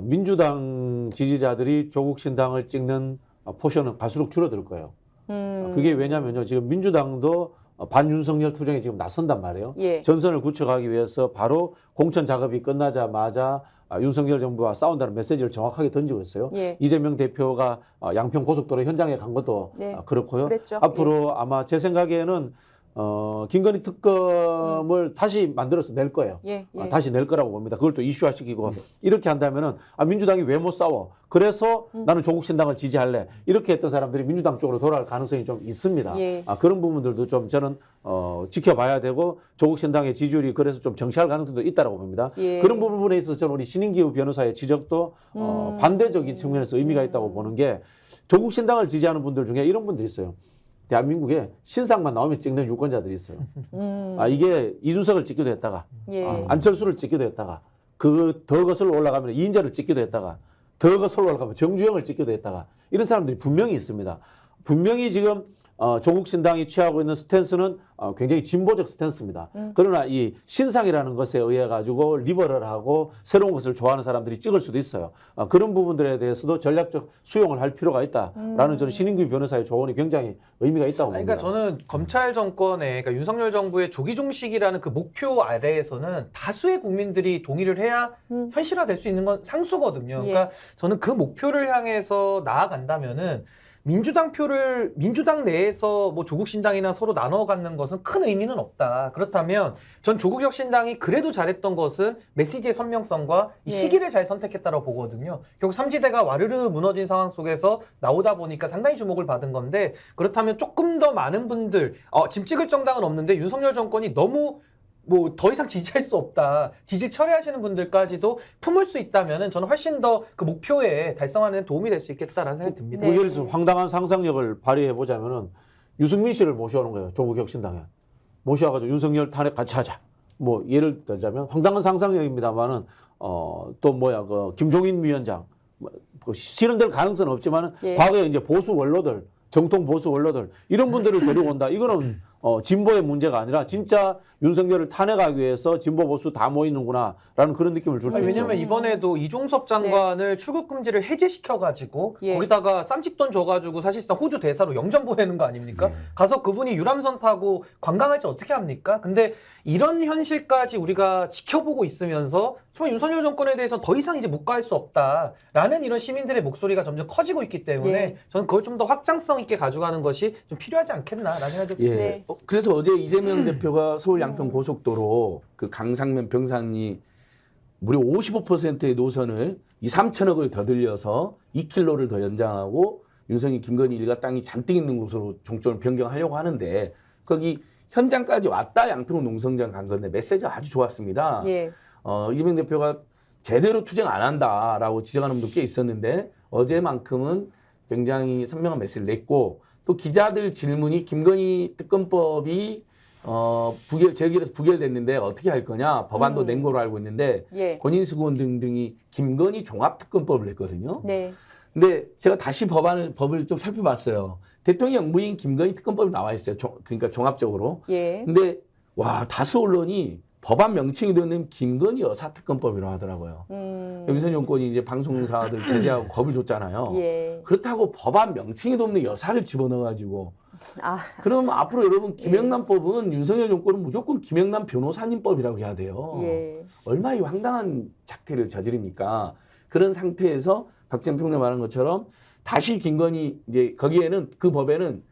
E: 민주당 지지자들이 조국신당을 찍는 포션은 갈수록 줄어들 거예요. 그게 왜냐면요. 지금 민주당도 반윤석열 투쟁에 지금 나선단 말이에요.
A: 예.
E: 전선을 구축하기 위해서 바로 공천 작업이 끝나자마자 윤석열 정부와 싸운다는 메시지를 정확하게 던지고 있어요.
A: 예.
E: 이재명 대표가 양평 고속도로 현장에 간 것도
A: 네.
E: 그렇고요.
A: 그랬죠.
E: 앞으로 아마 제 생각에는 김건희 특검을 다시 만들어서 낼 거예요.
A: 예. 예.
E: 다시 낼 거라고 봅니다. 그걸 또 이슈화시키고 이렇게 한다면은 민주당이 왜 못 싸워? 그래서 나는 조국 신당을 지지할래. 이렇게 했던 사람들이 민주당 쪽으로 돌아갈 가능성이 좀 있습니다.
A: 예.
E: 그런 부분들도 좀 저는 지켜봐야 되고 조국 신당의 지지율이 그래서 좀 정치할 가능성도 있다라고 봅니다.
A: 예.
E: 그런 부분에 있어서 저는 우리 신인기후 변호사의 지적도 반대적인 측면에서 의미가 있다고 보는 게 조국 신당을 지지하는 분들 중에 이런 분들이 있어요. 대한민국에 신상만 나오면 찍는 유권자들이 있어요. 이게 이준석을 찍기도 했다가
A: 예.
E: 안철수를 찍기도 했다가 그 더 거슬러 올라가면 이인재를 찍기도 했다가 더 거슬러 올라가면 정주영을 찍기도 했다가 이런 사람들이 분명히 있습니다. 분명히 지금 조국 신당이 취하고 있는 스탠스는 굉장히 진보적 스탠스입니다. 그러나 이 신상이라는 것에 의해 가지고 리버럴하고 새로운 것을 좋아하는 사람들이 찍을 수도 있어요. 그런 부분들에 대해서도 전략적 수용을 할 필요가 있다라는 저는 신인규 변호사의 조언이 굉장히 의미가 있다고 봅니다.
F: 그러니까 저는 검찰 정권의 그러니까 윤석열 정부의 조기 종식이라는 그 목표 아래에서는 다수의 국민들이 동의를 해야 현실화될 수 있는 건 상수거든요.
A: 예.
F: 그러니까 저는 그 목표를 향해서 나아간다면은 민주당 내에서 뭐 조국 신당이나 서로 나눠 갖는 것은 큰 의미는 없다. 그렇다면 전 조국 혁신당이 그래도 잘했던 것은 메시지의 선명성과 이
A: 예.
F: 시기를 잘 선택했다고 보거든요. 결국 삼지대가 와르르 무너진 상황 속에서 나오다 보니까 상당히 주목을 받은 건데 그렇다면 조금 더 많은 분들 지금 찍을 정당은 없는데 윤석열 정권이 너무 뭐 더 이상 지지할 수 없다. 지지 철회하시는 분들까지도 품을 수 있다면은 저는 훨씬 더 그 목표에 달성하는 데 도움이 될 수 있겠다라는 생각이 듭니다.
A: 네.
E: 예를 들어서 황당한 상상력을 발휘해 보자면은 유승민 씨를 모셔오는 거예요. 조국 혁신당에 모셔와가지고 윤석열 탄핵 같이 하자. 뭐 예를 들자면 황당한 상상력입니다만은 또 뭐야 그 김종인 위원장 실현될 가능성은 없지만은
A: 예.
E: 과거에 이제 보수 원로들 정통 보수 원로들 이런 분들을 데리고 온다. 이거는 진보의 문제가 아니라 진짜 윤석열을 탄핵하기 위해서 진보 보수 다 모이는구나라는 그런 느낌을 줄 수 있죠.
F: 왜냐면 이번에도 이종섭 장관을 출국 금지를 해제시켜가지고
A: 예.
F: 거기다가 쌈짓돈 줘가지고 사실상 호주 대사로 영전 보내는 거 아닙니까? 가서 그분이 유람선 타고 관광할지 어떻게 합니까? 근데 이런 현실까지 우리가 지켜보고 있으면서 정말 윤석열 정권에 대해서 더 이상 이제 묵과할 수 없다라는 이런 시민들의 목소리가 점점 커지고 있기 때문에
A: 예.
F: 저는 그걸 좀 더 확장성 있게 가져가는 것이 좀 필요하지 않겠나라는 생각이 듭니다.
G: 예.
A: 네.
G: 그래서 어제 이재명 대표가 서울 양평 고속도로 그 강상면 병산이 무려 55%의 노선을 3천억을 더 들여서 2km를 더 연장하고 윤석열 김건희 일가 땅이 잔뜩 있는 곳으로 종점을 변경하려고 하는데 거기 현장까지 왔다 양평 농성장 간 건데 메시지가 아주 좋았습니다.
A: 예.
G: 이재명 대표가 제대로 투쟁 안 한다라고 지적하는 분도 꽤 있었는데 어제만큼은 굉장히 선명한 메시지를 냈고 또 기자들 질문이 김건희 특검법이 재결해서 부결됐는데 어떻게 할 거냐 법안도 낸 거로 알고 있는데
A: 예.
G: 권인수구원 등등이 김건희 종합특검법을 냈거든요.
A: 네.
G: 근데 제가 다시 법을 좀 살펴봤어요. 대통령 영부인 김건희 특검법이 나와 있어요. 그러니까 종합적으로.
A: 예.
G: 근데 와 다수 언론이 법안 명칭이 되는 김건희 여사특검법이라고 하더라고요. 윤석열 정권이 이제 방송사들 제재하고 겁을 줬잖아요.
A: 예.
G: 그렇다고 법안 명칭에도 없는 여사를 집어넣어가지고
A: 아,
G: 그럼 앞으로 여러분 김영란법은 윤석열 정권은 무조건 김영란 변호사님법이라고 해야 돼요.
A: 예.
G: 얼마나 이 황당한 작태를 저지릅니까? 그런 상태에서 박지원 평론가 말한 것처럼 다시 김건희 이제 거기에는 그 법에는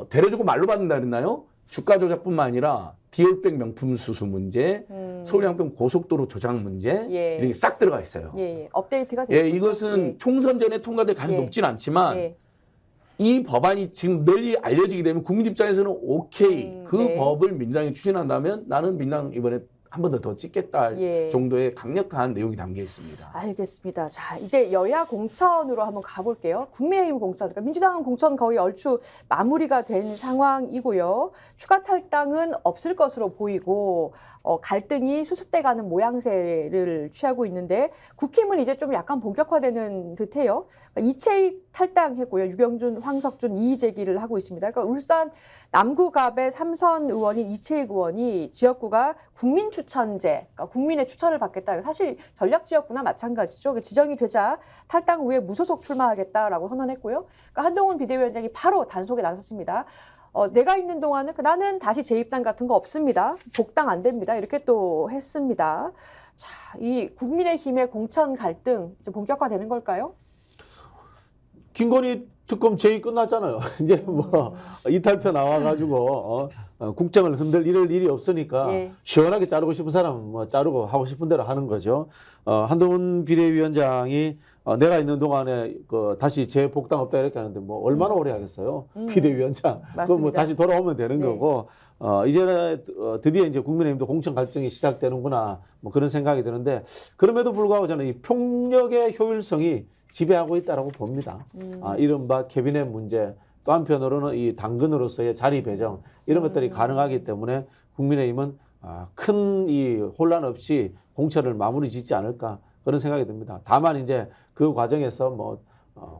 G: 데려주고 말로 받는다 그랬나요? 주가 조작뿐만 아니라 디올백 명품 수수 문제, 서울 양평 고속도로 조작 문제
A: 예.
G: 이런 게 싹 들어가 있어요.
A: 예. 예. 업데이트가
G: 예,
A: 됐군요.
G: 이것은 총선 전에 통과될 가능성이
A: 예.
G: 높진 않지만
A: 예.
G: 이 법안이 지금 널리 알려지게 되면 국민 입장에서는 오케이 그
A: 네.
G: 법을 민주당이 추진한다면 나는 민주당 이번에 한 번 더 찍겠다
A: 예.
G: 정도의 강력한 내용이 담겨 있습니다.
A: 알겠습니다. 자, 이제 여야 공천으로 한번 가볼게요. 국민의힘 공천, 그러니까 민주당은 공천 거의 얼추 마무리가 된 상황이고요. 추가 탈당은 없을 것으로 보이고 갈등이 수습돼가는 모양새를 취하고 있는데 국힘은 이제 좀 약간 본격화되는 듯해요. 그러니까 이채익 탈당했고요. 유경준, 황석준 이의 제기를 하고 있습니다. 그러니까 울산 남구갑의 삼선 의원인 이채익 의원이 지역구가 국민 추천제, 그러니까 국민의 추천을 받겠다. 사실 전략 지역구나 마찬가지죠. 지정이 되자 탈당 후에 무소속 출마하겠다라고 선언했고요. 그러니까 한동훈 비대위원장이 바로 단속에 나섰습니다. 내가 있는 동안은 나는 다시 재입당 같은 거 없습니다. 복당 안 됩니다. 이렇게 또 했습니다. 자, 이 국민의힘의 공천 갈등 좀 본격화되는 걸까요?
E: 김건희 특검 제의 끝났잖아요. 이제 뭐 이탈표 나와가지고 국정을 흔들 일이 없으니까
A: 예.
E: 시원하게 자르고 싶은 사람 뭐 자르고 하고 싶은 대로 하는 거죠. 한동훈 비대위원장이 내가 있는 동안에 다시 재복당 없다 이렇게 하는데 뭐 얼마나 오래 하겠어요. 비대위원장. 그거 뭐
A: 맞습니다.
E: 다시 돌아오면 되는
A: 네.
E: 거고 이제는 드디어 이제 국민의힘도 공천 갈등이 시작되는구나 뭐 그런 생각이 드는데 그럼에도 불구하고 저는 이 폭력의 효율성이 지배하고 있다라고 봅니다. 이른바 캐비넷 문제, 또 한편으로는 이 당근으로서의 자리 배정 이런 것들이 가능하기 때문에 국민의힘은 큰 이 혼란 없이 공천을 마무리 짓지 않을까 그런 생각이 듭니다. 다만 이제 그 과정에서 뭐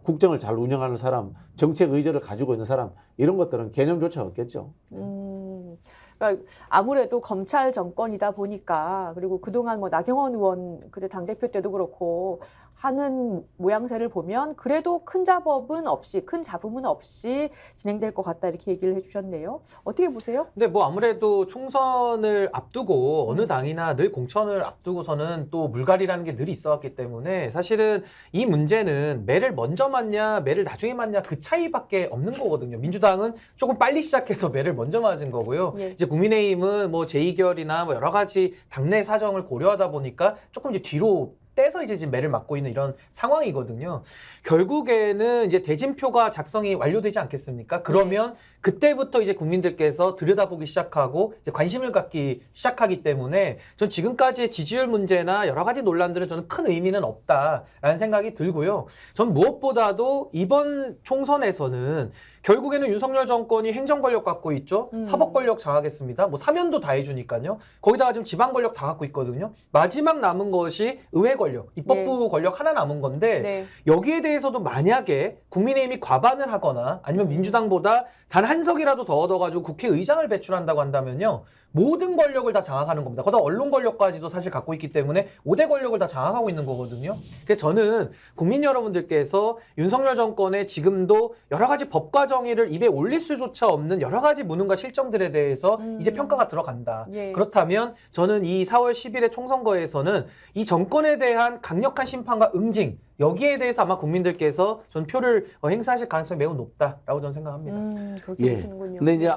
E: 국정을 잘 운영하는 사람, 정책 의지를 가지고 있는 사람 이런 것들은 개념조차 없겠죠.
A: 그러니까 아무래도 검찰 정권이다 보니까 그리고 그동안 뭐 나경원 의원 그때 당대표 때도 그렇고 하는 모양새를 보면 그래도 큰 잡음은 없이 진행될 것 같다 이렇게 얘기를 해주셨네요. 어떻게 보세요?
F: 근데 뭐 아무래도 총선을 앞두고 어느 당이나 늘 공천을 앞두고서는 또 물갈이라는 게 늘 있어왔기 때문에 사실은 이 문제는 매를 먼저 맞냐 매를 나중에 맞냐 그 차이밖에 없는 거거든요. 민주당은 조금 빨리 시작해서 매를 먼저 맞은 거고요.
A: 예.
F: 이제 국민의힘은 뭐 재의결이나 뭐 여러 가지 당내 사정을 고려하다 보니까 조금 이제 뒤로 떼서 이제 지금 매를 맞고 있는 이런 상황이거든요. 결국에는 이제 대진표가 작성이 완료되지 않겠습니까? 그러면 그때부터 이제 국민들께서 들여다보기 시작하고 이제 관심을 갖기 시작하기 때문에 전 지금까지의 지지율 문제나 여러 가지 논란들은 저는 큰 의미는 없다라는 생각이 들고요. 전 무엇보다도 이번 총선에서는 결국에는 윤석열 정권이 행정 권력 갖고 있죠. 사법 권력 장악했습니다. 뭐 사면도 다 해주니까요. 거기다가 지금 지방 권력 다 갖고 있거든요. 마지막 남은 것이 의회 권력, 입법부 권력 하나 남은 건데
A: 네.
F: 여기에 대해서도 만약에 국민의힘이 과반을 하거나 아니면 민주당보다 단 한 석이라도 더 얻어가지고 국회의장을 배출한다고 한다면요. 모든 권력을 다 장악하는 겁니다. 거기다 언론 권력까지도 사실 갖고 있기 때문에 5대 권력을 다 장악하고 있는 거거든요. 그래서 저는 국민 여러분들께서 윤석열 정권의 지금도 여러 가지 법과 정의를 입에 올릴 수조차 없는 여러 가지 무능과 실정들에 대해서 이제 평가가 들어간다.
A: 예.
F: 그렇다면 저는 이 4월 10일의 총선거에서는 이 정권에 대한 강력한 심판과 응징 여기에 대해서 아마 국민들께서 전 표를 행사하실 가능성이 매우 높다라고 저는 생각합니다.
A: 그렇게 보시는군요.
G: 근데 이제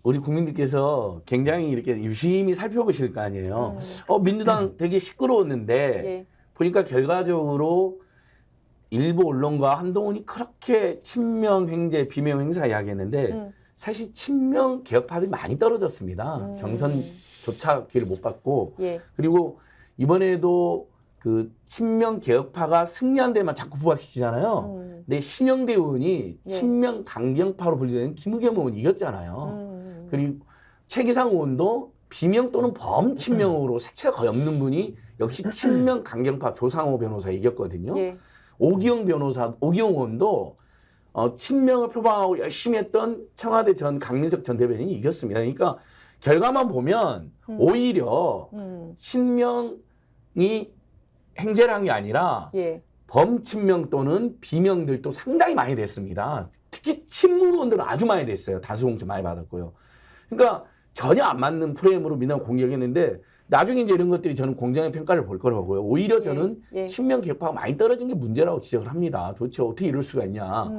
G: 우리 국민들께서 굉장히 이렇게 유심히 살펴보실 거 아니에요. 민주당 되게 시끄러웠는데
A: 예.
G: 보니까 결과적으로 일부 언론과 한동훈이 그렇게 친명 횡재, 비명 행사 이야기했는데 사실 친명 개혁파들이 많이 떨어졌습니다. 경선조차 기회를 못 받고
A: 예.
G: 그리고 이번에도 그 친명 개혁파가 승리한 데만 자꾸 부각시키잖아요. 근데 신영대 의원이 친명 강경파로 분류되는 김의겸 의원 이겼잖아요. 그리고 최기상 의원도 비명 또는 범친명으로 색채가 거의 없는 분이 역시 친명 강경파 조상호 변호사 이겼거든요.
A: 예.
G: 오기영 의원도 친명을 표방하고 열심히 했던 청와대 전 강민석 전 대변인이 이겼습니다. 그러니까 결과만 보면 오히려 친명이 행제를 한 게 아니라
A: 예.
G: 범친명 또는 비명들도 상당히 많이 됐습니다. 특히 친문 의원들은 아주 많이 됐어요. 다수 공천 많이 받았고요. 그러니까 전혀 안 맞는 프레임으로 민주당 공격했는데 나중에 이제 이런 것들이 저는 공정의 평가를 볼 거라고 보고요. 오히려 저는
A: 예.
G: 친명 개파가 많이 떨어진 게 문제라고 지적을 합니다. 도대체 어떻게 이럴 수가 있냐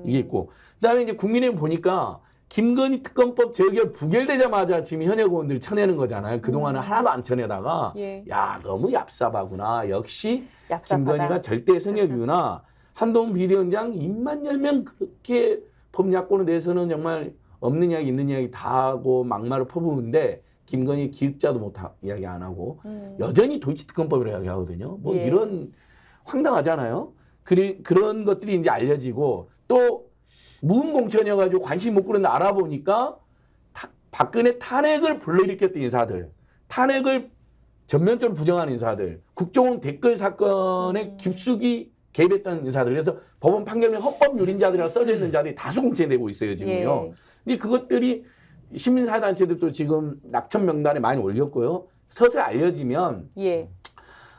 G: 이게 있고 그다음에 이제 국민의힘 보니까 김건희 특검법 재결 부결되자마자 지금 현역 의원들 쳐내는 거잖아요. 그동안은 하나도 안 쳐내다가
A: 예.
G: 야 너무 얍삽하구나. 역시
A: 얍삽하다.
G: 김건희가 절대 성역이구나. 한동훈 비대위원장 입만 열면 그렇게 법야권에 대해서는 정말 없는 이야기 있는 이야기 다 하고 막말을 퍼부는데 김건희 기획자도 못 이야기 안 하고 여전히 도이치특검법이라고 이야기하거든요. 뭐
A: 예.
G: 이런 황당하잖아요. 그런 것들이 이제 알려지고 또 무음공천이어가지고 관심 못 끌었는데 알아보니까 박근혜 탄핵을 불러일으켰던 인사들, 탄핵을 전면적으로 부정하는 인사들, 국정원 댓글 사건에 깊숙이 개입했던 인사들, 그래서 법원 판결문 헌법유린자들이라고 써져 있는 자들이 다수 공천되고 있어요 지금요.
A: 예.
G: 근데 그것들이 시민사회단체들도 지금 낙천 명단에 많이 올렸고요. 서서히 알려지면
A: 예.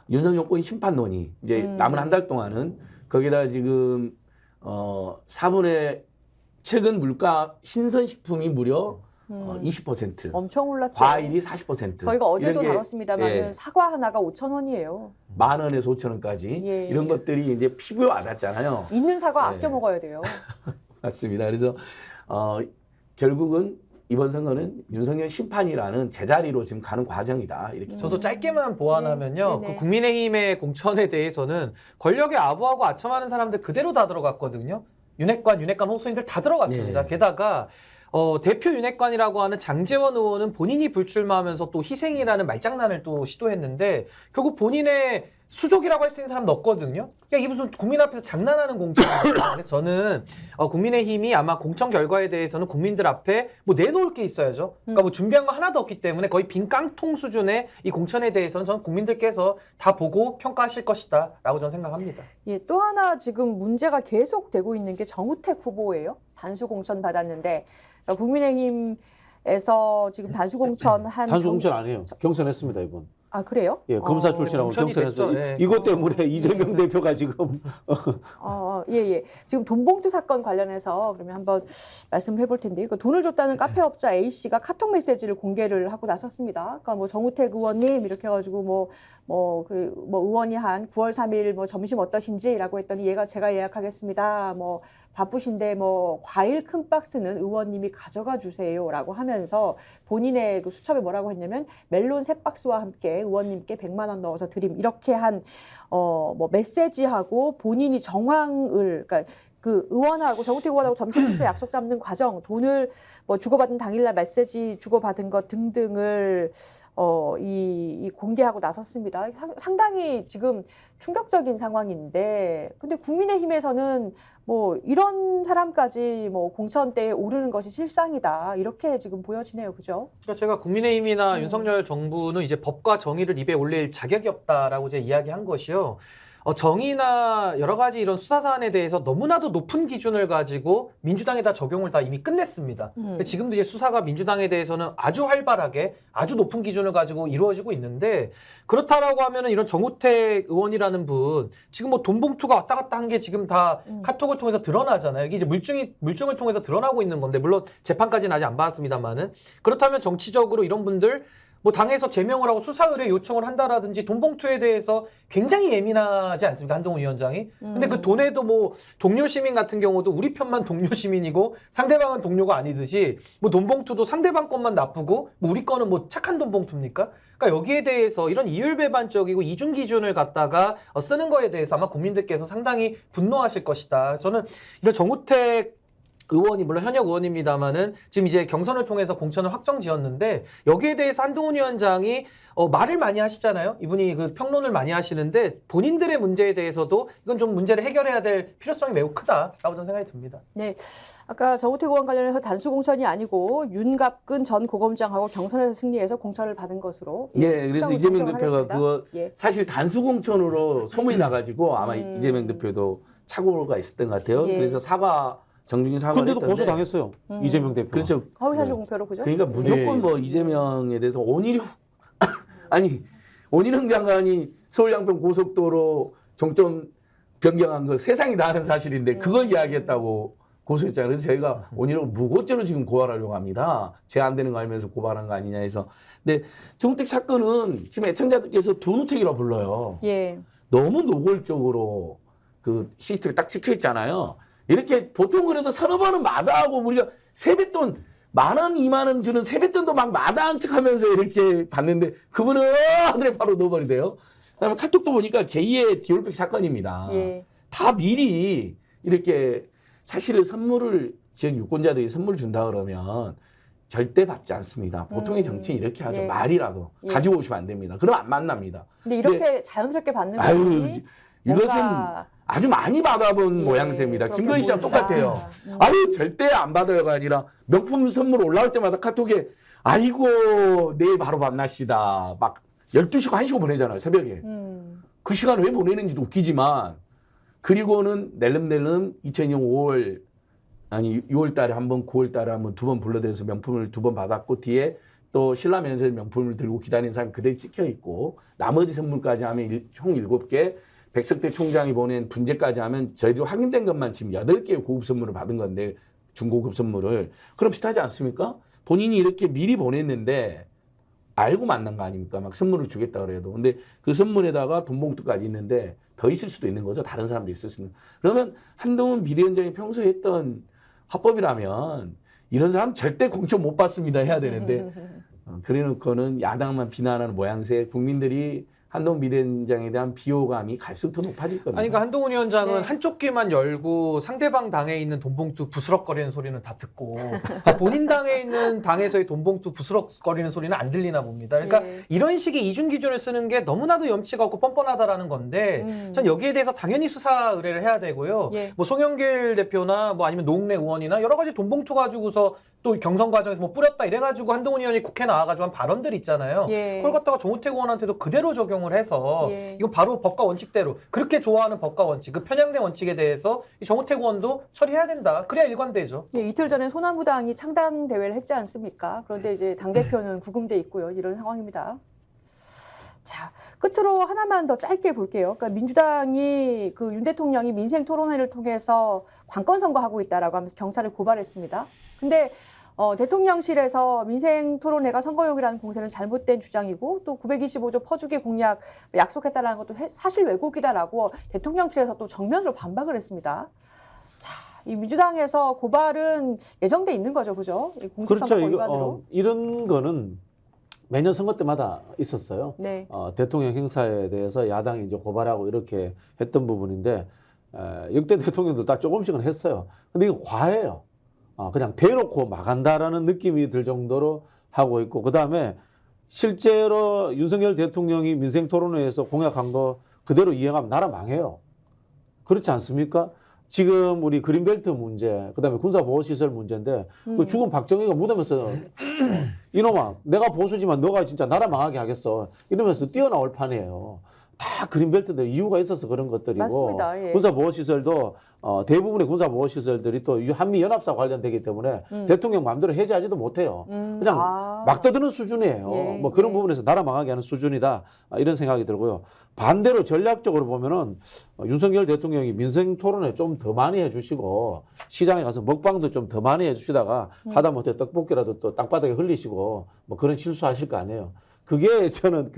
G: 윤석열 정권 심판론이 이제 남은 한 달 동안은 거기다 지금 4분의 최근 물가 신선식품이 무려 20%,
A: 엄청 올랐죠.
G: 과일이 40%.
A: 저희가 어제도
G: 이런 게,
A: 다뤘습니다만
G: 예.
A: 사과 하나가 5,000원이에요.
G: 10,000원에서 5,000원까지
A: 예.
G: 이런 것들이 이제 피부에 와닿잖아요.
A: 있는 사과
G: 예.
A: 아껴 먹어야 돼요.
G: 맞습니다. 그래서 결국은 이번 선거는 윤석열 심판이라는 제자리로 지금 가는 과정이다. 이렇게
F: 저도 짧게만 보완하면요.
A: 네.
F: 그 국민의힘의 공천에 대해서는 권력에 아부하고 아첨하는 사람들 그대로 다 들어갔거든요. 윤핵관 호소인들 다 들어갔습니다.
G: 네.
F: 게다가 대표 윤핵관이라고 하는 장제원 의원은 본인이 불출마하면서 또 희생이라는 말장난을 또 시도했는데 결국 본인의 수족이라고 할 수 있는 사람 넣었거든요. 그러니까 이게 무슨 국민 앞에서 장난하는 공천입니다. 그래서 저는 국민의힘이 아마 공천 결과에 대해서는 국민들 앞에 뭐 내놓을 게 있어야죠. 그러니까 뭐 준비한 거 하나도 없기 때문에 거의 빈 깡통 수준의 이 공천에 대해서는 저는 국민들께서 다 보고 평가하실 것이다라고 저는 생각합니다.
A: 예, 또 하나 지금 문제가 계속되고 있는 게 정우택 후보예요. 단수 공천 받았는데 그러니까 국민의힘에서 지금 단수 공천 한
E: 단수 공천 아니에요. 경선했습니다 이번.
A: 아 그래요?
E: 예, 검사 출신하고
F: 공천이
E: 경선했어요.
F: 됐죠. 예.
E: 이것 때문에 이재명 대표가 지금
A: 예. 지금 돈봉투 사건 관련해서 그러면 한번 말씀을 해볼 텐데요. 그 돈을 줬다는 카페업자 A 씨가 카톡 메시지를 공개를 하고 나섰습니다. 그러니까 뭐 정우택 의원님 이렇게 해가지고 의원이 한 9월 3일 뭐 점심 어떠신지라고 했더니 제가 예약하겠습니다. 뭐 바쁘신데 뭐 과일 큰 박스는 의원님이 가져가 주세요라고 하면서 본인의 그 수첩에 뭐라고 했냐면 멜론 3박스와 함께 의원님께 100만 원 넣어서 드림 이렇게 한 메시지하고 본인이 정황을 그러니까 그 의원하고 정우택 의원하고 점심 식사 약속 잡는 과정, 돈을 뭐 주고받은 당일날 메시지 주고받은 것 등등을 공개하고 나섰습니다. 상당히 지금 충격적인 상황인데, 근데 국민의힘에서는 뭐 이런 사람까지 뭐 공천대에 오르는 것이 실상이다 이렇게 지금 보여지네요, 그죠?
F: 그러니까 제가 국민의힘이나 윤석열 정부는 이제 법과 정의를 입에 올릴 자격이 없다라고 이제 이야기한 것이요. 정의나 여러 가지 이런 수사 사안에 대해서 너무나도 높은 기준을 가지고 민주당에다 적용을 다 이미 끝냈습니다. 지금도 이제 수사가 민주당에 대해서는 아주 활발하게 아주 높은 기준을 가지고 이루어지고 있는데 그렇다라고 하면은 이런 정우택 의원이라는 분 지금 뭐 돈봉투가 왔다 갔다 한 게 지금 다 카톡을 통해서 드러나잖아요. 이게 이제 물증을 통해서 드러나고 있는 건데 물론 재판까지는 아직 안 받았습니다만은 그렇다면 정치적으로 이런 분들 뭐 당에서 제명을 하고 수사 의뢰 요청을 한다라든지 돈 봉투에 대해서 굉장히 예민하지 않습니까? 한동훈 위원장이. 근데 그 돈에도 뭐 동료 시민 같은 경우도 우리 편만 동료 시민이고 상대방은 동료가 아니듯이 뭐 돈 봉투도 상대방 것만 나쁘고 뭐 우리 거는 뭐 착한 돈 봉투입니까? 그러니까 여기에 대해서 이런 이율배반적이고 이중 기준을 갖다가 쓰는 거에 대해서 아마 국민들께서 상당히 분노하실 것이다. 저는 이런 정우택 의원이 물론 현역 의원입니다만은 지금 이제 경선을 통해서 공천을 확정 지었는데 여기에 대해서 한동훈 위원장이 말을 많이 하시잖아요. 이분이 그 평론을 많이 하시는데 본인들의 문제에 대해서도 이건 좀 문제를 해결해야 될 필요성이 매우 크다라고 저는 생각이 듭니다.
A: 네, 아까 정우택 의원 관련해서 단수 공천이 아니고 윤갑근 전 고검장하고 경선에서 승리해서 공천을 받은 것으로.
G: 예, 그래서 이재명 대표가 그거
A: 예.
G: 사실 단수 공천으로 소문이 나가지고 아마 이재명 대표도 착오가 있었던 것 같아요.
A: 예.
G: 그래서 정중히 사과를
E: 근데도
G: 했던데
E: 고소당했어요. 이재명 대표.
G: 그렇죠.
A: 허위사실 공표로 그죠?
G: 그러니까 무조건
E: 예.
G: 뭐 이재명에 대해서 원희룡 장관이 서울 양평 고속도로 종점 변경한 거 세상이 다 아는 사실인데 그걸 이야기했다고 고소했잖아요. 그래서 저희가 원희룡을 무고죄로 지금 고발하려고 합니다. 제 안 되는 거 알면서 고발한 거 아니냐 해서. 근데 정우택 사건은 지금 애청자들께서 돈우택이라고 불러요.
A: 예.
G: 너무 노골적으로 그 시스템이 딱 찍혀 있잖아요. 이렇게 보통 그래도 서너 번은 마다하고 우리가 세뱃돈 10,000원, 20,000원 주는 세뱃돈도 막 마다한 척하면서 이렇게 받는데 그분은 하늘에 바로 넣어버리대요. 그다음에 카톡도 보니까 제2의 디올백 사건입니다.
A: 예.
G: 다 미리 이렇게 사실은 선물을 지역 유권자들이 선물 준다 그러면 절대 받지 않습니다. 보통의 정치는 이렇게 하죠.
A: 예.
G: 말이라도
A: 예.
G: 가지고 오시면 안 됩니다. 그럼 안 만납니다.
A: 근데 이렇게 자연스럽게 받는
G: 아유,
A: 것이
G: 이것은
A: 뭔가
G: 아주 많이 받아본
A: 예,
G: 모양새입니다.
A: 그렇게
G: 김건희 씨랑
A: 보인다.
G: 똑같아요. 아유 절대 안 받아요가 아니라 명품 선물 올라올 때마다 카톡에 아이고 내일 바로 만나시다. 막 12시고 1시고 보내잖아요. 새벽에. 그 시간을 왜 보내는지도 웃기지만 그리고는 낼름낼름 2002년 6월 달에 한 번 9월 달에 한 번 두 번 불러대서 명품을 2번 받았고 뒤에 또 신라 면세 명품을 들고 기다리는 사람이 그대로 찍혀 있고 나머지 선물까지 하면 총 7개 백석대 총장이 보낸 분재까지 하면 저희도 확인된 것만 지금 8개의 고급 선물을 받은 건데 중고급 선물을. 그럼 비슷하지 않습니까? 본인이 이렇게 미리 보냈는데 알고 만난 거 아닙니까? 막 선물을 주겠다 그래도. 근데 그 선물에다가 돈 봉투까지 있는데 더 있을 수도 있는 거죠. 다른 사람도 있을 수 있는. 그러면 한동훈 비대위원장이 평소에 했던 화법이라면 이런 사람 절대 공천 못 받습니다 해야 되는데 그래놓고는 야당만 비난하는 모양새 국민들이 한동훈 비대위원장에 대한 비호감이 갈수록 더 높아질 겁니다.
F: 아니, 그러니까 한동훈 위원장은
A: 네.
F: 한쪽 귀만 열고 상대방 당에 있는 돈봉투 부스럭거리는 소리는 다 듣고 본인 당에 있는 당에서의 돈봉투 부스럭거리는 소리는 안 들리나 봅니다. 그러니까
A: 네.
F: 이런 식의 이중 기준을 쓰는 게 너무나도 염치가 없고 뻔뻔하다라는 건데 전 여기에 대해서 당연히 수사 의뢰를 해야 되고요.
A: 예.
F: 뭐 송영길 대표나 뭐 아니면 노웅래 의원이나 여러 가지 돈봉투 가지고서 또 경선 과정에서 뭐 뿌렸다 이래가지고 한동훈 의원이 국회 나와가지고 한 발언들 있잖아요.
A: 예.
F: 그걸 갖다가 정우택 의원한테도 그대로 적용을 해서
A: 예.
F: 이건 바로 법과 원칙대로 그렇게 좋아하는 법과 원칙, 그 편향된 원칙에 대해서 이 정우택 의원도 처리해야 된다. 그래야 일관되죠.
A: 예, 이틀 전에 소나무당이 창당 대회를 했지 않습니까? 그런데 이제 당 대표는 구금돼 있고요. 이런 상황입니다. 자, 끝으로 하나만 더 짧게 볼게요. 그러니까 민주당이 그 윤 대통령이 민생 토론회를 통해서 관건 선거하고 있다라고 하면서 경찰을 고발했습니다. 근데 대통령실에서 민생 토론회가 선거용이라는 공세는 잘못된 주장이고 또 925조 퍼주기 공약 약속했다라는 것도 사실 왜곡이다라고 대통령실에서 또 정면으로 반박을 했습니다. 자, 이 민주당에서 고발은 예정돼 있는 거죠, 그죠? 이 공직선거
E: 그렇죠.
A: 위반으로.
E: 이런 거는 매년 선거 때마다 있었어요.
A: 네.
E: 대통령 행사에 대해서 야당이 이제 고발하고 이렇게 했던 부분인데 역대 대통령도 다 조금씩은 했어요. 근데 이거 과해요. 그냥 대놓고 막한다라는 느낌이 들 정도로 하고 있고 그다음에 실제로 윤석열 대통령이 민생토론회에서 공약한 거 그대로 이행하면 나라 망해요. 그렇지 않습니까? 지금 우리 그린벨트 문제, 그다음에 군사보호시설 문제인데 그 죽은 박정희가 무덤에서 이놈아 내가 보수지만 너가 진짜 나라 망하게 하겠어 이러면서 뛰어나올 판이에요. 다 그린벨트들 이유가 있어서 그런 것들이고
A: 맞습니다. 예.
E: 군사보호시설도 대부분의 군사보호시설들이 또 한미연합사 관련되기 때문에 대통령 마음대로 해제하지도 못해요. 그냥 막 떠드는 수준이에요.
A: 예,
E: 뭐 그런
A: 예.
E: 부분에서 나라 망하게 하는 수준이다 이런 생각이 들고요. 반대로 전략적으로 보면은 윤석열 대통령이 민생 토론에 좀 더 많이 해주시고 시장에 가서 먹방도 좀 더 많이 해주시다가 하다못해 떡볶이라도 또 땅바닥에 흘리시고 뭐 그런 실수하실 거 아니에요. 그게 저는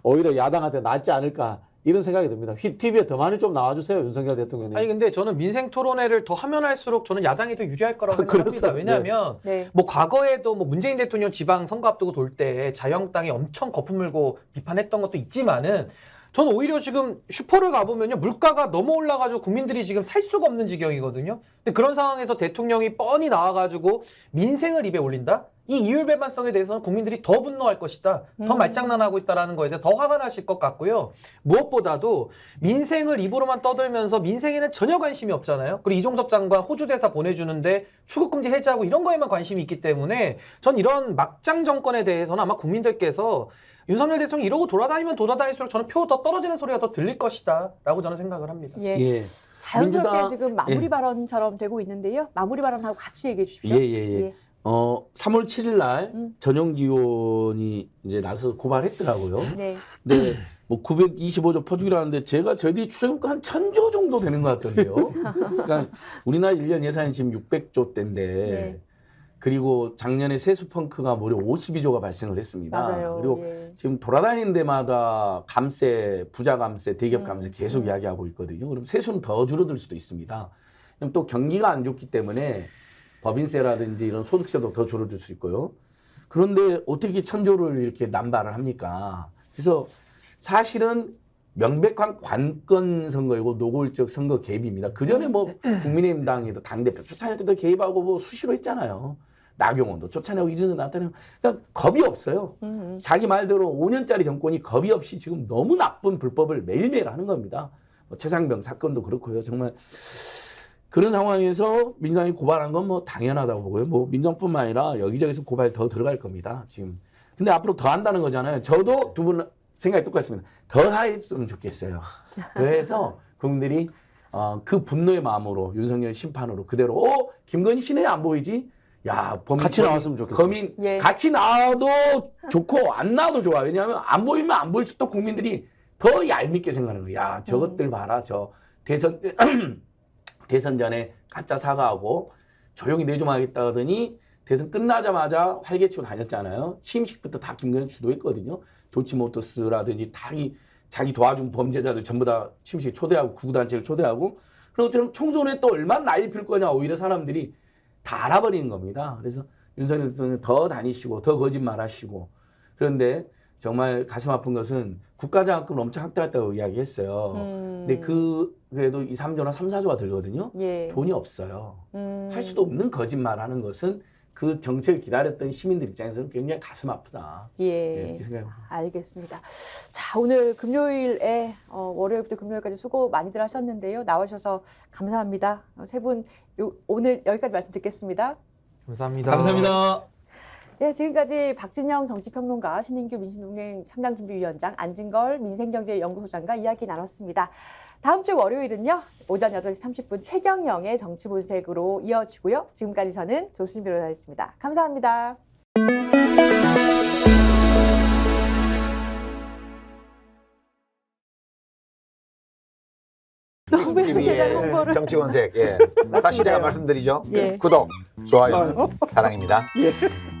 E: 오히려 야당한테 낫지 않을까 이런 생각이 듭니다. TV에 더 많이 좀 나와주세요, 윤석열 대통령님.
F: 아니 근데 저는 민생 토론회를 더 하면 할수록 저는 야당이 더 유리할 거라고 생각합니다.
E: 그렇습니다.
F: 왜냐하면
A: 네.
F: 뭐 과거에도 뭐 문재인 대통령 지방 선거 앞두고 돌 때 자유한국당이 엄청 거품 물고 비판했던 것도 있지만은 저는 오히려 지금 슈퍼를 가보면요 물가가 너무 올라가지고 국민들이 지금 살 수가 없는 지경이거든요. 근데 그런 상황에서 대통령이 뻔히 나와가지고 민생을 입에 올린다? 이 이율배반성에 대해서는 국민들이 더 분노할 것이다. 더 말장난하고 있다는 거에 대해 더 화가 나실 것 같고요. 무엇보다도 민생을 입으로만 떠들면서 민생에는 전혀 관심이 없잖아요. 그리고 이종섭 장관 호주 대사 보내주는데 출국금지 해제하고 이런 거에만 관심이 있기 때문에 전 이런 막장 정권에 대해서는 아마 국민들께서 윤석열 대통령이 이러고 돌아다니면 저는 표 더 떨어지는 소리가 더 들릴 것이다 라고 저는 생각을 합니다.
A: 예.
G: 예.
A: 자연스럽게
G: 민주당-
A: 지금 마무리
G: 예.
A: 발언처럼 되고 있는데요. 마무리 발언하고 같이 얘기해 주십시오.
G: 예. 3월 7일 날 전용기 의원이 이제 나서 고발했더라고요.
A: 네.
G: 근데 뭐 925조 퍼주기라는데 저희들이 추정해보니까 한 1000조 정도 되는 것 같던데요. 그러니까 우리나라 1년 예산이 지금 600조대인데
A: 네.
G: 그리고 작년에 세수펑크가 무려 52조가 발생을 했습니다.
A: 맞아요.
G: 그리고
A: 예.
G: 지금 돌아다니는 데마다 감세, 부자 감세, 대기업 감세 계속 이야기하고 있거든요. 그럼 세수는 더 줄어들 수도 있습니다. 그럼 또 경기가 안 좋기 때문에 법인세라든지 이런 소득세도 더 줄어들 수 있고요. 그런데 어떻게 1000조를 이렇게 남발을 합니까? 그래서 사실은 명백한 관건 선거이고 노골적 선거 개입입니다. 그 전에 뭐 국민의힘당에도 당대표 쫓아낼 때도 개입하고 뭐 수시로 했잖아요. 나경원도 쫓아내고 이준석 나타내고 그러니까 겁이 없어요. 자기 말대로 5년짜리 정권이 겁이 없이 지금 너무 나쁜 불법을 매일매일 하는 겁니다. 뭐 최상병 사건도 그렇고요. 정말 그런 상황에서 민주당이 고발한 건 뭐 당연하다고 보고요. 뭐 민주당뿐만 아니라 여기저기서 고발 더 들어갈 겁니다. 지금. 근데 앞으로 더 한다는 거잖아요. 저도 두 분 생각이 똑같습니다. 더 했으면 좋겠어요. 그래서 국민들이 그 분노의 마음으로 윤석열 심판으로 그대로 김건희 씨네 안 보이지? 야,
E: 같이 나왔으면 좋겠어요.
G: 범인
A: 예.
G: 같이 나와도 좋고 안 나와도 좋아. 왜냐하면 안 보이면 안 보일수록 또 국민들이 더 얄밉게 생각하는 거야. 야, 저것들 봐라. 저 대선 전에 가짜 사과하고 조용히 내조하겠다 하더니 대선 끝나자마자 활개치고 다녔잖아요. 취임식부터 다 김건희 주도했거든요. 도치모터스라든지 자기 도와준 범죄자들 전부 다 취임식 초대하고 구구단체를 초대하고 그런 것처럼 총선에 또 얼마나 난리 필 거냐 오히려 사람들이 다 알아버리는 겁니다. 그래서 윤석열 대통령 더 다니시고 더 거짓말하시고 그런데 정말 가슴 아픈 것은 국가장학금을 엄청 확대했다고 이야기했어요. 근데 그래도 2, 3조나 3, 4조가 들거든요.
A: 예.
G: 돈이 없어요. 할 수도 없는 거짓말하는 것은 그 정책을 기다렸던 시민들 입장에서는 굉장히 가슴 아프다.
A: 예.
G: 이렇게 생각합니다.
A: 알겠습니다. 자, 오늘 금요일에 월요일부터 금요일까지 수고 많이들 하셨는데요. 나와주셔서 감사합니다. 세 분 오늘 여기까지 말씀 듣겠습니다.
F: 감사합니다.
G: 감사합니다.
A: 네, 지금까지 박진영 정치평론가, 신인규 민심동맹 창당준비위원장, 안진걸 민생경제연구소장과 이야기 나눴습니다. 다음 주 월요일은요, 오전 8시 30분 최경영의 정치본색으로 이어지고요. 지금까지 저는 조수진 변호사였습니다. 감사합니다. 너무 제가 홍보를.
H: 정치권색. 예. 다시 제가 말씀드리죠.
A: 예.
H: 구독, 좋아요, 사랑입니다.
A: 예.